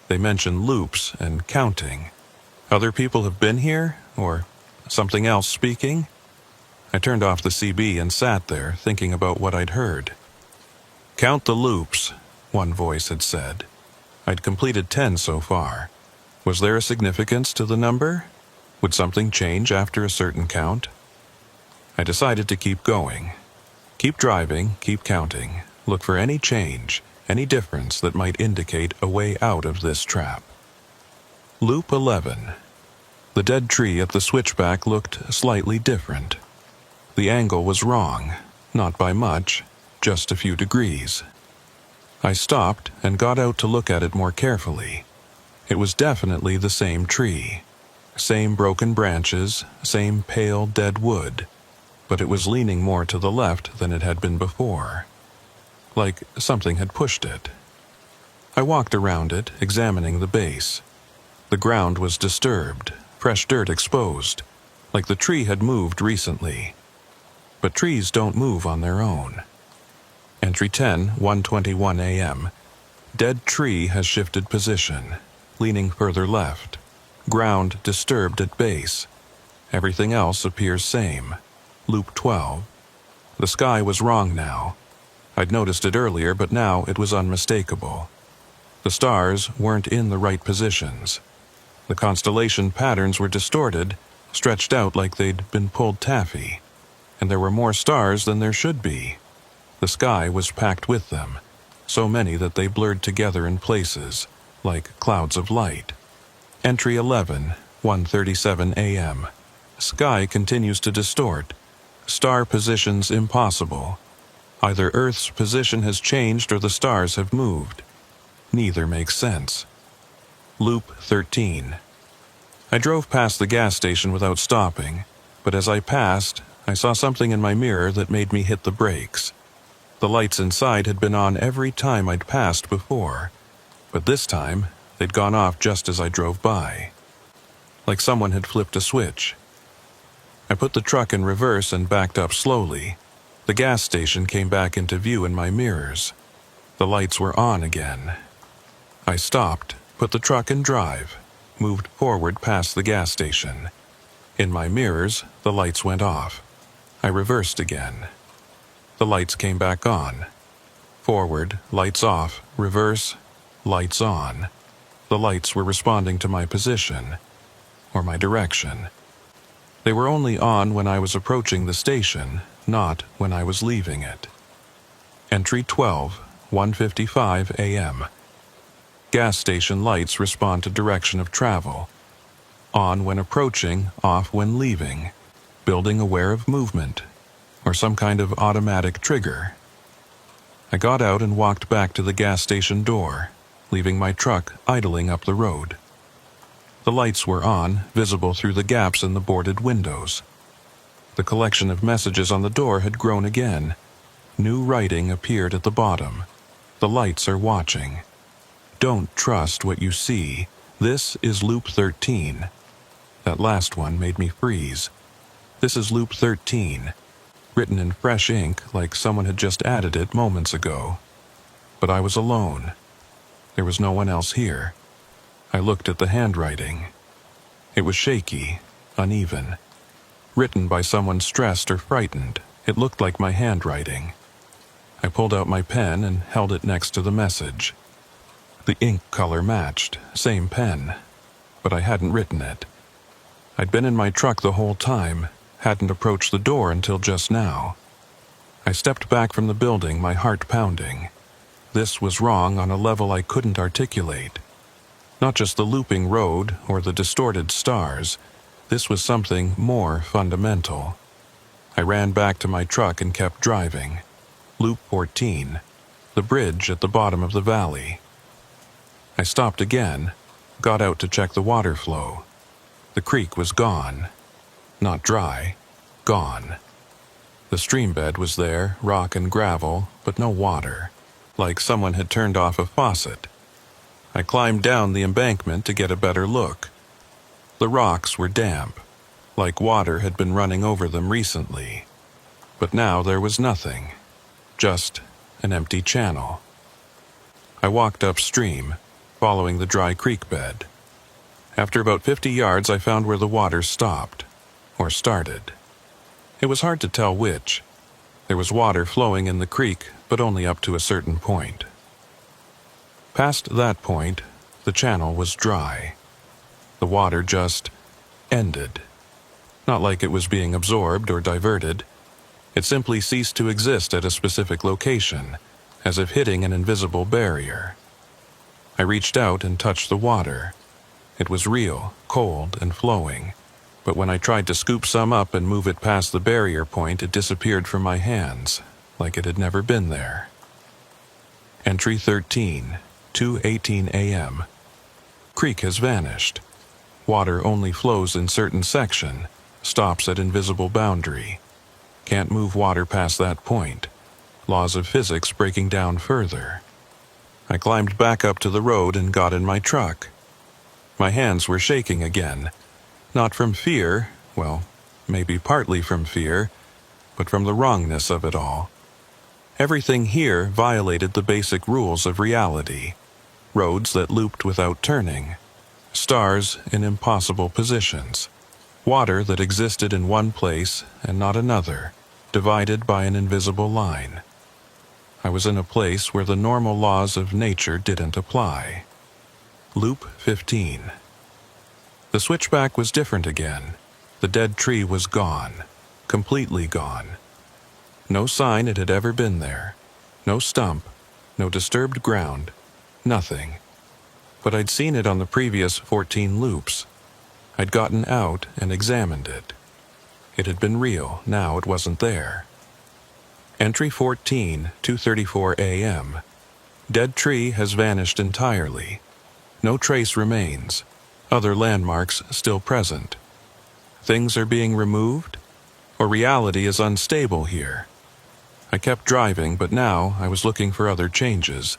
They mention loops and counting. Other people have been here, or something else speaking? I turned off the CB and sat there, thinking about what I'd heard. "Count the loops," one voice had said. I'd completed 10 so far. Was there a significance to the number? Would something change after a certain count? I decided to keep going. Keep driving, keep counting. Look for any change, any difference that might indicate a way out of this trap. Loop 11. The dead tree at the switchback looked slightly different. The angle was wrong, not by much, just a few degrees. I stopped and got out to look at it more carefully. It was definitely the same tree. Same broken branches, same pale dead wood, but it was leaning more to the left than it had been before, like something had pushed it. I walked around it, examining the base. The ground was disturbed, fresh dirt exposed, like the tree had moved recently. But trees don't move on their own. Entry 10, 1:21 a.m. Dead tree has shifted position, leaning further left. Ground disturbed at base. Everything else appears same. Loop 12. The sky was wrong now. I'd noticed it earlier, but now it was unmistakable. The stars weren't in the right positions. The constellation patterns were distorted, stretched out like they'd been pulled taffy. And there were more stars than there should be. The sky was packed with them, so many that they blurred together in places, like clouds of light. Entry 11, 1:37 a.m. Sky continues to distort. Star positions impossible. Either Earth's position has changed or the stars have moved. Neither makes sense. Loop 13. I drove past the gas station without stopping, but as I passed, I saw something in my mirror that made me hit the brakes. The lights inside had been on every time I'd passed before, but this time they'd gone off just as I drove by. Like someone had flipped a switch. I put the truck in reverse and backed up slowly. The gas station came back into view in my mirrors. The lights were on again. I stopped, put the truck in drive, moved forward past the gas station. In my mirrors, the lights went off. I reversed again. The lights came back on. Forward, lights off, reverse, lights on. The lights were responding to my position, or my direction. They were only on when I was approaching the station, not when I was leaving it. Entry 12, 1:55 a.m. Gas station lights respond to direction of travel. On when approaching, off when leaving. Building aware of movement, or some kind of automatic trigger. I got out and walked back to the gas station door, leaving my truck idling up the road. The lights were on, visible through the gaps in the boarded windows. The collection of messages on the door had grown again. New writing appeared at the bottom. The lights are watching. Don't trust what you see. This is Loop 13. That last one made me freeze. This is Loop 13, written in fresh ink like someone had just added it moments ago. But I was alone. There was no one else here. I looked at the handwriting. It was shaky, uneven. Written by someone stressed or frightened, it looked like my handwriting. I pulled out my pen and held it next to the message. The ink color matched, same pen, but I hadn't written it. I'd been in my truck the whole time, hadn't approached the door until just now. I stepped back from the building, my heart pounding. This was wrong on a level I couldn't articulate. Not just the looping road or the distorted stars. This was something more fundamental. I ran back to my truck and kept driving. Loop 14, the bridge at the bottom of the valley. I stopped again, got out to check the water flow. The creek was gone. Not dry, gone. The stream bed was there, rock and gravel, but no water, like someone had turned off a faucet. I climbed down the embankment to get a better look. The rocks were damp, like water had been running over them recently. But now there was nothing, just an empty channel. I walked upstream, following the dry creek bed. After about 50 yards, I found where the water stopped, or started. It was hard to tell which. There was water flowing in the creek, but only up to a certain point. Past that point, the channel was dry. The water just ended. Not like it was being absorbed or diverted. It simply ceased to exist at a specific location, as if hitting an invisible barrier. I reached out and touched the water. It was real, cold, and flowing, but when I tried to scoop some up and move it past the barrier point, it disappeared from my hands, like it had never been there. Entry 13, 2:18 a.m. Creek has vanished. Water only flows in certain section, stops at invisible boundary. Can't move water past that point. Laws of physics breaking down further. I climbed back up to the road and got in my truck. My hands were shaking again. Not from fear, well, maybe partly from fear, but from the wrongness of it all. Everything here violated the basic rules of reality. Roads that looped without turning. Stars in impossible positions. Water that existed in one place and not another, divided by an invisible line. I was in a place where the normal laws of nature didn't apply. Loop 15. The switchback was different again. The dead tree was gone. Completely gone. No sign it had ever been there. No stump. No disturbed ground. Nothing. But I'd seen it on the previous 14 loops. I'd gotten out and examined it. It had been real, now it wasn't there. Entry 14, 2:34 a.m. Dead tree has vanished entirely. No trace remains. Other landmarks still present. Things are being removed? Or reality is unstable here? I kept driving, but now I was looking for other changes.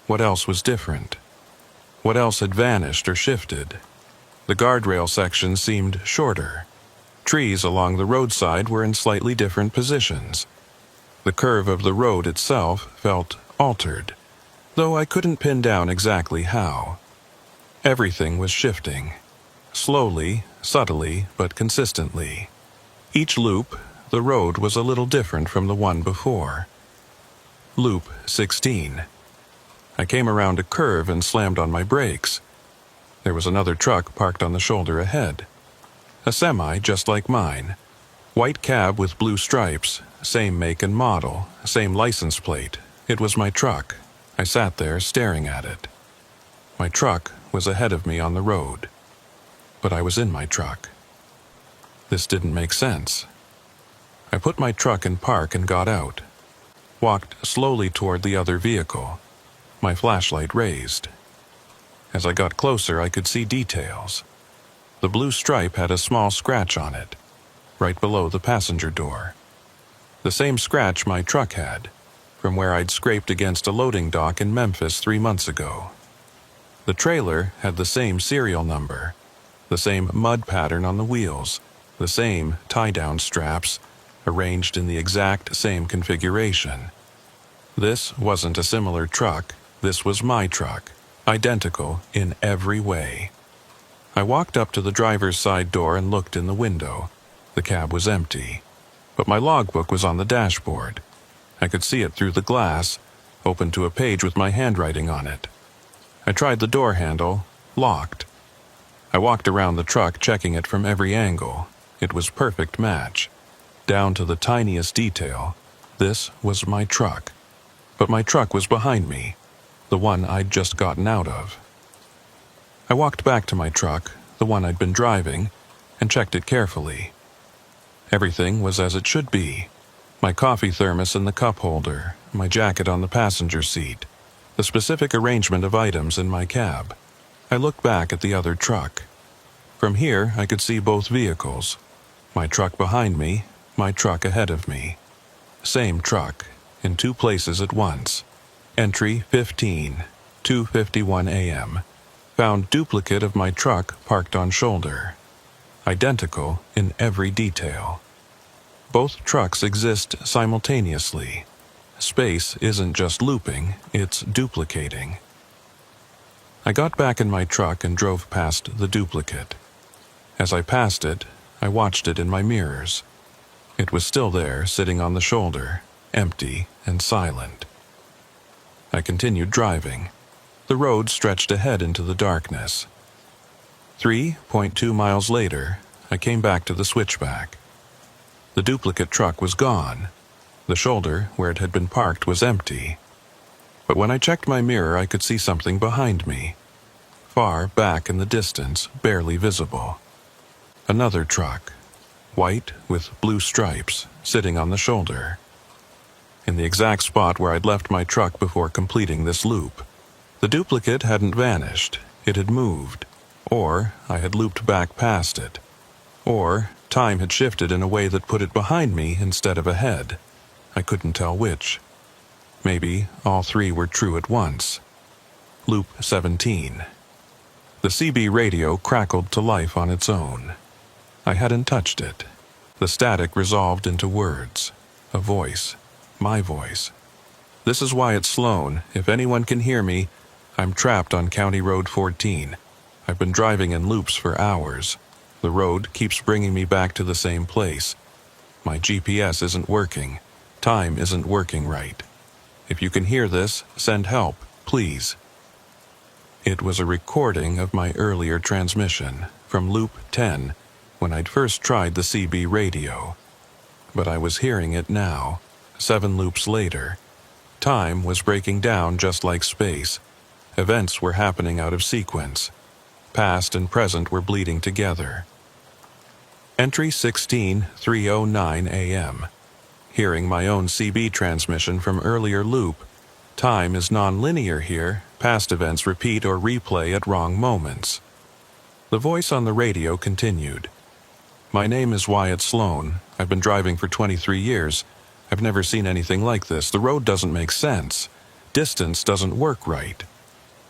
What else was different? What else had vanished or shifted? The guardrail section seemed shorter. Trees along the roadside were in slightly different positions. The curve of the road itself felt altered, though I couldn't pin down exactly how. Everything was shifting. Slowly, subtly, but consistently. Each loop, the road was a little different from the one before. Loop 16. I came around a curve and slammed on my brakes. There was another truck parked on the shoulder ahead. A semi just like mine. White cab with blue stripes, same make and model, same license plate. It was my truck. I sat there staring at it. My truck was ahead of me on the road. But I was in my truck. This didn't make sense. I put my truck in park and got out. Walked slowly toward the other vehicle. My flashlight raised. As I got closer, I could see details. The blue stripe had a small scratch on it, right below the passenger door. The same scratch my truck had, from where I'd scraped against a loading dock in Memphis 3 months ago. The trailer had the same serial number, the same mud pattern on the wheels, the same tie-down straps, arranged in the exact same configuration. This wasn't a similar truck, this was my truck, identical in every way. I walked up to the driver's side door and looked in the window. The cab was empty, but my logbook was on the dashboard. I could see it through the glass, open to a page with my handwriting on it. I tried the door handle, locked. I walked around the truck checking it from every angle. It was perfect match. Down to the tiniest detail. This was my truck. But my truck was behind me, the one I'd just gotten out of. I walked back to my truck, the one I'd been driving, and checked it carefully. Everything was as it should be. My coffee thermos in the cup holder, my jacket on the passenger seat, the specific arrangement of items in my cab. I looked back at the other truck. From here, I could see both vehicles. My truck behind me, my truck ahead of me. Same truck, in 2 places at once. Entry 15, 2:51 a.m. Found duplicate of my truck parked on shoulder. Identical in every detail. Both trucks exist simultaneously. Space isn't just looping, it's duplicating. I got back in my truck and drove past the duplicate. As I passed it, I watched it in my mirrors. It was still there, sitting on the shoulder, empty and silent. I continued driving. The road stretched ahead into the darkness. 3.2 miles later, I came back to the switchback. The duplicate truck was gone. The shoulder, where it had been parked, was empty. But when I checked my mirror, I could see something behind me. Far back in the distance, barely visible. Another truck, white with blue stripes, sitting on the shoulder. In the exact spot where I'd left my truck before completing this loop. The duplicate hadn't vanished, it had moved. Or I had looped back past it. Or time had shifted in a way that put it behind me instead of ahead. I couldn't tell which. Maybe all three were true at once. Loop 17. The CB radio crackled to life on its own. I hadn't touched it. The static resolved into words. A voice. My voice. "This is Wyatt Sloan. If anyone can hear me, I'm trapped on County Road 14. I've been driving in loops for hours. The road keeps bringing me back to the same place. My GPS isn't working. Time isn't working right. If you can hear this, send help, please." It was a recording of my earlier transmission, from loop 10, when I'd first tried the CB radio. But I was hearing it now, 7 loops later. Time was breaking down just like space. Events were happening out of sequence. Past and present were bleeding together. Entry 16:309 a.m. Hearing my own CB transmission from earlier loop. Time is non-linear here. Past events repeat or replay at wrong moments. The voice on the radio continued. "My name is Wyatt Sloan. I've been driving for 23 years. I've never seen anything like this. The road doesn't make sense. Distance doesn't work right.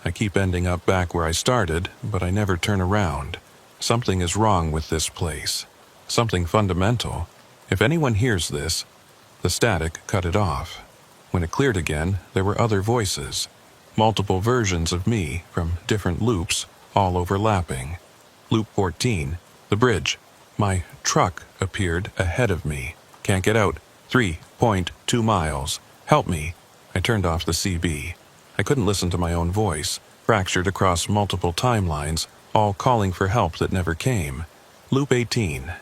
I keep ending up back where I started, but I never turn around. Something is wrong with this place. Something fundamental. If anyone hears this..." The static cut it off. When it cleared again, there were other voices. Multiple versions of me from different loops, all overlapping. Loop 14. The bridge. My truck appeared ahead of me. "Can't get out. 3.2 miles. Help me." I turned off the CB. I couldn't listen to my own voice, fractured across multiple timelines, all calling for help that never came. Loop 18.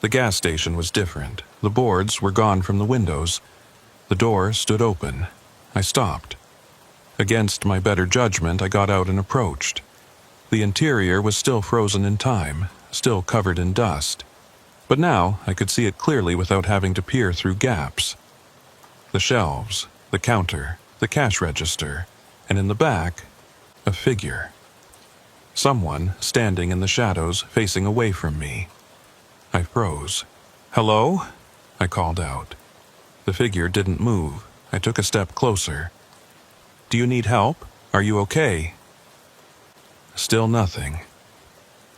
The gas station was different. The boards were gone from the windows. The door stood open. I stopped. Against my better judgment, I got out and approached. The interior was still frozen in time, still covered in dust. But now I could see it clearly without having to peer through gaps. The shelves, the counter, the cash register, and in the back, a figure. Someone standing in the shadows facing away from me. I froze. "Hello?" I called out. The figure didn't move. I took a step closer. "Do you need help? Are you okay?" Still nothing.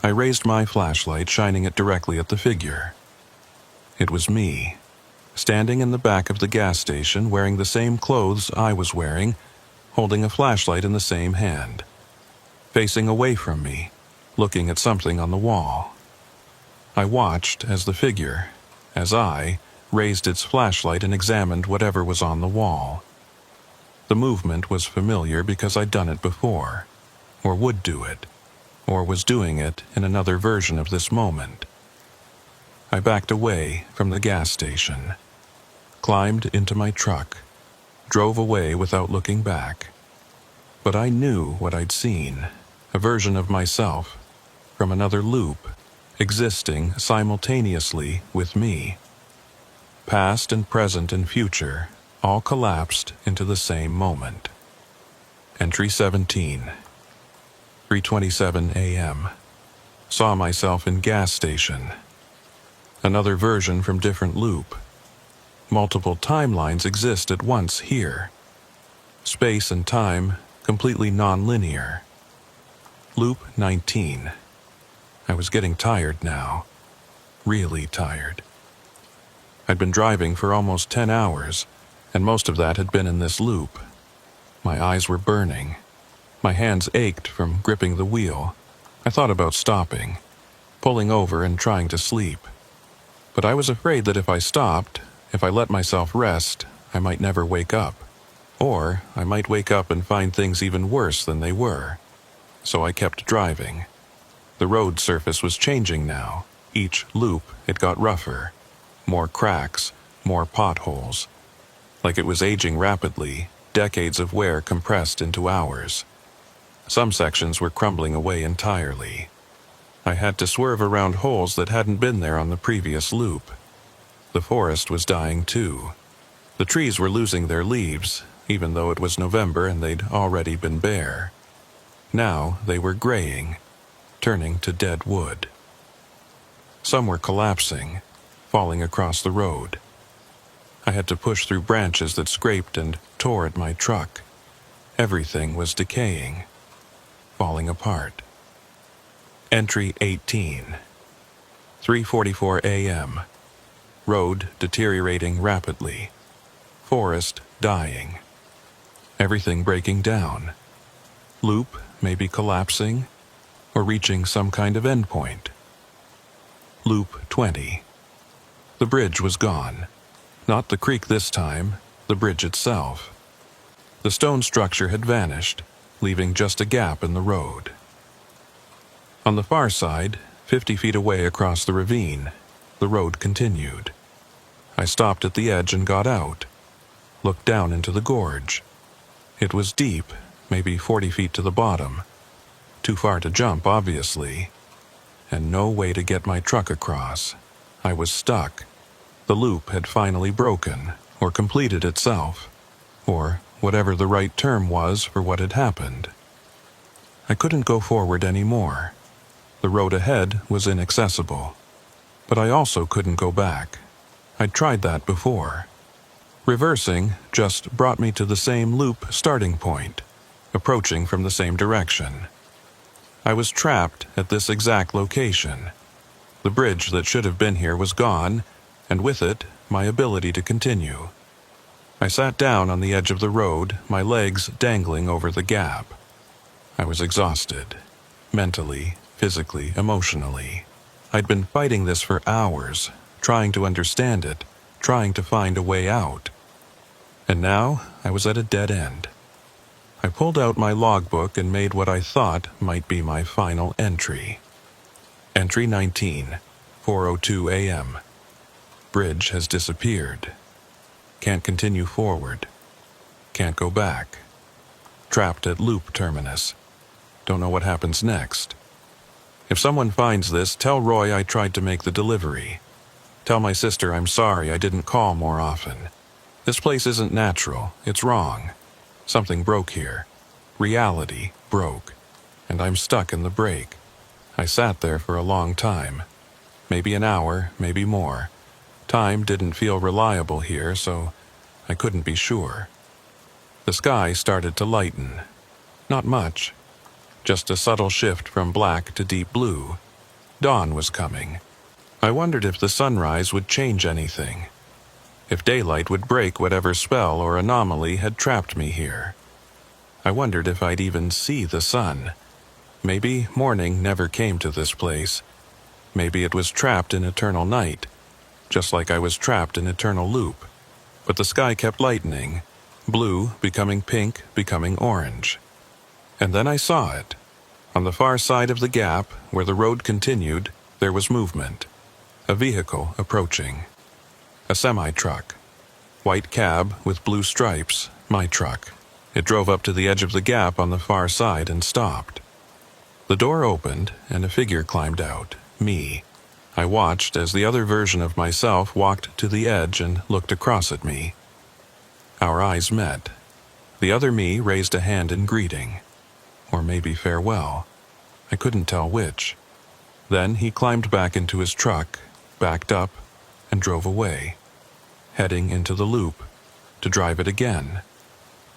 I raised my flashlight, shining it directly at the figure. It was me, standing in the back of the gas station, wearing the same clothes I was wearing, holding a flashlight in the same hand, facing away from me, looking at something on the wall. I watched as the figure, as I, raised its flashlight and examined whatever was on the wall. The movement was familiar because I'd done it before, or would do it, or was doing it in another version of this moment. I backed away from the gas station, climbed into my truck, drove away without looking back. But I knew what I'd seen, a version of myself, from another loop, existing simultaneously with me. Past and present and future all collapsed into the same moment. Entry 17. 3:27 a.m. Saw myself in gas station. Another version from different loop. Multiple timelines exist at once here. Space and time completely non-linear. Loop 19. I was getting tired now. Really tired. I'd been driving for almost 10 hours, and most of that had been in this loop. My eyes were burning. My hands ached from gripping the wheel. I thought about stopping, pulling over and trying to sleep. But I was afraid that if I stopped, if I let myself rest, I might never wake up. Or I might wake up and find things even worse than they were. So I kept driving. The road surface was changing now. Each loop, it got rougher. More cracks, more potholes. Like it was aging rapidly, decades of wear compressed into hours. Some sections were crumbling away entirely. I had to swerve around holes that hadn't been there on the previous loop. The forest was dying too. The trees were losing their leaves, even though it was November and they'd already been bare. Now they were graying, turning to dead wood. Some were collapsing, falling across the road. I had to push through branches that scraped and tore at my truck. Everything was decaying, falling apart. Entry 18. 3:44 a.m. Road deteriorating rapidly. Forest dying. Everything breaking down. Loop maybe collapsing or reaching some kind of endpoint. Loop 20. The bridge was gone. Not the creek this time, the bridge itself. The stone structure had vanished, leaving just a gap in the road. On the far side, 50 feet away across the ravine, the road continued. I stopped at the edge and got out, looked down into the gorge. It was deep, maybe 40 feet to the bottom. Too far to jump, obviously, and no way to get my truck across. I was stuck. The loop had finally broken, or completed itself, or whatever the right term was for what had happened. I couldn't go forward anymore. The road ahead was inaccessible, but I also couldn't go back. I'd tried that before. Reversing just brought me to the same loop starting point, approaching from the same direction. I was trapped at this exact location. The bridge that should have been here was gone, and with it, my ability to continue. I sat down on the edge of the road, my legs dangling over the gap. I was exhausted, mentally, physically, emotionally. I'd been fighting this for hours, trying to understand it, trying to find a way out. And now I was at a dead end. I pulled out my logbook and made what I thought might be my final entry. Entry 19, 4:02 a.m. Bridge has disappeared. Can't continue forward. Can't go back. Trapped at loop terminus. Don't know what happens next. If someone finds this, tell Roy I tried to make the delivery. Tell my sister I'm sorry I didn't call more often. This place isn't natural. It's wrong. Something broke here. Reality broke. And I'm stuck in the break. I sat there for a long time. Maybe an hour, maybe more. Time didn't feel reliable here, so I couldn't be sure. The sky started to lighten. Not much. Just a subtle shift from black to deep blue. Dawn was coming. I wondered if the sunrise would change anything. If daylight would break whatever spell or anomaly had trapped me here. I wondered if I'd even see the sun. Maybe morning never came to this place. Maybe it was trapped in eternal night, just like I was trapped in eternal loop. But the sky kept lightening, blue becoming pink, becoming orange. And then I saw it. On the far side of the gap, where the road continued, there was movement. A vehicle approaching. A semi-truck. White cab with blue stripes, my truck. It drove up to the edge of the gap on the far side and stopped. The door opened and a figure climbed out, me. I watched as the other version of myself walked to the edge and looked across at me. Our eyes met. The other me raised a hand in greeting. Or maybe farewell. I couldn't tell which. Then he climbed back into his truck, backed up, and drove away, heading into the loop, to drive it again.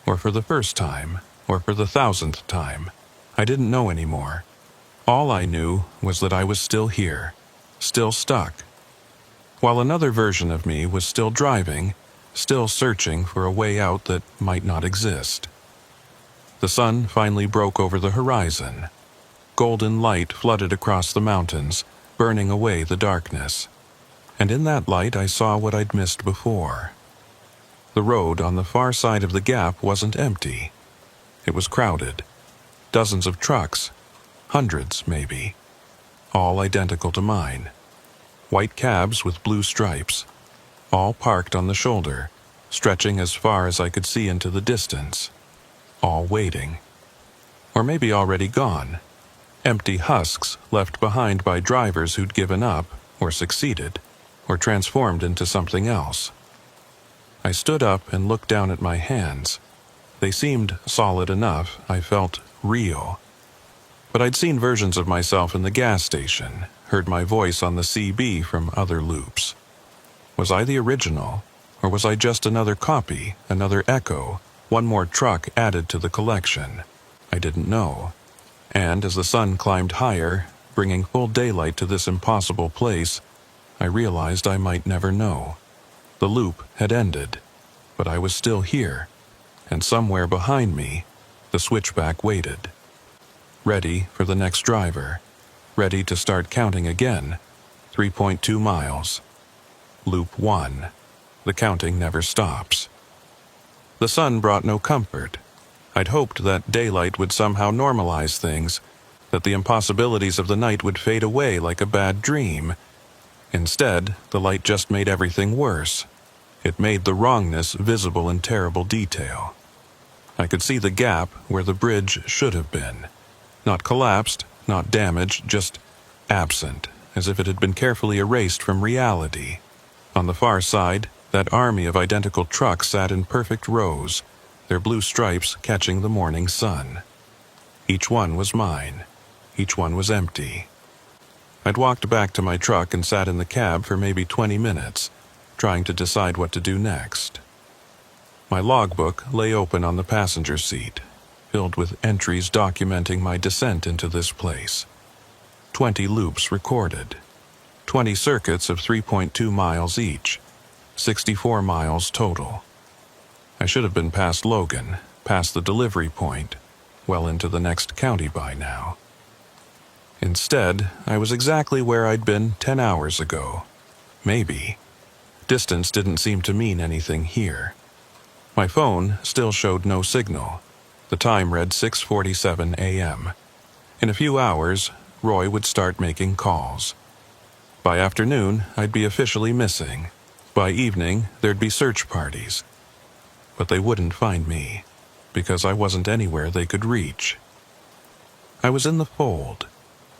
Or for the first time, or for the 1,000th time. I didn't know anymore. All I knew was that I was still here, still stuck. While another version of me was still driving, still searching for a way out that might not exist. The sun finally broke over the horizon. Golden light flooded across the mountains, burning away the darkness. And in that light I saw what I'd missed before. The road on the far side of the gap wasn't empty. It was crowded. Dozens of trucks, hundreds maybe, all identical to mine. White cabs with blue stripes, all parked on the shoulder, stretching as far as I could see into the distance, all waiting. Or maybe already gone. Empty husks left behind by drivers who'd given up, or succeeded, or transformed into something else. I stood up and looked down at my hands. They seemed solid enough, I felt real. But I'd seen versions of myself in the gas station, heard my voice on the CB from other loops. Was I the original, or was I just another copy, another echo, one more truck added to the collection? I didn't know. And as the sun climbed higher, bringing full daylight to this impossible place, I realized I might never know. The loop had ended, but I was still here, and somewhere behind me, the switchback waited. Ready for the next driver, ready to start counting again. 3.2 miles. Loop 1. The counting never stops. The sun brought no comfort. I'd hoped that daylight would somehow normalize things, that the impossibilities of the night would fade away like a bad dream. Instead, the light just made everything worse. It made the wrongness visible in terrible detail. I could see the gap where the bridge should have been. Not collapsed, not damaged, just absent, as if it had been carefully erased from reality. On the far side, that army of identical trucks sat in perfect rows, their blue stripes catching the morning sun. Each one was mine. Each one was empty. I'd walked back to my truck and sat in the cab for maybe 20 minutes, trying to decide what to do next. My logbook lay open on the passenger seat, filled with entries documenting my descent into this place. 20 loops recorded. 20 circuits of 3.2 miles each. 64 miles total. I should have been past Logan, past the delivery point, well into the next county by now. Instead, I was exactly where I'd been 10 hours ago. Maybe. Distance didn't seem to mean anything here. My phone still showed no signal. The time read 6:47 a.m. In a few hours, Roy would start making calls. By afternoon, I'd be officially missing. By evening, there'd be search parties. But they wouldn't find me, because I wasn't anywhere they could reach. I was in the fold.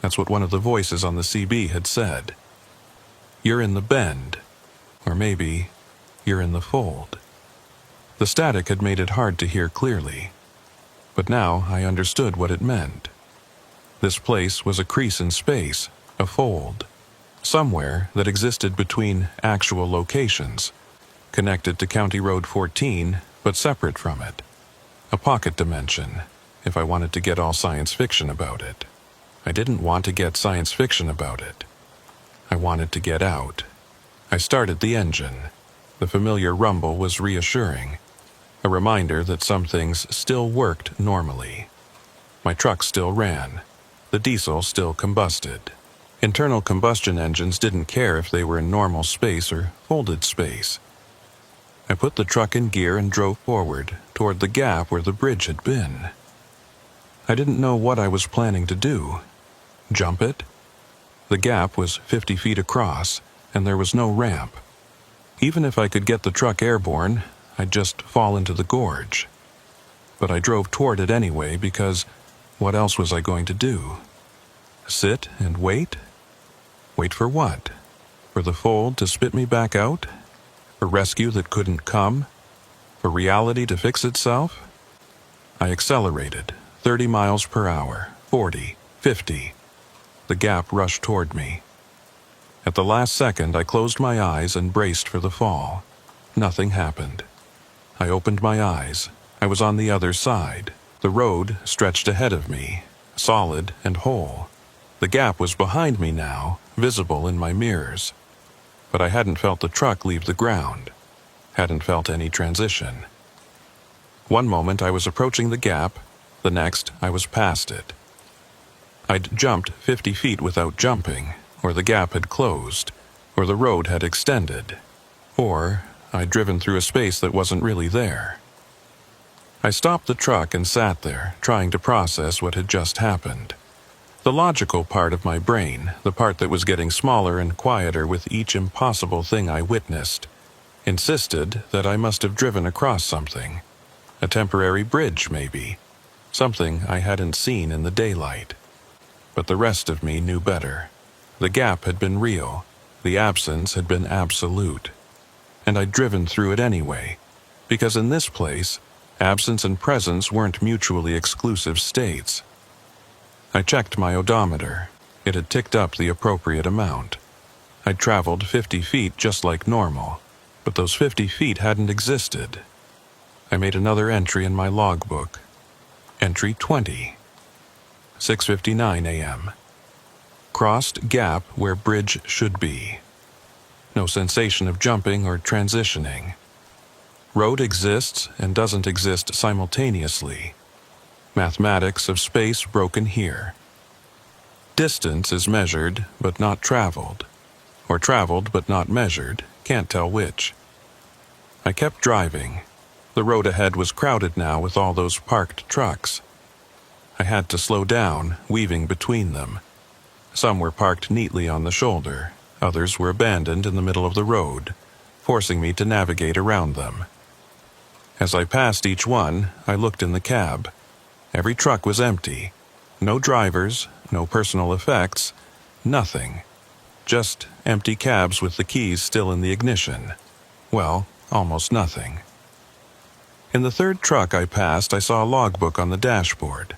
That's what one of the voices on the CB had said. You're in the bend. Or maybe, you're in the fold. The static had made it hard to hear clearly. But now I understood what it meant. This place was a crease in space, a fold. Somewhere that existed between actual locations, connected to County Road 14, but separate from it. A pocket dimension, if I wanted to get all science fiction about it. I didn't want to get science fiction about it. I wanted to get out. I started the engine. The familiar rumble was reassuring, a reminder that some things still worked normally. My truck still ran. The diesel still combusted. Internal combustion engines didn't care if they were in normal space or folded space. I put the truck in gear and drove forward, toward the gap where the bridge had been. I didn't know what I was planning to do. Jump it? The gap was 50 feet across, and there was no ramp. Even if I could get the truck airborne, I'd just fall into the gorge. But I drove toward it anyway because what else was I going to do? Sit and wait? Wait for what? For the fold to spit me back out? For rescue that couldn't come? For reality to fix itself? I accelerated, 30 miles per hour, 40, 50. The gap rushed toward me. At the last second, I closed my eyes and braced for the fall. Nothing happened. I opened my eyes. I was on the other side. The road stretched ahead of me, solid and whole. The gap was behind me now, visible in my mirrors. But I hadn't felt the truck leave the ground. Hadn't felt any transition. One moment I was approaching the gap, the next I was past it. I'd jumped 50 feet without jumping, or the gap had closed, or the road had extended, or I'd driven through a space that wasn't really there. I stopped the truck and sat there, trying to process what had just happened. The logical part of my brain, the part that was getting smaller and quieter with each impossible thing I witnessed, insisted that I must have driven across something. A temporary bridge, maybe. Something I hadn't seen in the daylight. But the rest of me knew better. The gap had been real. The absence had been absolute. And I'd driven through it anyway, because in this place, absence and presence weren't mutually exclusive states. I checked my odometer. It had ticked up the appropriate amount. I'd traveled 50 feet just like normal, but those 50 feet hadn't existed. I made another entry in my logbook. Entry 20. 6:59 a.m. Crossed gap where bridge should be. No sensation of jumping or transitioning. Road exists and doesn't exist simultaneously. Mathematics of space broken here. Distance is measured but not traveled. Or traveled but not measured, can't tell which. I kept driving. The road ahead was crowded now with all those parked trucks. I had to slow down, weaving between them. Some were parked neatly on the shoulder, others were abandoned in the middle of the road, forcing me to navigate around them. As I passed each one, I looked in the cab. Every truck was empty. No drivers, no personal effects, nothing. Just empty cabs with the keys still in the ignition. Well, almost nothing. In the third truck I passed, I saw a logbook on the dashboard.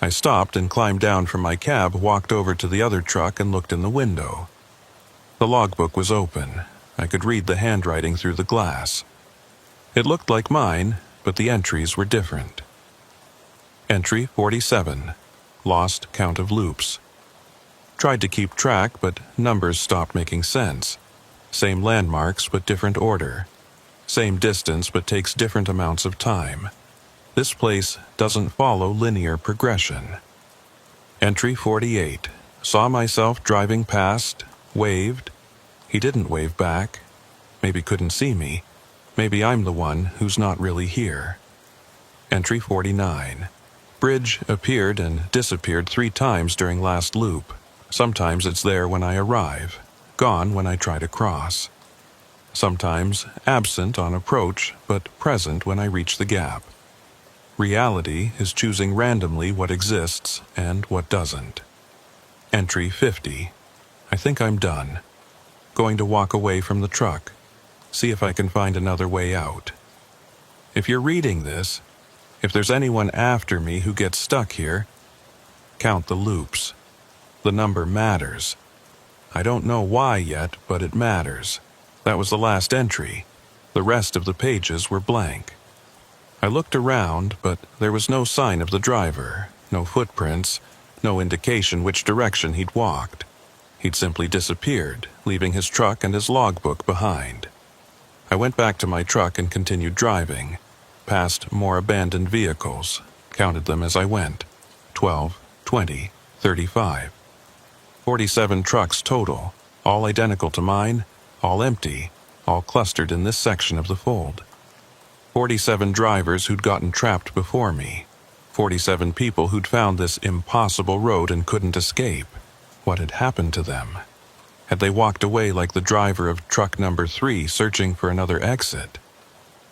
I stopped and climbed down from my cab, walked over to the other truck and looked in the window. The logbook was open. I could read the handwriting through the glass. It looked like mine, but the entries were different. Entry 47. Lost count of loops. Tried to keep track, but numbers stopped making sense. Same landmarks, but different order. Same distance, but takes different amounts of time. This place doesn't follow linear progression. Entry 48. Saw myself driving past, waved. He didn't wave back. Maybe couldn't see me. Maybe I'm the one who's not really here. Entry 49. Bridge appeared and disappeared 3 times during last loop. Sometimes it's there when I arrive, gone when I try to cross. Sometimes absent on approach, but present when I reach the gap. Reality is choosing randomly what exists and what doesn't. Entry 50. I think I'm done. Going to walk away from the truck. See if I can find another way out. If you're reading this, if there's anyone after me who gets stuck here, count the loops. The number matters. I don't know why yet, but it matters. That was the last entry. The rest of the pages were blank. I looked around, but there was no sign of the driver, no footprints, no indication which direction he'd walked. He'd simply disappeared, leaving his truck and his logbook behind. I went back to my truck and continued driving, past more abandoned vehicles, counted them as I went. 12, 20, 35. 47 trucks total, all identical to mine, all empty, all clustered in this section of the fold. 47 drivers who'd gotten trapped before me. 47 people who'd found this impossible road and couldn't escape. What had happened to them? Had they walked away like the driver of truck number 3 searching for another exit?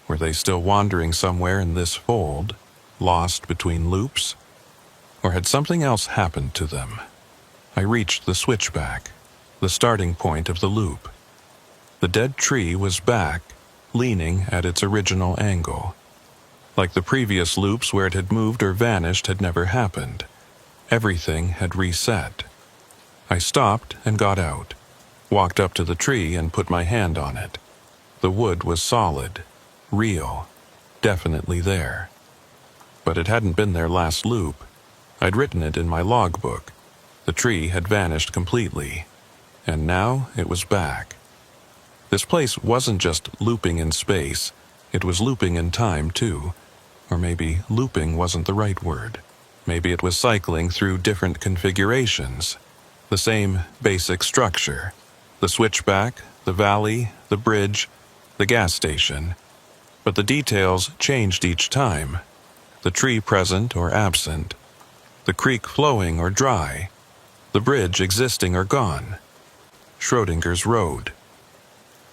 Were they still wandering somewhere in this fold, lost between loops? Or had something else happened to them? I reached the switchback, the starting point of the loop. The dead tree was back, leaning at its original angle. Like the previous loops where it had moved or vanished had never happened. Everything had reset. I stopped and got out, walked up to the tree and put my hand on it. The wood was solid, real, definitely there. But it hadn't been there last loop. I'd written it in my logbook. The tree had vanished completely, and now it was back. This place wasn't just looping in space, it was looping in time too. Or maybe looping wasn't the right word. Maybe it was cycling through different configurations. The same basic structure. The switchback, the valley, the bridge, the gas station. But the details changed each time. The tree present or absent. The creek flowing or dry. The bridge existing or gone. Schrodinger's road.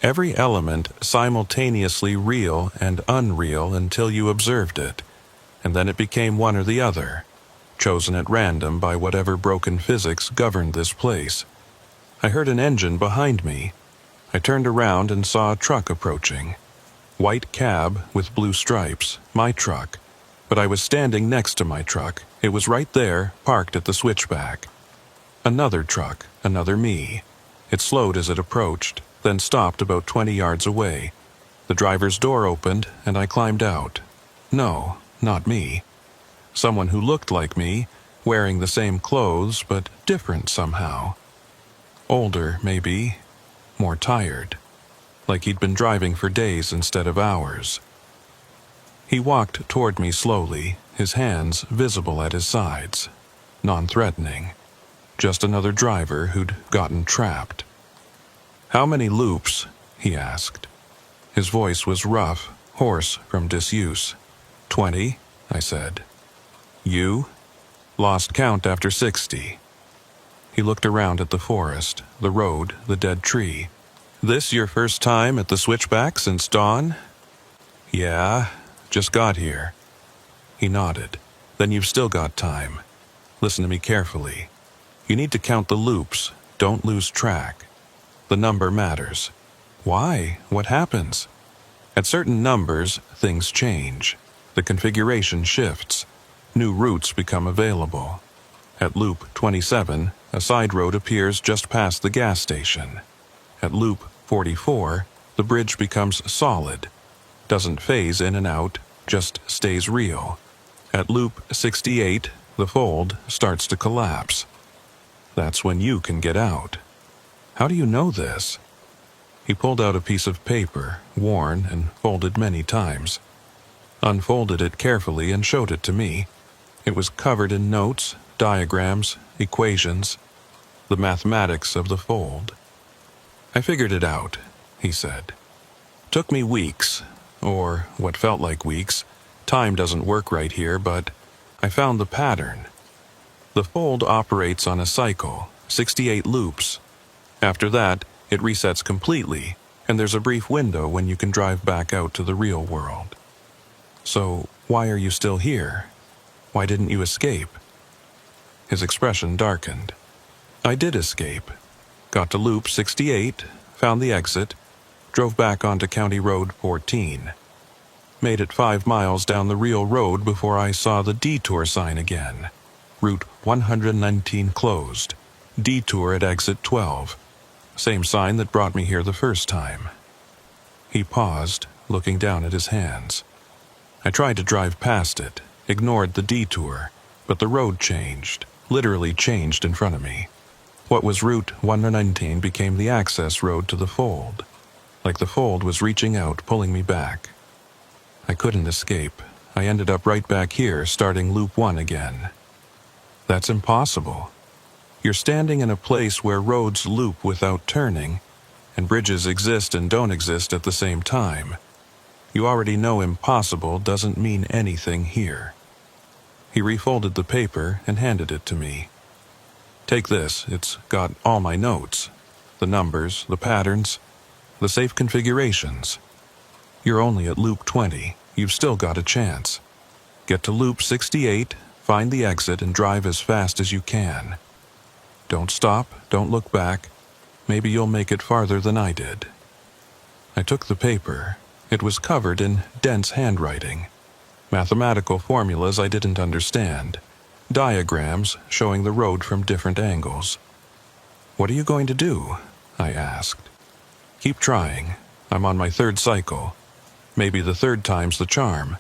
Every element simultaneously real and unreal until you observed it, and then it became one or the other, chosen at random by whatever broken physics governed this place. I heard an engine behind me. I turned around and saw a truck approaching. White cab with blue stripes, my truck. but I was standing next to my truck. It was right there, parked at the switchback. Another truck, another me. It slowed as it approached, then stopped about 20 yards away. The driver's door opened, and I climbed out. No, not me. Someone who looked like me, wearing the same clothes, but different somehow. Older, maybe. More tired. Like he'd been driving for days instead of hours. He walked toward me slowly, his hands visible at his sides. Non-threatening. Just another driver who'd gotten trapped. "How many loops?" he asked. His voice was rough, hoarse from disuse. 20, I said. "You?" "Lost count after 60. He looked around at the forest, the road, the dead tree. "This your first time at the switchback since dawn?" "Yeah, just got here." He nodded. "Then you've still got time. Listen to me carefully. You need to count the loops. Don't lose track. The number matters." "Why? What happens?" "At certain numbers, things change. The configuration shifts. New routes become available. At loop 27, a side road appears just past the gas station. At loop 44, the bridge becomes solid. Doesn't phase in and out, just stays real. At loop 68, the fold starts to collapse. That's when you can get out." "How do you know this?" He pulled out a piece of paper, worn and folded many times. Unfolded it carefully and showed it to me. It was covered in notes, diagrams, equations, the mathematics of the fold. "I figured it out," he said. "Took me weeks, or what felt like weeks. Time doesn't work right here, but I found the pattern. The fold operates on a cycle, 68 loops. After that, it resets completely, and there's a brief window when you can drive back out to the real world. So, why are you still here? Why didn't you escape?" His expression darkened. "I did escape. Got to loop 68, found the exit, drove back onto County Road 14. Made it 5 miles down the real road before I saw the detour sign again. Route 119 closed. Detour at exit 12. Same sign that brought me here the first time." He paused, looking down at his hands. "I tried to drive past it, ignored the detour, but the road changed, literally changed in front of me. What was Route 119 became the access road to the fold. Like the fold was reaching out, pulling me back. I couldn't escape. I ended up right back here, starting loop 1 again." "That's impossible. You're standing in a place where roads loop without turning, and bridges exist and don't exist at the same time. You already know impossible doesn't mean anything here." He refolded the paper and handed it to me. "Take this, it's got all my notes. The numbers, the patterns, the safe configurations. You're only at loop 20, you've still got a chance. Get to loop 68, find the exit and drive as fast as you can. Don't stop, don't look back. Maybe you'll make it farther than I did." I took the paper. It was covered in dense handwriting. Mathematical formulas I didn't understand. Diagrams showing the road from different angles. "What are you going to do?" I asked. "Keep trying. I'm on my 3rd cycle. Maybe the 3rd time's the charm.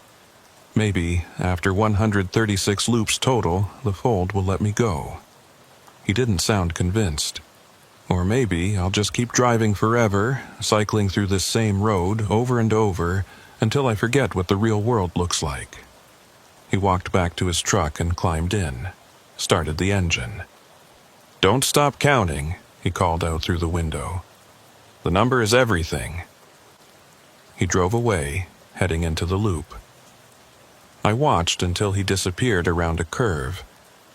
Maybe, after 136 loops total, the fold will let me go." He didn't sound convinced. "Or maybe I'll just keep driving forever, cycling through this same road over and over, until I forget what the real world looks like." He walked back to his truck and climbed in, started the engine. "Don't stop counting," he called out through the window. "The number is everything." He drove away, heading into the loop. I watched until he disappeared around a curve,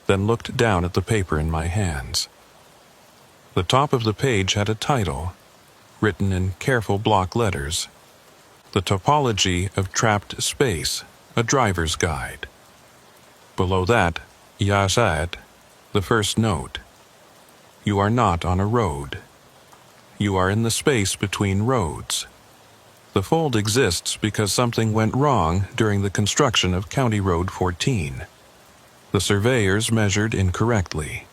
then looked down at the paper in my hands. The top of the page had a title, written in careful block letters. "The Topology of Trapped Space, a Driver's Guide." Below that, Yasat, the first note. "You are not on a road. You are in the space between roads. The fold exists because something went wrong during the construction of County Road 14. The surveyors measured incorrectly.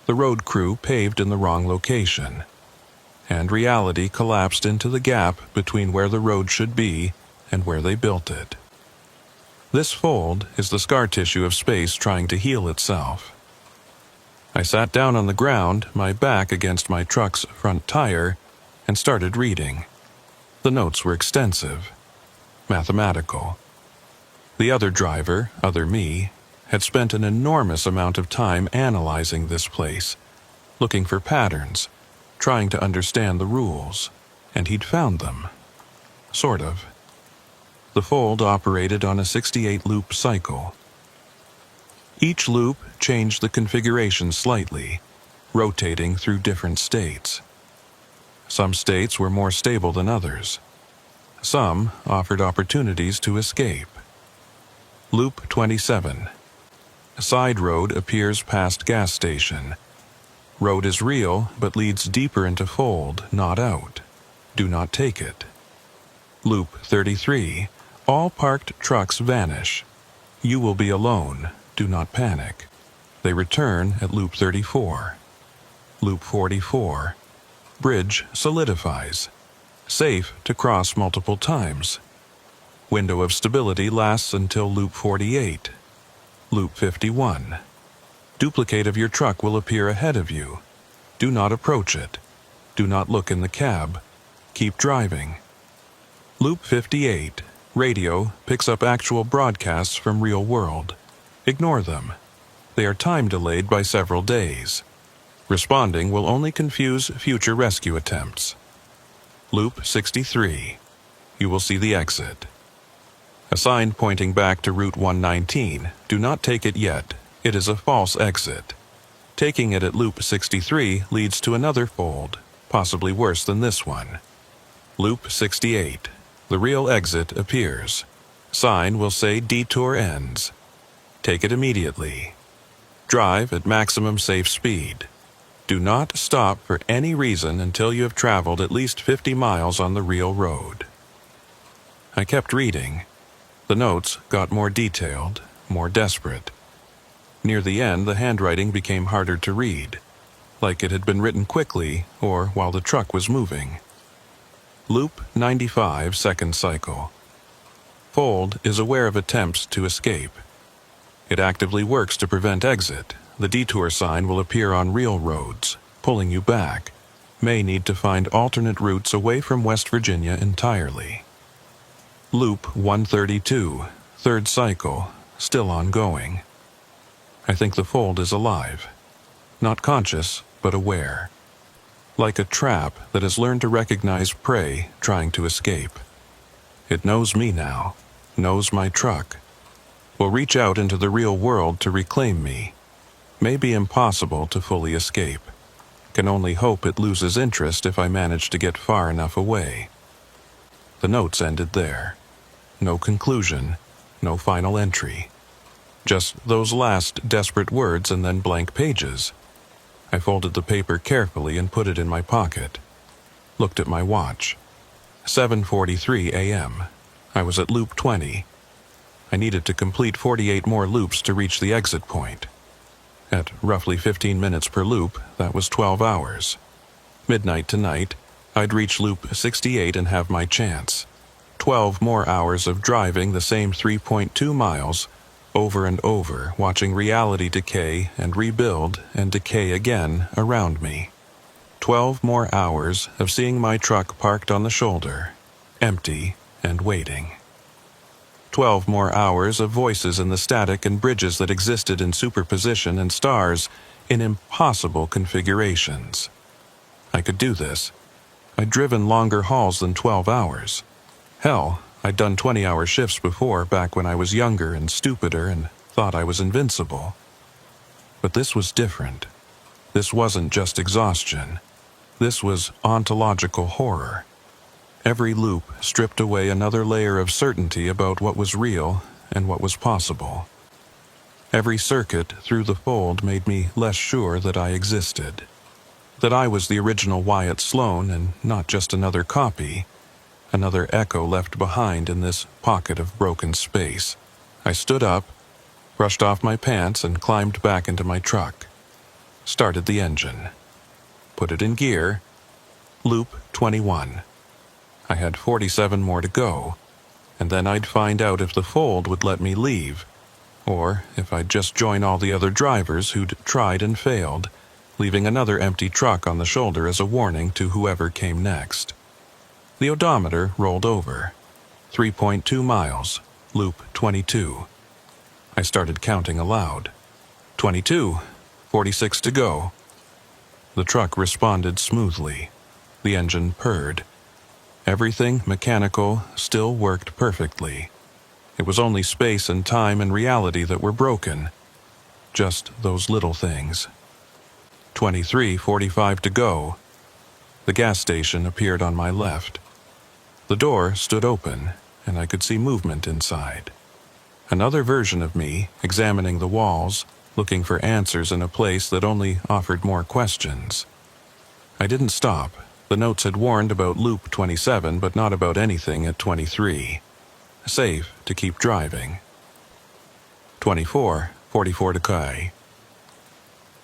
The road crew paved in the wrong location. And reality collapsed into the gap between where the road should be and where they built it. This fold is the scar tissue of space trying to heal itself. I sat down on the ground, my back against my truck's front tire, and started reading. The notes were extensive, mathematical. The other driver, other me, had spent an enormous amount of time analyzing this place, looking for patterns, trying to understand the rules, and he'd found them. Sort of. The fold operated on a 68-loop cycle. Each loop changed the configuration slightly, rotating through different states. Some states were more stable than others. Some offered opportunities to escape. Loop 27. Side road appears past gas station. Road is real, but leads deeper into fold, not out. Do not take it. Loop 33. All parked trucks vanish. You will be alone. Do not panic. They return at loop 34. Loop 44. Bridge solidifies. Safe to cross multiple times. Window of stability lasts until loop 48. Loop 51. Duplicate of your truck will appear ahead of you. Do not approach it. Do not look in the cab. Keep driving. Loop 58. Radio picks up actual broadcasts from real world. Ignore them. They are time delayed by several days. Responding will only confuse future rescue attempts. Loop 63. You will see the exit. A sign pointing back to Route 119. Do not take it yet. It is a false exit. Taking it at Loop 63 leads to another fold, possibly worse than this one. Loop 68. The real exit appears. Sign will say detour ends. Take it immediately. Drive at maximum safe speed. Do not stop for any reason until you have traveled at least 50 miles on the real road. I kept reading. The notes got more detailed, more desperate. Near the end, the handwriting became harder to read, like it had been written quickly or while the truck was moving. Loop 95, second cycle. Fold is aware of attempts to escape. It actively works to prevent exit. The detour sign will appear on real roads, pulling you back. May need to find alternate routes away from West Virginia entirely. Loop 132, third cycle, still ongoing. I think the fold is alive. Not conscious, but aware. Like a trap that has learned to recognize prey trying to escape. It knows me now, knows my truck. Will reach out into the real world to reclaim me. May be impossible to fully escape. Can only hope it loses interest if I manage to get far enough away. The notes ended there. No conclusion, no final entry. Just those last desperate words and then blank pages. I folded the paper carefully and put it in my pocket. Looked at my watch. 7:43 a.m. I was at loop 20. I needed to complete 48 more loops to reach the exit point. At roughly 15 minutes per loop, that was 12 hours. Midnight tonight, I'd reach loop 68 and have my chance. 12 more hours of driving the same 3.2 miles, over and over, watching reality decay and rebuild and decay again around me. 12 more hours of seeing my truck parked on the shoulder, empty and waiting. 12 more hours of voices in the static and bridges that existed in superposition and stars in impossible configurations. I could do this. I'd driven longer hauls than 12 hours. Hell, I'd done 20-hour shifts before back when I was younger and stupider and thought I was invincible. But this was different. This wasn't just exhaustion. This was ontological horror. Every loop stripped away another layer of certainty about what was real and what was possible. Every circuit through the fold made me less sure that I existed. That I was the original Wyatt Sloan and not just another copy. another echo left behind in this pocket of broken space. I stood up, brushed off my pants, and climbed back into my truck. Started the engine. Put it in gear. Loop 21. I had 47 more to go, and then I'd find out if the fold would let me leave, or if I'd just join all the other drivers who'd tried and failed, leaving another empty truck on the shoulder as a warning to whoever came next. The odometer rolled over. 3.2 miles, loop 22. I started counting aloud. 22, 46 to go. The truck responded smoothly. The engine purred. Everything mechanical still worked perfectly. It was only space and time and reality that were broken. Just those little things. 23:45 to go. The gas station appeared on my left. The door stood open, and I could see movement inside. Another version of me, examining the walls, looking for answers in a place that only offered more questions. I didn't stop. The notes had warned about loop 27, but not about anything at 23. Safe to keep driving. 24:44 to go.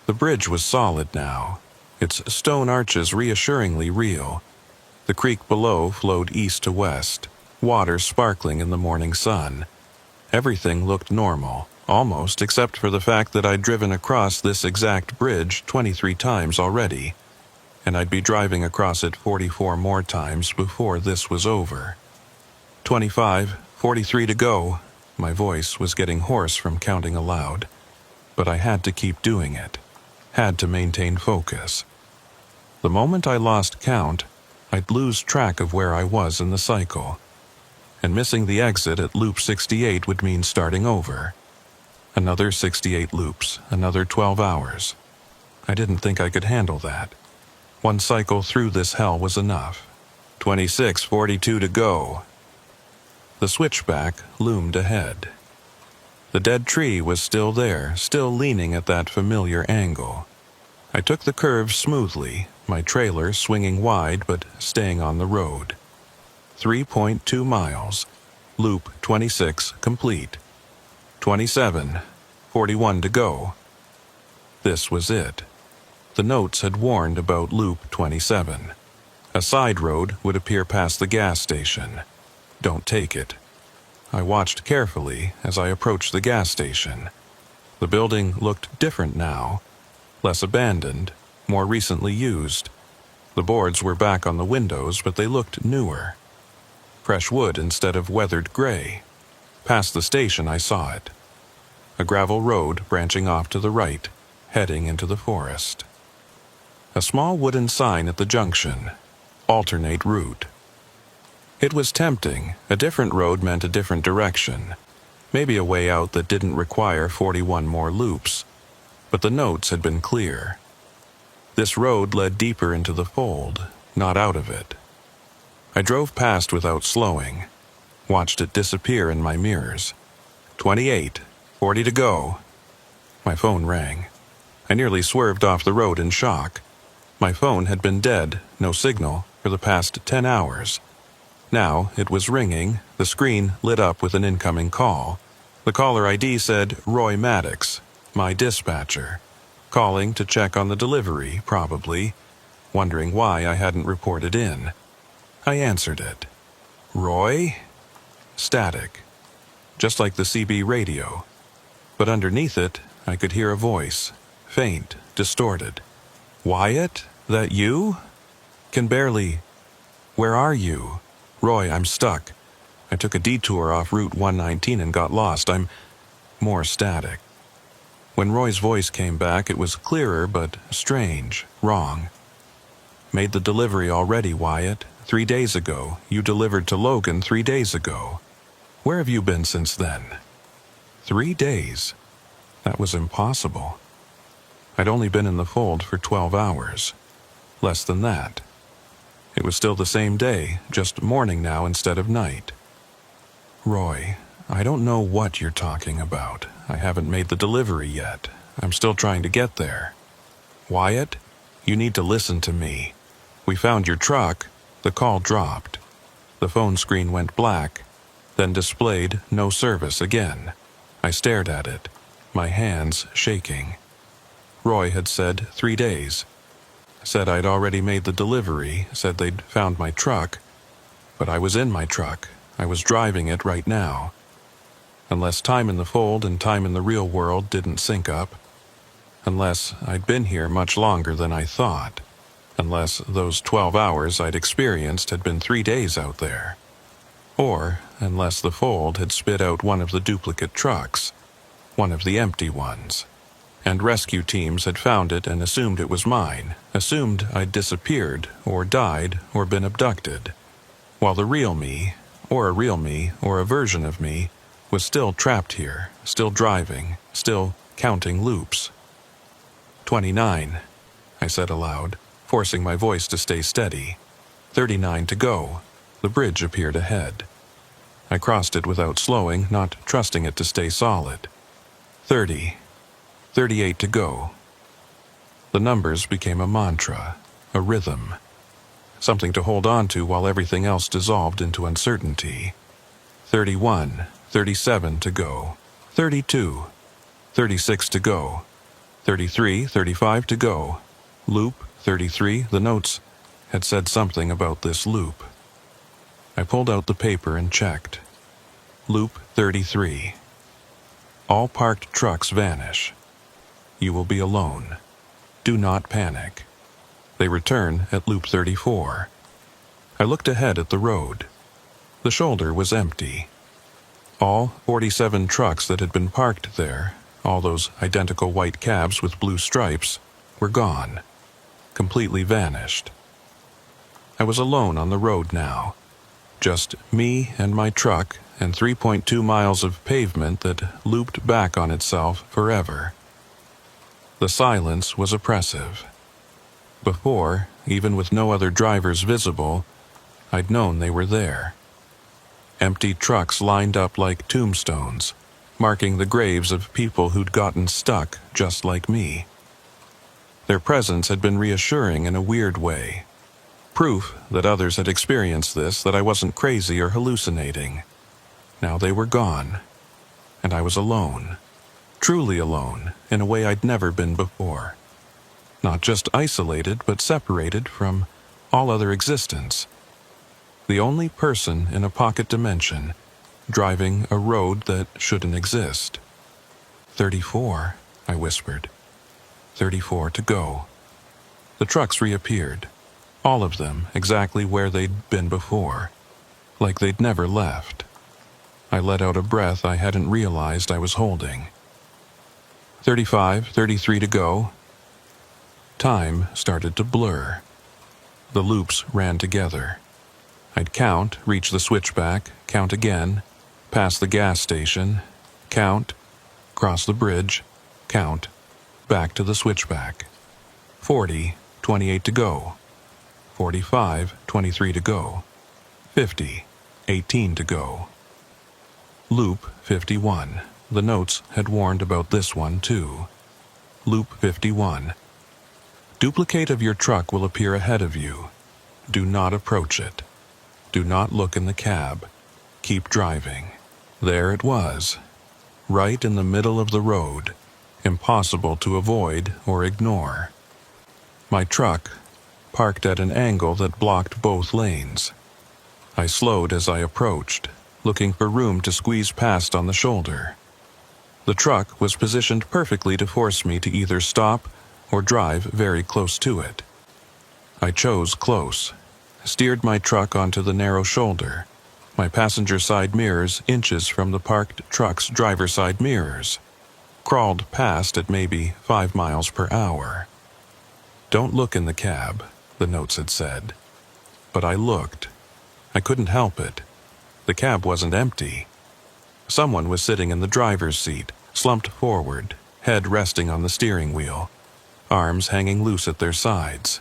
The bridge was solid now, its stone arches reassuringly real. The creek below flowed east to west, water sparkling in the morning sun. Everything looked normal, almost, except for the fact that I'd driven across this exact bridge 23 times already, and I'd be driving across it 44 more times before this was over. 25:43 to go. My voice was getting hoarse from counting aloud, but I had to keep doing it, had to maintain focus. The moment I lost count, I'd lose track of where I was in the cycle, and missing the exit at loop 68 would mean starting over. Another 68 loops, another 12 hours. I didn't think I could handle that. One cycle through this hell was enough. 26:42 to go. The switchback loomed ahead. The dead tree was still there, still leaning at that familiar angle. I took the curve smoothly, my trailer swinging wide but staying on the road. 3.2 miles, loop 26 complete. 27:41 to go. This was it. The notes had warned about loop 27. A side road would appear past the gas station. Don't take it. I watched carefully as I approached the gas station. The building looked different now, less abandoned, more recently used. The boards were back on the windows, but they looked newer. Fresh wood instead of weathered gray. Past the station I saw it. A gravel road branching off to the right, heading into the forest. A small wooden sign at the junction. Alternate route. It was tempting. A different road meant a different direction. Maybe a way out that didn't require 41 more loops. But the notes had been clear. This road led deeper into the fold, not out of it. I drove past without slowing, watched it disappear in my mirrors. 28:40 to go. My phone rang. I nearly swerved off the road in shock. My phone had been dead, no signal, for the past 10 hours. Now it was ringing, the screen lit up with an incoming call. The caller ID said Roy Maddox, my dispatcher, calling to check on the delivery, probably, wondering why I hadn't reported in. I answered it. Roy? Static. Just like the CB radio. But underneath it, I could hear a voice, faint, distorted. Wyatt? That you? Can barely... Where are you? Roy, I'm stuck. I took a detour off Route 119 and got lost. I'm... More static. When Roy's voice came back, it was clearer but strange, wrong. Made the delivery already, Wyatt. 3 days ago. You delivered to Logan 3 days ago. Where have you been since then? 3 days. That was impossible. I'd only been in the fold for 12 hours. Less than that. It was still the same day, just morning now instead of night. Roy, I don't know what you're talking about. I haven't made the delivery yet. I'm still trying to get there. Wyatt, you need to listen to me. We found your truck. The call dropped. The phone screen went black, then displayed no service again. I stared at it, my hands shaking. Roy had said 3 days. Said I'd already made the delivery, said they'd found my truck. But I was in my truck. I was driving it right now. Unless time in the fold and time in the real world didn't sync up. Unless I'd been here much longer than I thought. Unless those 12 hours I'd experienced had been 3 days out there. Or unless the fold had spit out one of the duplicate trucks, one of the empty ones, and rescue teams had found it and assumed it was mine, assumed I'd disappeared or died or been abducted, while the real me, or a version of me, was still trapped here, still driving, still counting loops. 29, I said aloud, forcing my voice to stay steady. 39 to go. The bridge appeared ahead. I crossed it without slowing, not trusting it to stay solid. 30. 38 to go. The numbers became a mantra, a rhythm, something to hold on to while everything else dissolved into uncertainty. 31, 37 to go. 32, 36 to go. 33, 35 to go. Loop 33, the notes had said something about this loop. I pulled out the paper and checked. Loop 33. All parked trucks vanish. You will be alone. Do not panic. They return at Loop 34. I looked ahead at the road. The shoulder was empty. All 47 trucks that had been parked there, all those identical white cabs with blue stripes, were gone. Completely vanished. I was alone on the road now. Just me and my truck and 3.2 miles of pavement that looped back on itself forever. The silence was oppressive. Before, even with no other drivers visible, I'd known they were there. Empty trucks lined up like tombstones, marking the graves of people who'd gotten stuck just like me. Their presence had been reassuring in a weird way. Proof that others had experienced this, that I wasn't crazy or hallucinating. Now they were gone, and I was alone. Truly alone, in a way I'd never been before. Not just isolated, but separated from all other existence. The only person in a pocket dimension, driving a road that shouldn't exist. 34, I whispered. 34 to go. The trucks reappeared. All of them exactly where they'd been before. Like they'd never left. I let out a breath I hadn't realized I was holding. 35, 33 to go. Time started to blur. The loops ran together. I'd count, reach the switchback, count again, pass the gas station, count, cross the bridge, count, back to the switchback. 40, 28 to go. 45, 23 to go. 50, 18 to go. Loop 51. The notes had warned about this one, too. Loop 51. Duplicate of your truck will appear ahead of you. Do not approach it. Do not look in the cab. Keep driving. There it was. Right in the middle of the road. Impossible to avoid or ignore. My truck, parked at an angle that blocked both lanes. I slowed as I approached, looking for room to squeeze past on the shoulder. The truck was positioned perfectly to force me to either stop or drive very close to it. I chose close, steered my truck onto the narrow shoulder, my passenger side mirrors inches from the parked truck's driver side mirrors, crawled past at maybe 5 miles per hour. Don't look in the cab, the notes had said. But I looked. I couldn't help it. The cab wasn't empty. Someone was sitting in the driver's seat, slumped forward, head resting on the steering wheel, arms hanging loose at their sides.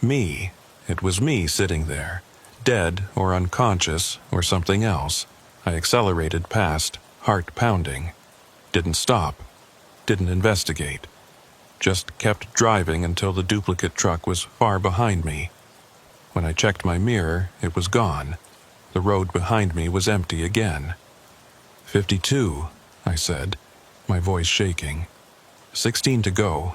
Me. It was me sitting there, dead or unconscious or something else. I accelerated past, heart pounding. Didn't stop. Didn't investigate. Just kept driving until the duplicate truck was far behind me. When I checked my mirror, it was gone. The road behind me was empty again. 52, I said, my voice shaking. 16 to go.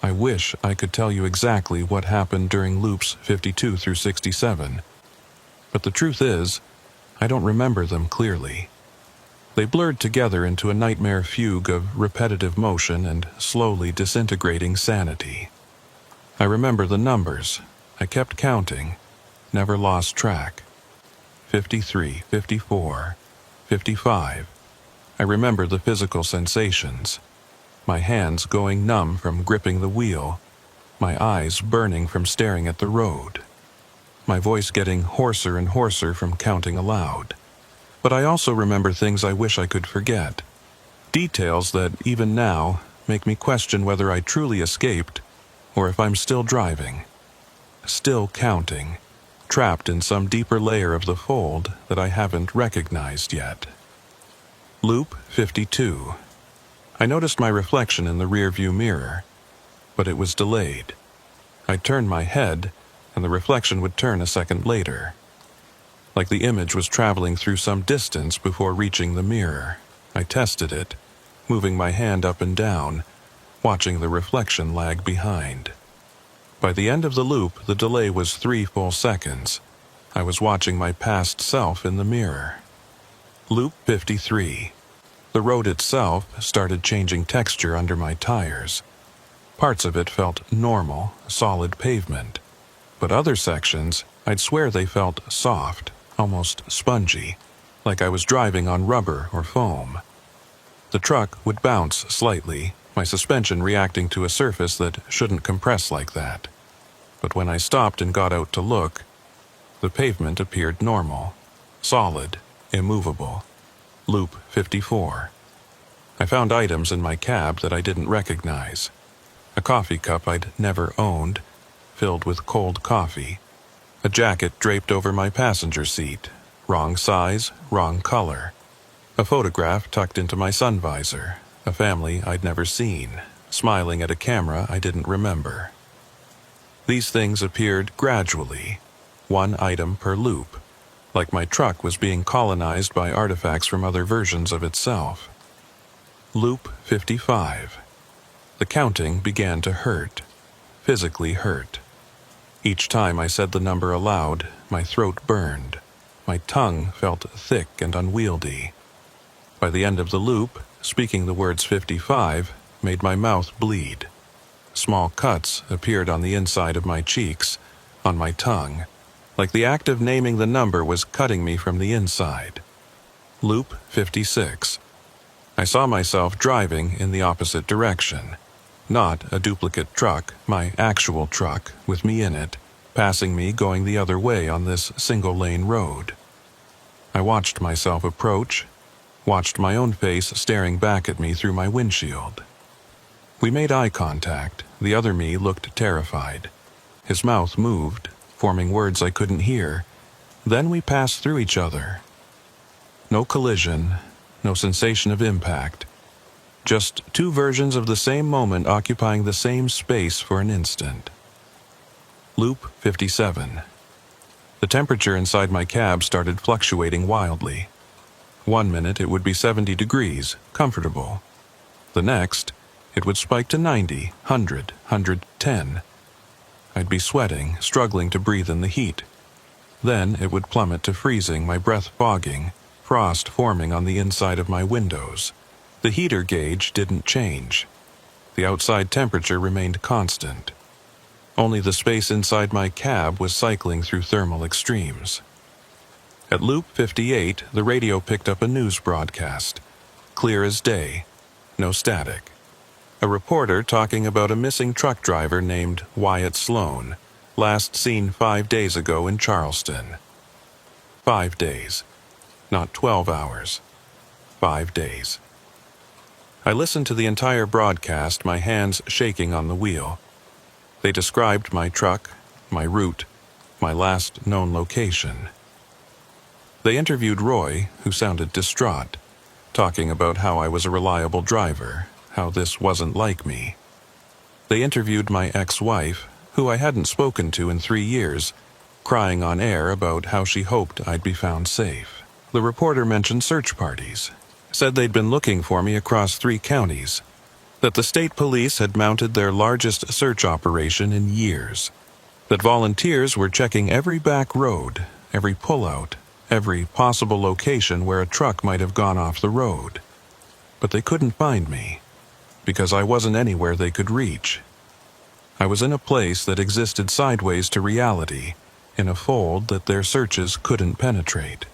I wish I could tell you exactly what happened during loops 52 through 67, but the truth is, I don't remember them clearly. They blurred together into a nightmare fugue of repetitive motion and slowly disintegrating sanity. I remember the numbers. I kept counting, never lost track. 53, 54, 55. I remember the physical sensations. My hands going numb from gripping the wheel, my eyes burning from staring at the road, my voice getting hoarser and hoarser from counting aloud. But I also remember things I wish I could forget, details that even now make me question whether I truly escaped or if I'm still driving, still counting, trapped in some deeper layer of the fold that I haven't recognized yet. Loop 52. I noticed my reflection in the rearview mirror, but it was delayed. I'd turn my head, and the reflection would turn a second later. Like the image was traveling through some distance before reaching the mirror. I tested it, moving my hand up and down, watching the reflection lag behind. By the end of the loop, the delay was 3 full seconds. I was watching my past self in the mirror. Loop 53. The road itself started changing texture under my tires. Parts of it felt normal, solid pavement, but other sections, I'd swear they felt soft, almost spongy, like I was driving on rubber or foam. The truck would bounce slightly, my suspension reacting to a surface that shouldn't compress like that. But when I stopped and got out to look, the pavement appeared normal, solid, immovable. Loop 54. I found items in my cab that I didn't recognize. A coffee cup I'd never owned, filled with cold coffee. A jacket draped over my passenger seat, wrong size, wrong color. A photograph tucked into my sun visor, a family I'd never seen, smiling at a camera I didn't remember. These things appeared gradually, one item per loop, like my truck was being colonized by artifacts from other versions of itself. Loop 55. The counting began to hurt, physically hurt. Each time I said the number aloud, my throat burned. My tongue felt thick and unwieldy. By the end of the loop, speaking the words 55 made my mouth bleed. Small cuts appeared on the inside of my cheeks, on my tongue, like the act of naming the number was cutting me from the inside. Loop 56. I saw myself driving in the opposite direction. Not a duplicate truck, my actual truck, with me in it, passing me going the other way on this single-lane road. I watched myself approach, watched my own face staring back at me through my windshield. We made eye contact. The other me looked terrified. His mouth moved, forming words I couldn't hear. Then we passed through each other. No collision, no sensation of impact. Just two versions of the same moment occupying the same space for an instant. Loop 57. The temperature inside my cab started fluctuating wildly. 1 minute it would be 70 degrees, comfortable. The next, it would spike to 90, 100, 110. I'd be sweating, struggling to breathe in the heat. Then it would plummet to freezing, my breath fogging, frost forming on the inside of my windows. The heater gauge didn't change. The outside temperature remained constant. Only the space inside my cab was cycling through thermal extremes. At Loop 58, the radio picked up a news broadcast. Clear as day. No static. A reporter talking about a missing truck driver named Wyatt Sloan, last seen 5 days ago in Charleston. 5 days. Not 12 hours. 5 days. I listened to the entire broadcast, my hands shaking on the wheel. They described my truck, my route, my last known location. They interviewed Roy, who sounded distraught, talking about how I was a reliable driver, how this wasn't like me. They interviewed my ex-wife, who I hadn't spoken to in 3 years, crying on air about how she hoped I'd be found safe. The reporter mentioned search parties, said they'd been looking for me across 3 counties, that the state police had mounted their largest search operation in years, that volunteers were checking every back road, every pullout, every possible location where a truck might have gone off the road. But they couldn't find me, because I wasn't anywhere they could reach. I was in a place that existed sideways to reality, in a fold that their searches couldn't penetrate.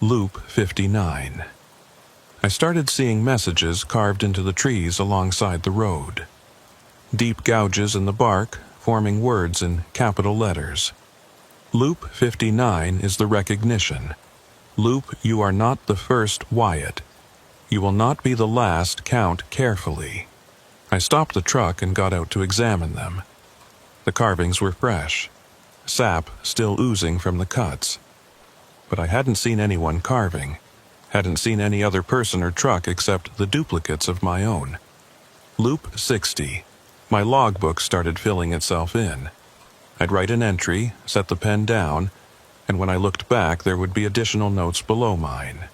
Loop 59. I started seeing messages carved into the trees alongside the road. Deep gouges in the bark, forming words in capital letters. Loop 59 is the recognition. Loop, you are not the first Wyatt. You will not be the last, count carefully. I stopped the truck and got out to examine them. The carvings were fresh, sap still oozing from the cuts. But I hadn't seen anyone carving, hadn't seen any other person or truck except the duplicates of my own. Loop 60. My logbook started filling itself in. I'd write an entry, set the pen down, and when I looked back there would be additional notes below mine.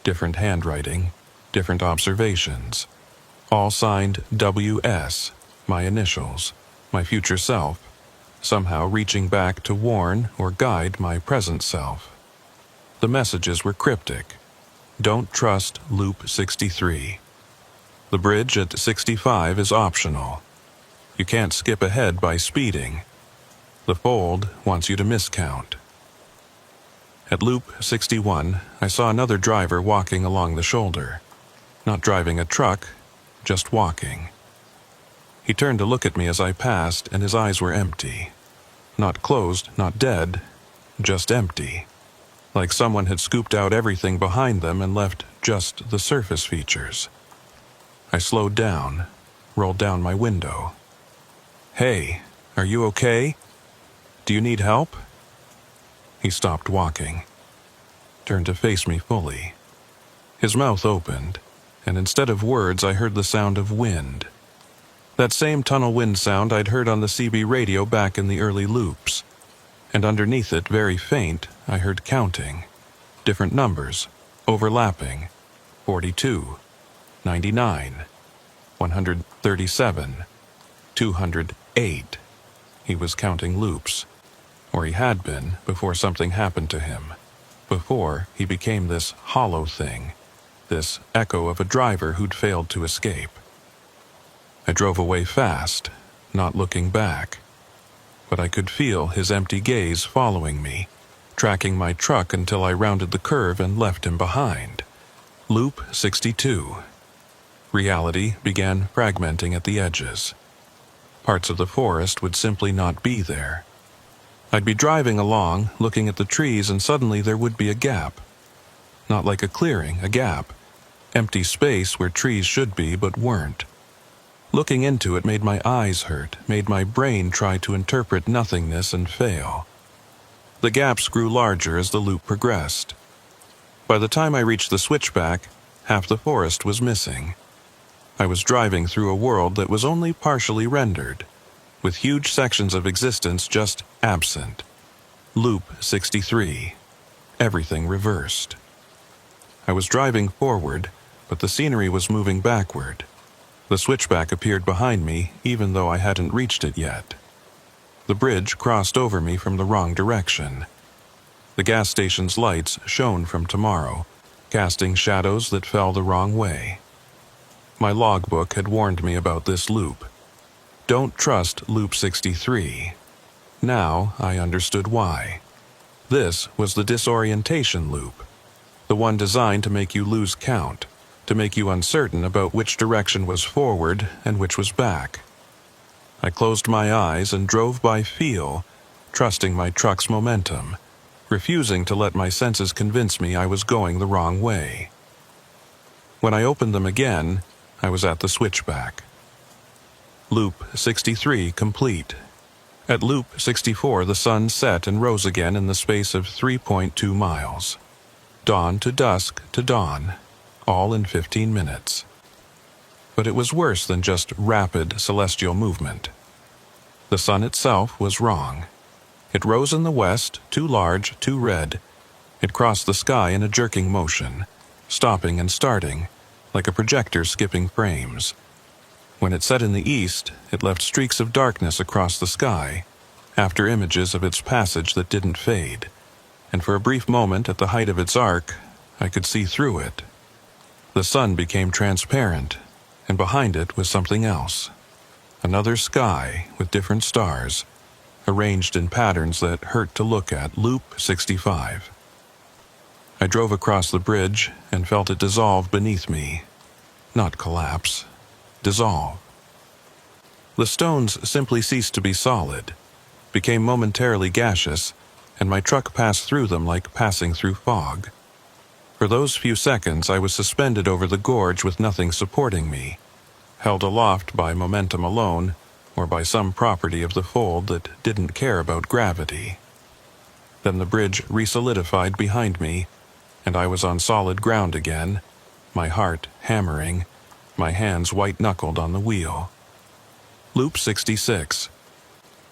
Different handwriting, different observations. All signed W.S., my initials, my future self, somehow reaching back to warn or guide my present self. The messages were cryptic. Don't trust Loop 63. The bridge at 65 is optional. You can't skip ahead by speeding. The fold wants you to miscount. At Loop 61, I saw another driver walking along the shoulder. Not driving a truck, just walking. He turned to look at me as I passed, and his eyes were empty. Not closed, not dead, just empty. Like someone had scooped out everything behind them and left just the surface features. I slowed down, rolled down my window. "Hey, are you okay? Do you need help?" He stopped walking, turned to face me fully. His mouth opened, and instead of words I heard the sound of wind. That same tunnel wind sound I'd heard on the CB radio back in the early loops. And underneath it, very faint, I heard counting. Different numbers, overlapping. 42, 99, 137, 208. He was counting loops. Or he had been before something happened to him. Before he became this hollow thing. This echo of a driver who'd failed to escape. I drove away fast, not looking back. But I could feel his empty gaze following me, tracking my truck until I rounded the curve and left him behind. Loop 62. Reality began fragmenting at the edges. Parts of the forest would simply not be there. I'd be driving along, looking at the trees, and suddenly there would be a gap. Not like a clearing, a gap. Empty space where trees should be but weren't. Looking into it made my eyes hurt, made my brain try to interpret nothingness and fail. The gaps grew larger as the loop progressed. By the time I reached the switchback, half the forest was missing. I was driving through a world that was only partially rendered, with huge sections of existence just absent. Loop 63. Everything reversed. I was driving forward, but the scenery was moving backward. The switchback appeared behind me, even though I hadn't reached it yet. The bridge crossed over me from the wrong direction. The gas station's lights shone from tomorrow, casting shadows that fell the wrong way. My logbook had warned me about this loop. Don't trust Loop 63. Now I understood why. This was the disorientation loop, the one designed to make you lose count, to make you uncertain about which direction was forward and which was back. I closed my eyes and drove by feel, trusting my truck's momentum, refusing to let my senses convince me I was going the wrong way. When I opened them again, I was at the switchback. Loop 63 complete. At Loop 64, the sun set and rose again in the space of 3.2 miles. Dawn to dusk to dawn, all in 15 minutes. But it was worse than just rapid celestial movement. The sun itself was wrong. It rose in the west, too large, too red. It crossed the sky in a jerking motion, stopping and starting, like a projector skipping frames. When it set in the east, it left streaks of darkness across the sky, after images of its passage that didn't fade, and for a brief moment at the height of its arc, I could see through it. The sun became transparent, and behind it was something else. Another sky with different stars, arranged in patterns that hurt to look at. Loop 65. I drove across the bridge and felt it dissolve beneath me. Not collapse. Dissolve. The stones simply ceased to be solid, became momentarily gaseous, and my truck passed through them like passing through fog. For those few seconds I was suspended over the gorge with nothing supporting me, held aloft by momentum alone, or by some property of the fold that didn't care about gravity. Then the bridge resolidified behind me, and I was on solid ground again, my heart hammering, my hands white-knuckled on the wheel. Loop 66.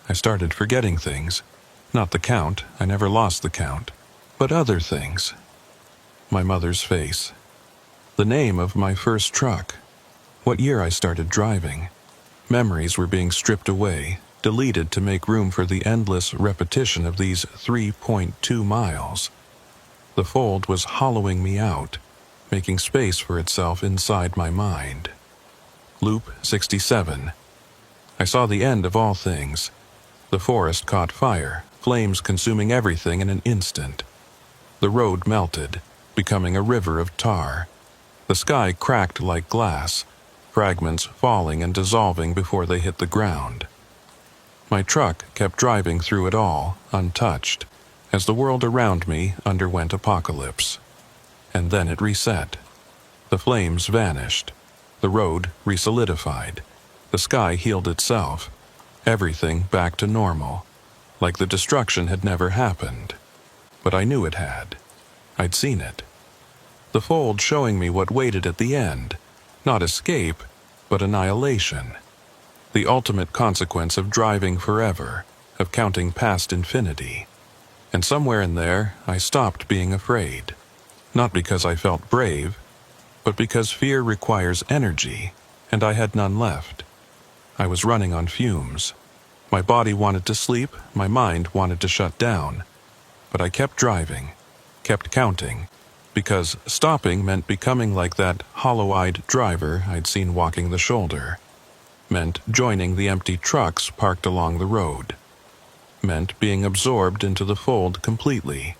I started forgetting things. Not the count, I never lost the count, but other things. My mother's face. The name of my first truck. What year I started driving. Memories were being stripped away, deleted to make room for the endless repetition of these 3.2 miles. The fold was hollowing me out, making space for itself inside my mind. Loop 67. I saw the end of all things. The forest caught fire, flames consuming everything in an instant. The road melted, becoming a river of tar. The sky cracked like glass, fragments falling and dissolving before they hit the ground. My truck kept driving through it all, untouched, as the world around me underwent apocalypse. And then it reset. The flames vanished. The road resolidified. The sky healed itself. Everything back to normal, like the destruction had never happened. But I knew it had. I'd seen it. The fold showing me what waited at the end, not escape, but annihilation. The ultimate consequence of driving forever, of counting past infinity. And somewhere in there, I stopped being afraid. Not because I felt brave, but because fear requires energy, and I had none left. I was running on fumes. My body wanted to sleep, my mind wanted to shut down. But I kept driving, kept counting, because stopping meant becoming like that hollow-eyed driver I'd seen walking the shoulder. Meant joining the empty trucks parked along the road. Meant being absorbed into the fold completely,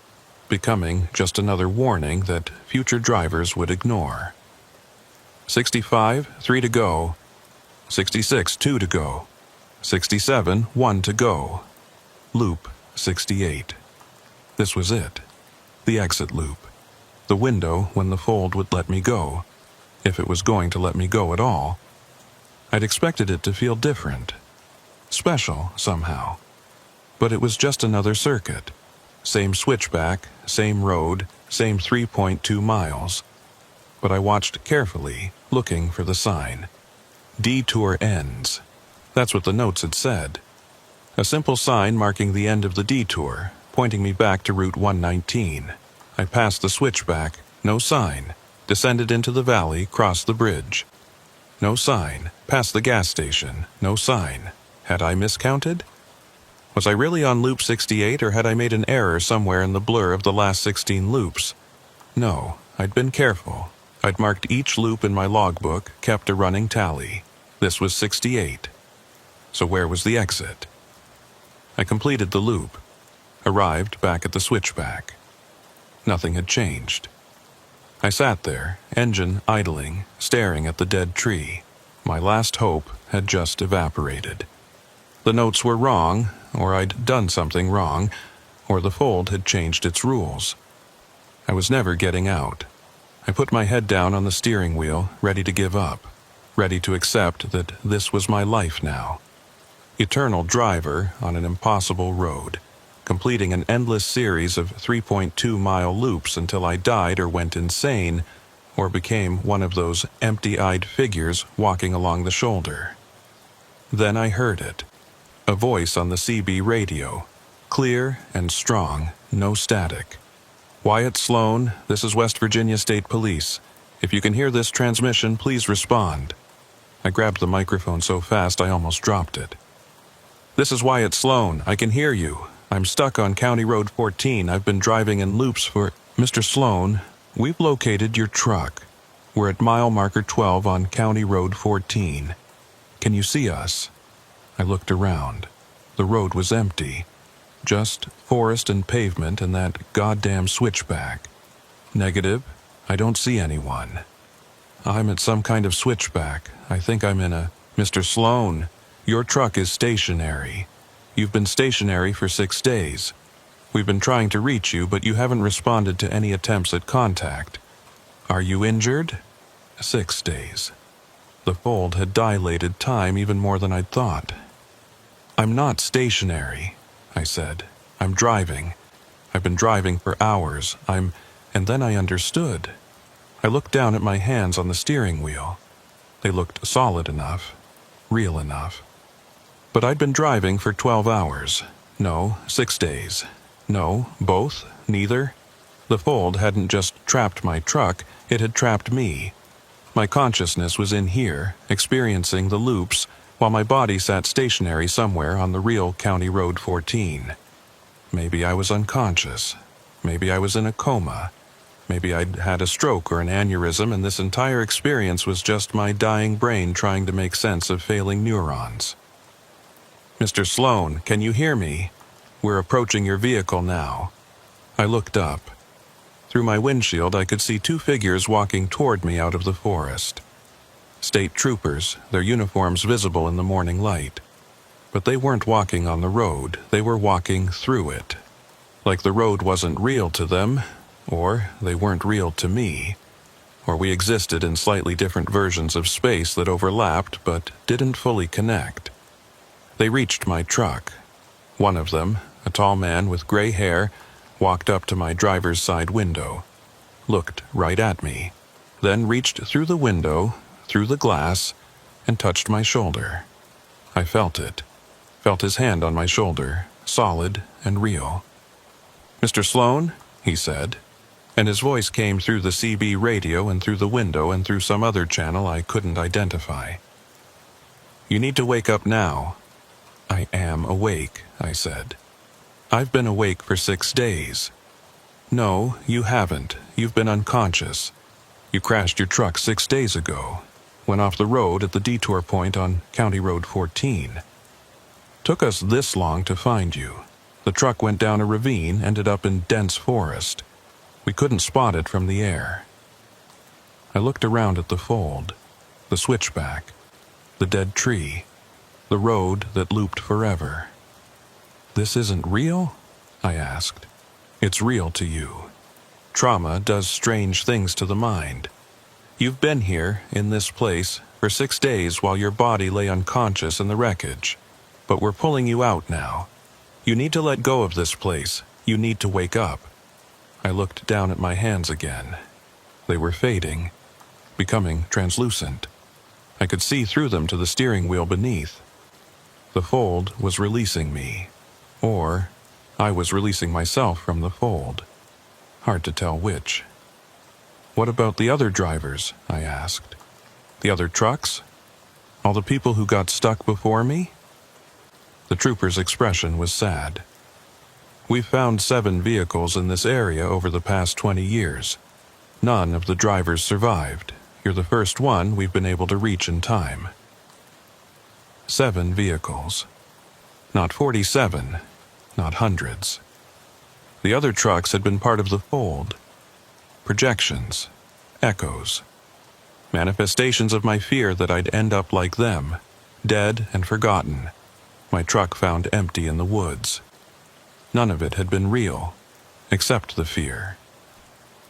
becoming just another warning that future drivers would ignore. 65, 3 to go. 66, 2 to go. 67, 1 to go. Loop 68. This was it. The exit loop. The window when the fold would let me go, if it was going to let me go at all. I'd expected it to feel different. Special, somehow. But it was just another circuit. Same switchback, same road, same 3.2 miles. But I watched carefully, looking for the sign. Detour ends. That's what the notes had said. A simple sign marking the end of the detour, pointing me back to Route 119. I passed the switchback, no sign. Descended into the valley, crossed the bridge. No sign. Past the gas station, no sign. Had I miscounted? Was I really on Loop 68, or had I made an error somewhere in the blur of the last 16 loops? No, I'd been careful. I'd marked each loop in my logbook, kept a running tally. This was 68. So where was the exit? I completed the loop. Arrived back at the switchback. Nothing had changed. I sat there, engine idling, staring at the dead tree. My last hope had just evaporated. The notes were wrong, or I'd done something wrong, or the fold had changed its rules. I was never getting out. I put my head down on the steering wheel, ready to give up, ready to accept that this was my life now. Eternal driver on an impossible road, completing an endless series of 3.2-mile loops until I died or went insane, or became one of those empty-eyed figures walking along the shoulder. Then I heard it. A voice on the CB radio, clear and strong, no static. Wyatt Sloan, this is West Virginia State Police. If you can hear this transmission, please respond. I grabbed the microphone so fast I almost dropped it. This is Wyatt Sloan. I can hear you. I'm stuck on County Road 14. I've been driving in loops for... Mr. Sloan, we've located your truck. We're at mile marker 12 on County Road 14. Can you see us? I looked around. The road was empty. Just forest and pavement and that goddamn switchback. Negative. I don't see anyone. I'm at some kind of switchback. I think I'm in a... Mr. Sloan, your truck is stationary. You've been stationary for 6 days. We've been trying to reach you, but you haven't responded to any attempts at contact. Are you injured? 6 days. The fold had dilated time even more than I'd thought. I'm not stationary, I said. I'm driving. I've been driving for hours. And then I understood. I looked down at my hands on the steering wheel. They looked solid enough, real enough. But I'd been driving for 12 hours. No, 6 days. No, both, neither. The fold hadn't just trapped my truck, it had trapped me. My consciousness was in here, experiencing the loops, while my body sat stationary somewhere on the real County Road 14. Maybe I was unconscious. Maybe I was in a coma. Maybe I'd had a stroke or an aneurysm, and this entire experience was just my dying brain trying to make sense of failing neurons. Mr. Sloan, can you hear me? We're approaching your vehicle now. I looked up. Through my windshield, I could see 2 figures walking toward me out of the forest. State troopers, their uniforms visible in the morning light. But they weren't walking on the road, they were walking through it. Like the road wasn't real to them, or they weren't real to me, or we existed in slightly different versions of space that overlapped but didn't fully connect. They reached my truck. One of them, a tall man with gray hair, walked up to my driver's side window, looked right at me, then reached through the window, through the glass, and touched my shoulder. I felt it, felt his hand on my shoulder, solid and real. Mr. Sloan, he said, and his voice came through the CB radio and through the window and through some other channel I couldn't identify. You need to wake up now. I am awake, I said. I've been awake for 6 days. No, you haven't. You've been unconscious. You crashed your truck 6 days ago. Went off the road at the detour point on County Road 14. Took us this long to find you. The truck went down a ravine, ended up in dense forest. We couldn't spot it from the air. I looked around at the fold, the switchback, the dead tree, the road that looped forever. This isn't real? I asked. It's real to you. Trauma does strange things to the mind. You've been here, in this place, for 6 days while your body lay unconscious in the wreckage. But we're pulling you out now. You need to let go of this place. You need to wake up. I looked down at my hands again. They were fading, becoming translucent. I could see through them to the steering wheel beneath. The fold was releasing me, or I was releasing myself from the fold. Hard to tell which. What about the other drivers? I asked. The other trucks? All the people who got stuck before me? The trooper's expression was sad. We've found 7 vehicles in this area over the past 20 years. None of the drivers survived. You're the first one we've been able to reach in time. 7 vehicles. Not 47, not hundreds. The other trucks had been part of the fold. Projections, echoes, manifestations of my fear that I'd end up like them, dead and forgotten. My truck found empty in the woods. None of it had been real, except the fear.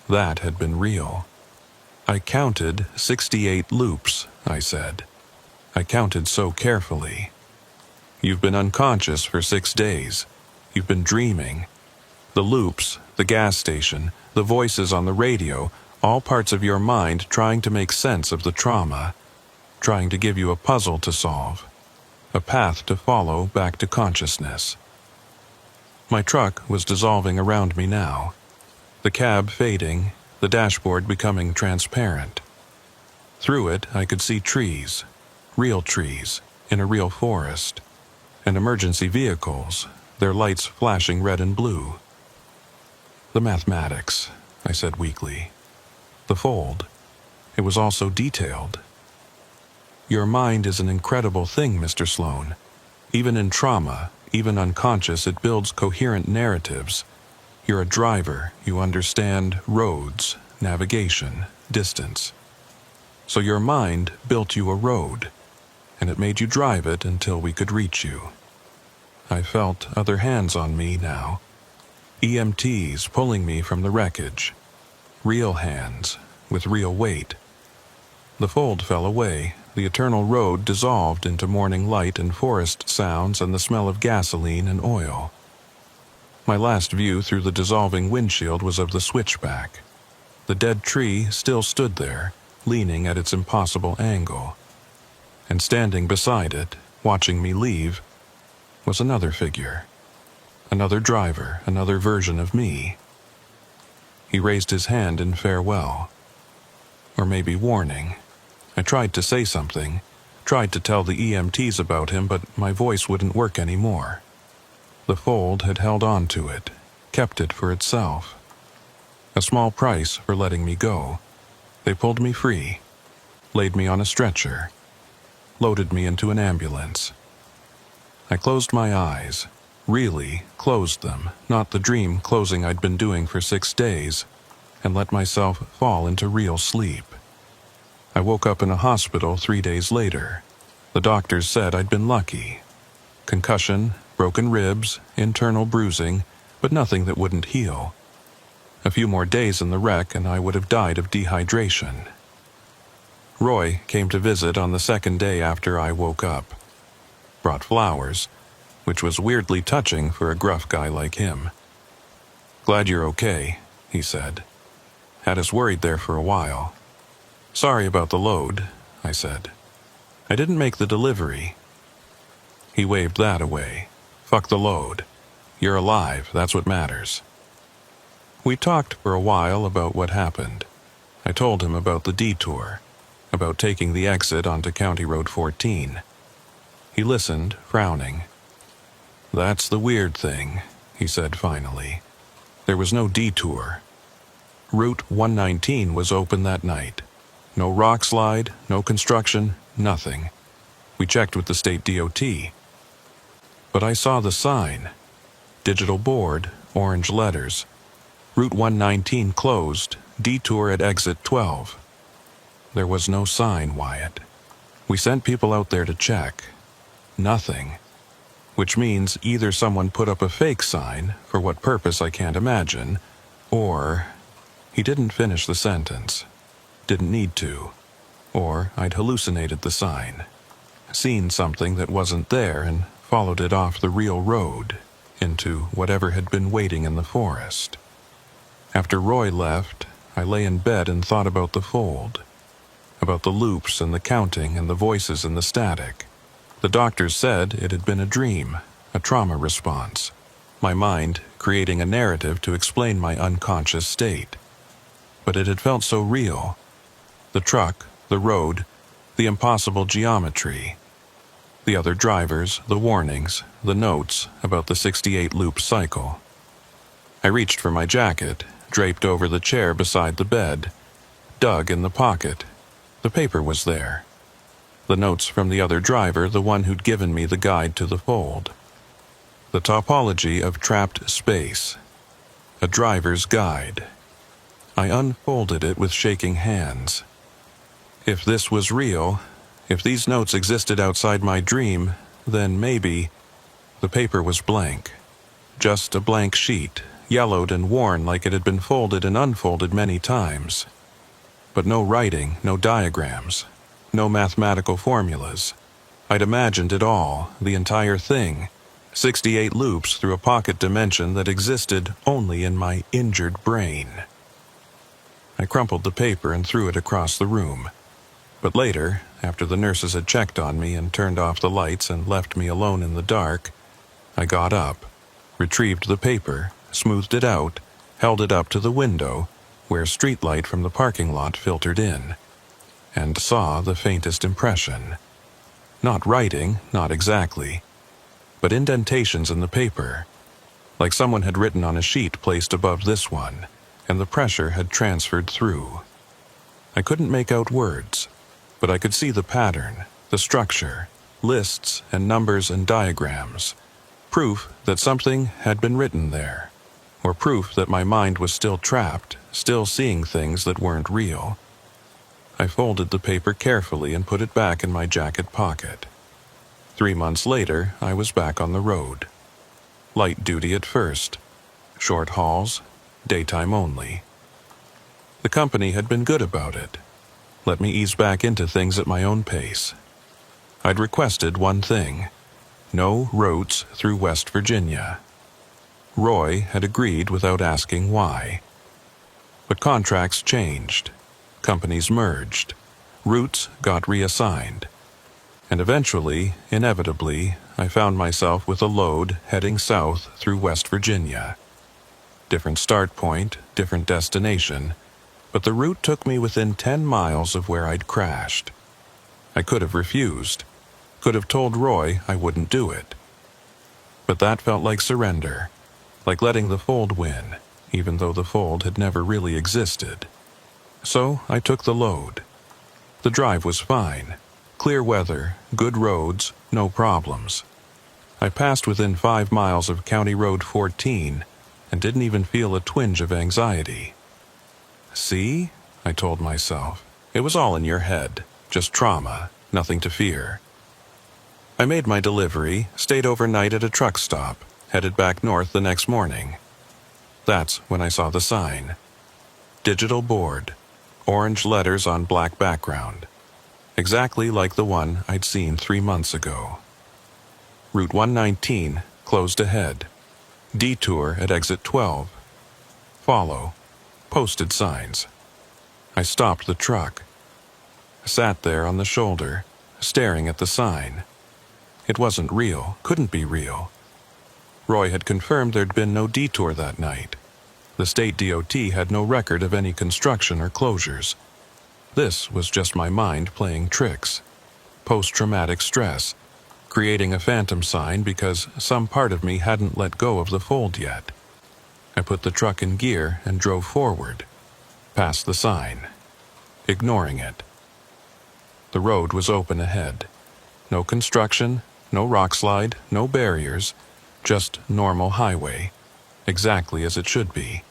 That had been real. I counted 68 loops, I said. I counted so carefully. You've been unconscious for 6 days. You've been dreaming. The loops, the gas station, the voices on the radio, all parts of your mind trying to make sense of the trauma, trying to give you a puzzle to solve, a path to follow back to consciousness. My truck was dissolving around me now, the cab fading, the dashboard becoming transparent. Through it, I could see trees, real trees, in a real forest, and emergency vehicles, their lights flashing red and blue. The mathematics, I said weakly. The fold. It was all so detailed. Your mind is an incredible thing, Mr. Sloan. Even in trauma, even unconscious, it builds coherent narratives. You're a driver. You understand roads, navigation, distance. So your mind built you a road, and it made you drive it until we could reach you. I felt other hands on me now. EMTs pulling me from the wreckage. Real hands, with real weight. The fold fell away. The eternal road dissolved into morning light and forest sounds and the smell of gasoline and oil. My last view through the dissolving windshield was of the switchback. The dead tree still stood there, leaning at its impossible angle. And standing beside it, watching me leave, was another figure. Another driver, another version of me. He raised his hand in farewell. Or maybe warning. I tried to say something, tried to tell the EMTs about him, but my voice wouldn't work anymore. The fold had held on to it, kept it for itself. A small price for letting me go. They pulled me free, laid me on a stretcher, loaded me into an ambulance. I closed my eyes, really closed them, not the dream closing I'd been doing for 6 days, and let myself fall into real sleep. I woke up in a hospital 3 days later. The doctors said I'd been lucky. Concussion, broken ribs, internal bruising, but nothing that wouldn't heal. A few more days in the wreck and I would have died of dehydration. Roy came to visit on the 2nd day after I woke up. Brought flowers, which was weirdly touching for a gruff guy like him. "Glad you're okay," he said. "Had us worried there for a while." "Sorry about the load," I said. "I didn't make the delivery." He waved that away. "Fuck the load. You're alive, that's what matters." We talked for a while about what happened. I told him about the detour, about taking the exit onto County Road 14. He listened, frowning. "That's the weird thing," he said finally. "There was no detour. Route 119 was open that night. No rock slide, no construction, nothing. We checked with the state DOT. But I saw the sign. Digital board, orange letters. Route 119 closed, detour at exit 12. There was no sign, Wyatt. We sent people out there to check. Nothing. Which means either someone put up a fake sign, for what purpose I can't imagine, or... He didn't finish the sentence. Didn't need to. Or I'd hallucinated the sign. Seen something that wasn't there and followed it off the real road into whatever had been waiting in the forest. After Roy left, I lay in bed and thought about the fold. About the loops and the counting and the voices and the static. The doctors said it had been a dream, a trauma response. My mind creating a narrative to explain my unconscious state. But it had felt so real. The truck, the road, the impossible geometry. The other drivers, the warnings, the notes about the 68-loop cycle. I reached for my jacket, draped over the chair beside the bed, dug in the pocket. The paper was there. The notes from the other driver, the one who'd given me the guide to the fold. The topology of trapped space. A driver's guide. I unfolded it with shaking hands. If this was real, if these notes existed outside my dream, then maybe... The paper was blank. Just a blank sheet, yellowed and worn like it had been folded and unfolded many times. But no writing, no diagrams, no mathematical formulas. I'd imagined it all, the entire thing. 68 loops through a pocket dimension that existed only in my injured brain. I crumpled the paper and threw it across the room. But later, after the nurses had checked on me and turned off the lights and left me alone in the dark, I got up, retrieved the paper, smoothed it out, held it up to the window, where streetlight from the parking lot filtered in, and saw the faintest impression. Not writing, not exactly, but indentations in the paper, like someone had written on a sheet placed above this one, and the pressure had transferred through. I couldn't make out words, but I could see the pattern, the structure, lists and numbers and diagrams, proof that something had been written there, or proof that my mind was still trapped, still seeing things that weren't real. I folded the paper carefully and put it back in my jacket pocket. 3 months later, I was back on the road. Light duty at first, short hauls, daytime only. The company had been good about it. Let me ease back into things at my own pace. I'd requested one thing: no routes through West Virginia. Roy had agreed without asking why. But contracts changed, companies merged, routes got reassigned, and eventually, inevitably, I found myself with a load heading south through West Virginia. Different start point, different destination, but the route took me within 10 miles of where I'd crashed. I could have refused, could have told Roy I wouldn't do it. But that felt like surrender, like letting the fold win, even though the fold had never really existed. So I took the load. The drive was fine. Clear weather, good roads, no problems. I passed within 5 miles of County Road 14 and didn't even feel a twinge of anxiety. See? I told myself. It was all in your head. Just trauma, nothing to fear. I made my delivery, stayed overnight at a truck stop, headed back north the next morning. That's when I saw the sign. Digital board, orange letters on black background. Exactly like the one I'd seen 3 months ago. Route 119, closed ahead. Detour at exit 12. Follow. Posted signs. I stopped the truck. I sat there on the shoulder, staring at the sign. It wasn't real, couldn't be real. Roy had confirmed there'd been no detour that night. The state DOT had no record of any construction or closures. This was just my mind playing tricks. Post-traumatic stress, creating a phantom sign because some part of me hadn't let go of the fold yet. I put the truck in gear and drove forward, past the sign, ignoring it. The road was open ahead. No construction, no rock slide, no barriers, just normal highway, exactly as it should be.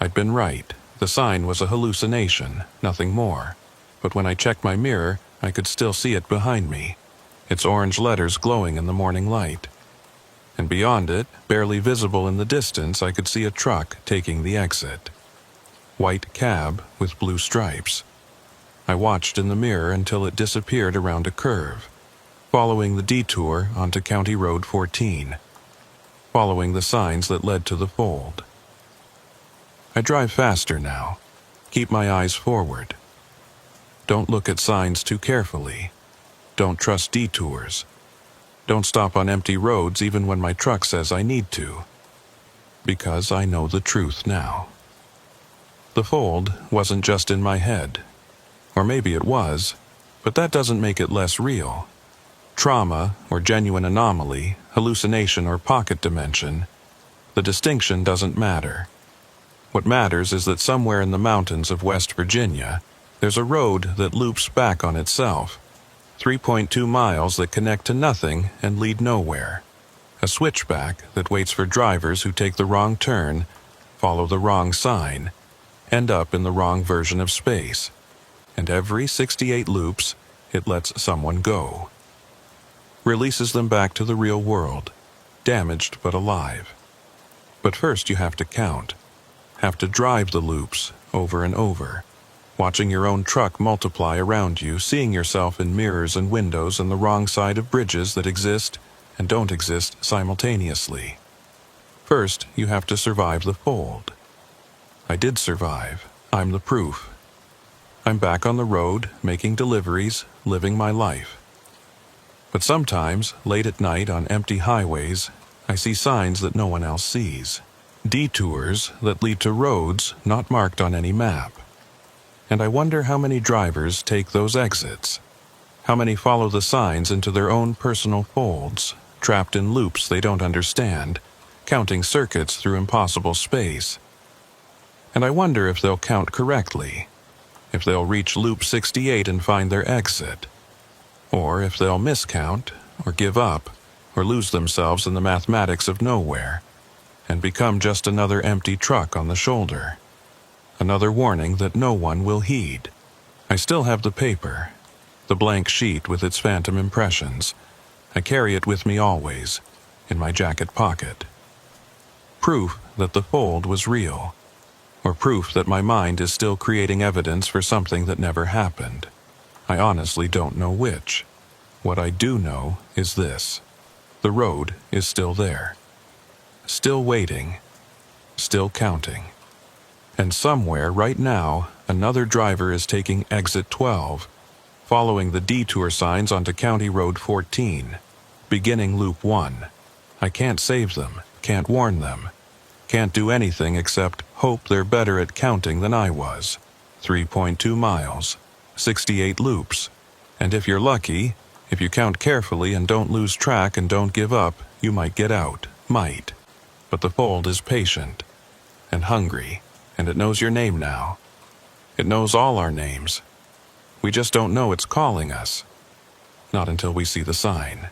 I'd been right. The sign was a hallucination, nothing more. But when I checked my mirror, I could still see it behind me, its orange letters glowing in the morning light. And beyond it, barely visible in the distance, I could see a truck taking the exit. White cab with blue stripes. I watched in the mirror until it disappeared around a curve, following the detour onto County Road 14, following the signs that led to the fold. I drive faster now, keep my eyes forward. Don't look at signs too carefully. Don't trust detours. Don't stop on empty roads even when my truck says I need to. Because I know the truth now. The fold wasn't just in my head. Or maybe it was, but that doesn't make it less real. Trauma or genuine anomaly, hallucination or pocket dimension, the distinction doesn't matter. What matters is that somewhere in the mountains of West Virginia, there's a road that loops back on itself. 3.2 miles that connect to nothing and lead nowhere. A switchback that waits for drivers who take the wrong turn, follow the wrong sign, end up in the wrong version of space. And every 68 loops, it lets someone go. Releases them back to the real world, damaged but alive. But first you have to count. Have to drive the loops over and over, watching your own truck multiply around you, seeing yourself in mirrors and windows on the wrong side of bridges that exist and don't exist simultaneously. First, you have to survive the fold. I did survive. I'm the proof. I'm back on the road, making deliveries, living my life. But sometimes, late at night on empty highways, I see signs that no one else sees. Detours that lead to roads not marked on any map. And I wonder how many drivers take those exits. How many follow the signs into their own personal folds, trapped in loops they don't understand, counting circuits through impossible space. And I wonder if they'll count correctly, if they'll reach loop 68 and find their exit, or if they'll miscount, or give up, or lose themselves in the mathematics of nowhere, and become just another empty truck on the shoulder. Another warning that no one will heed. I still have the paper, the blank sheet with its phantom impressions. I carry it with me always, in my jacket pocket. Proof that the fold was real, or proof that my mind is still creating evidence for something that never happened. I honestly don't know which. What I do know is this: the road is still there. Still waiting, still counting. And somewhere right now, another driver is taking exit 12, following the detour signs onto County Road 14, beginning loop 1. I can't save them, can't warn them, can't do anything except hope they're better at counting than I was. 3.2 miles, 68 loops, and if you're lucky, if you count carefully and don't lose track and don't give up, you might get out, might. But the fold is patient and hungry, and it knows your name now. It knows all our names. We just don't know it's calling us. Not until we see the sign.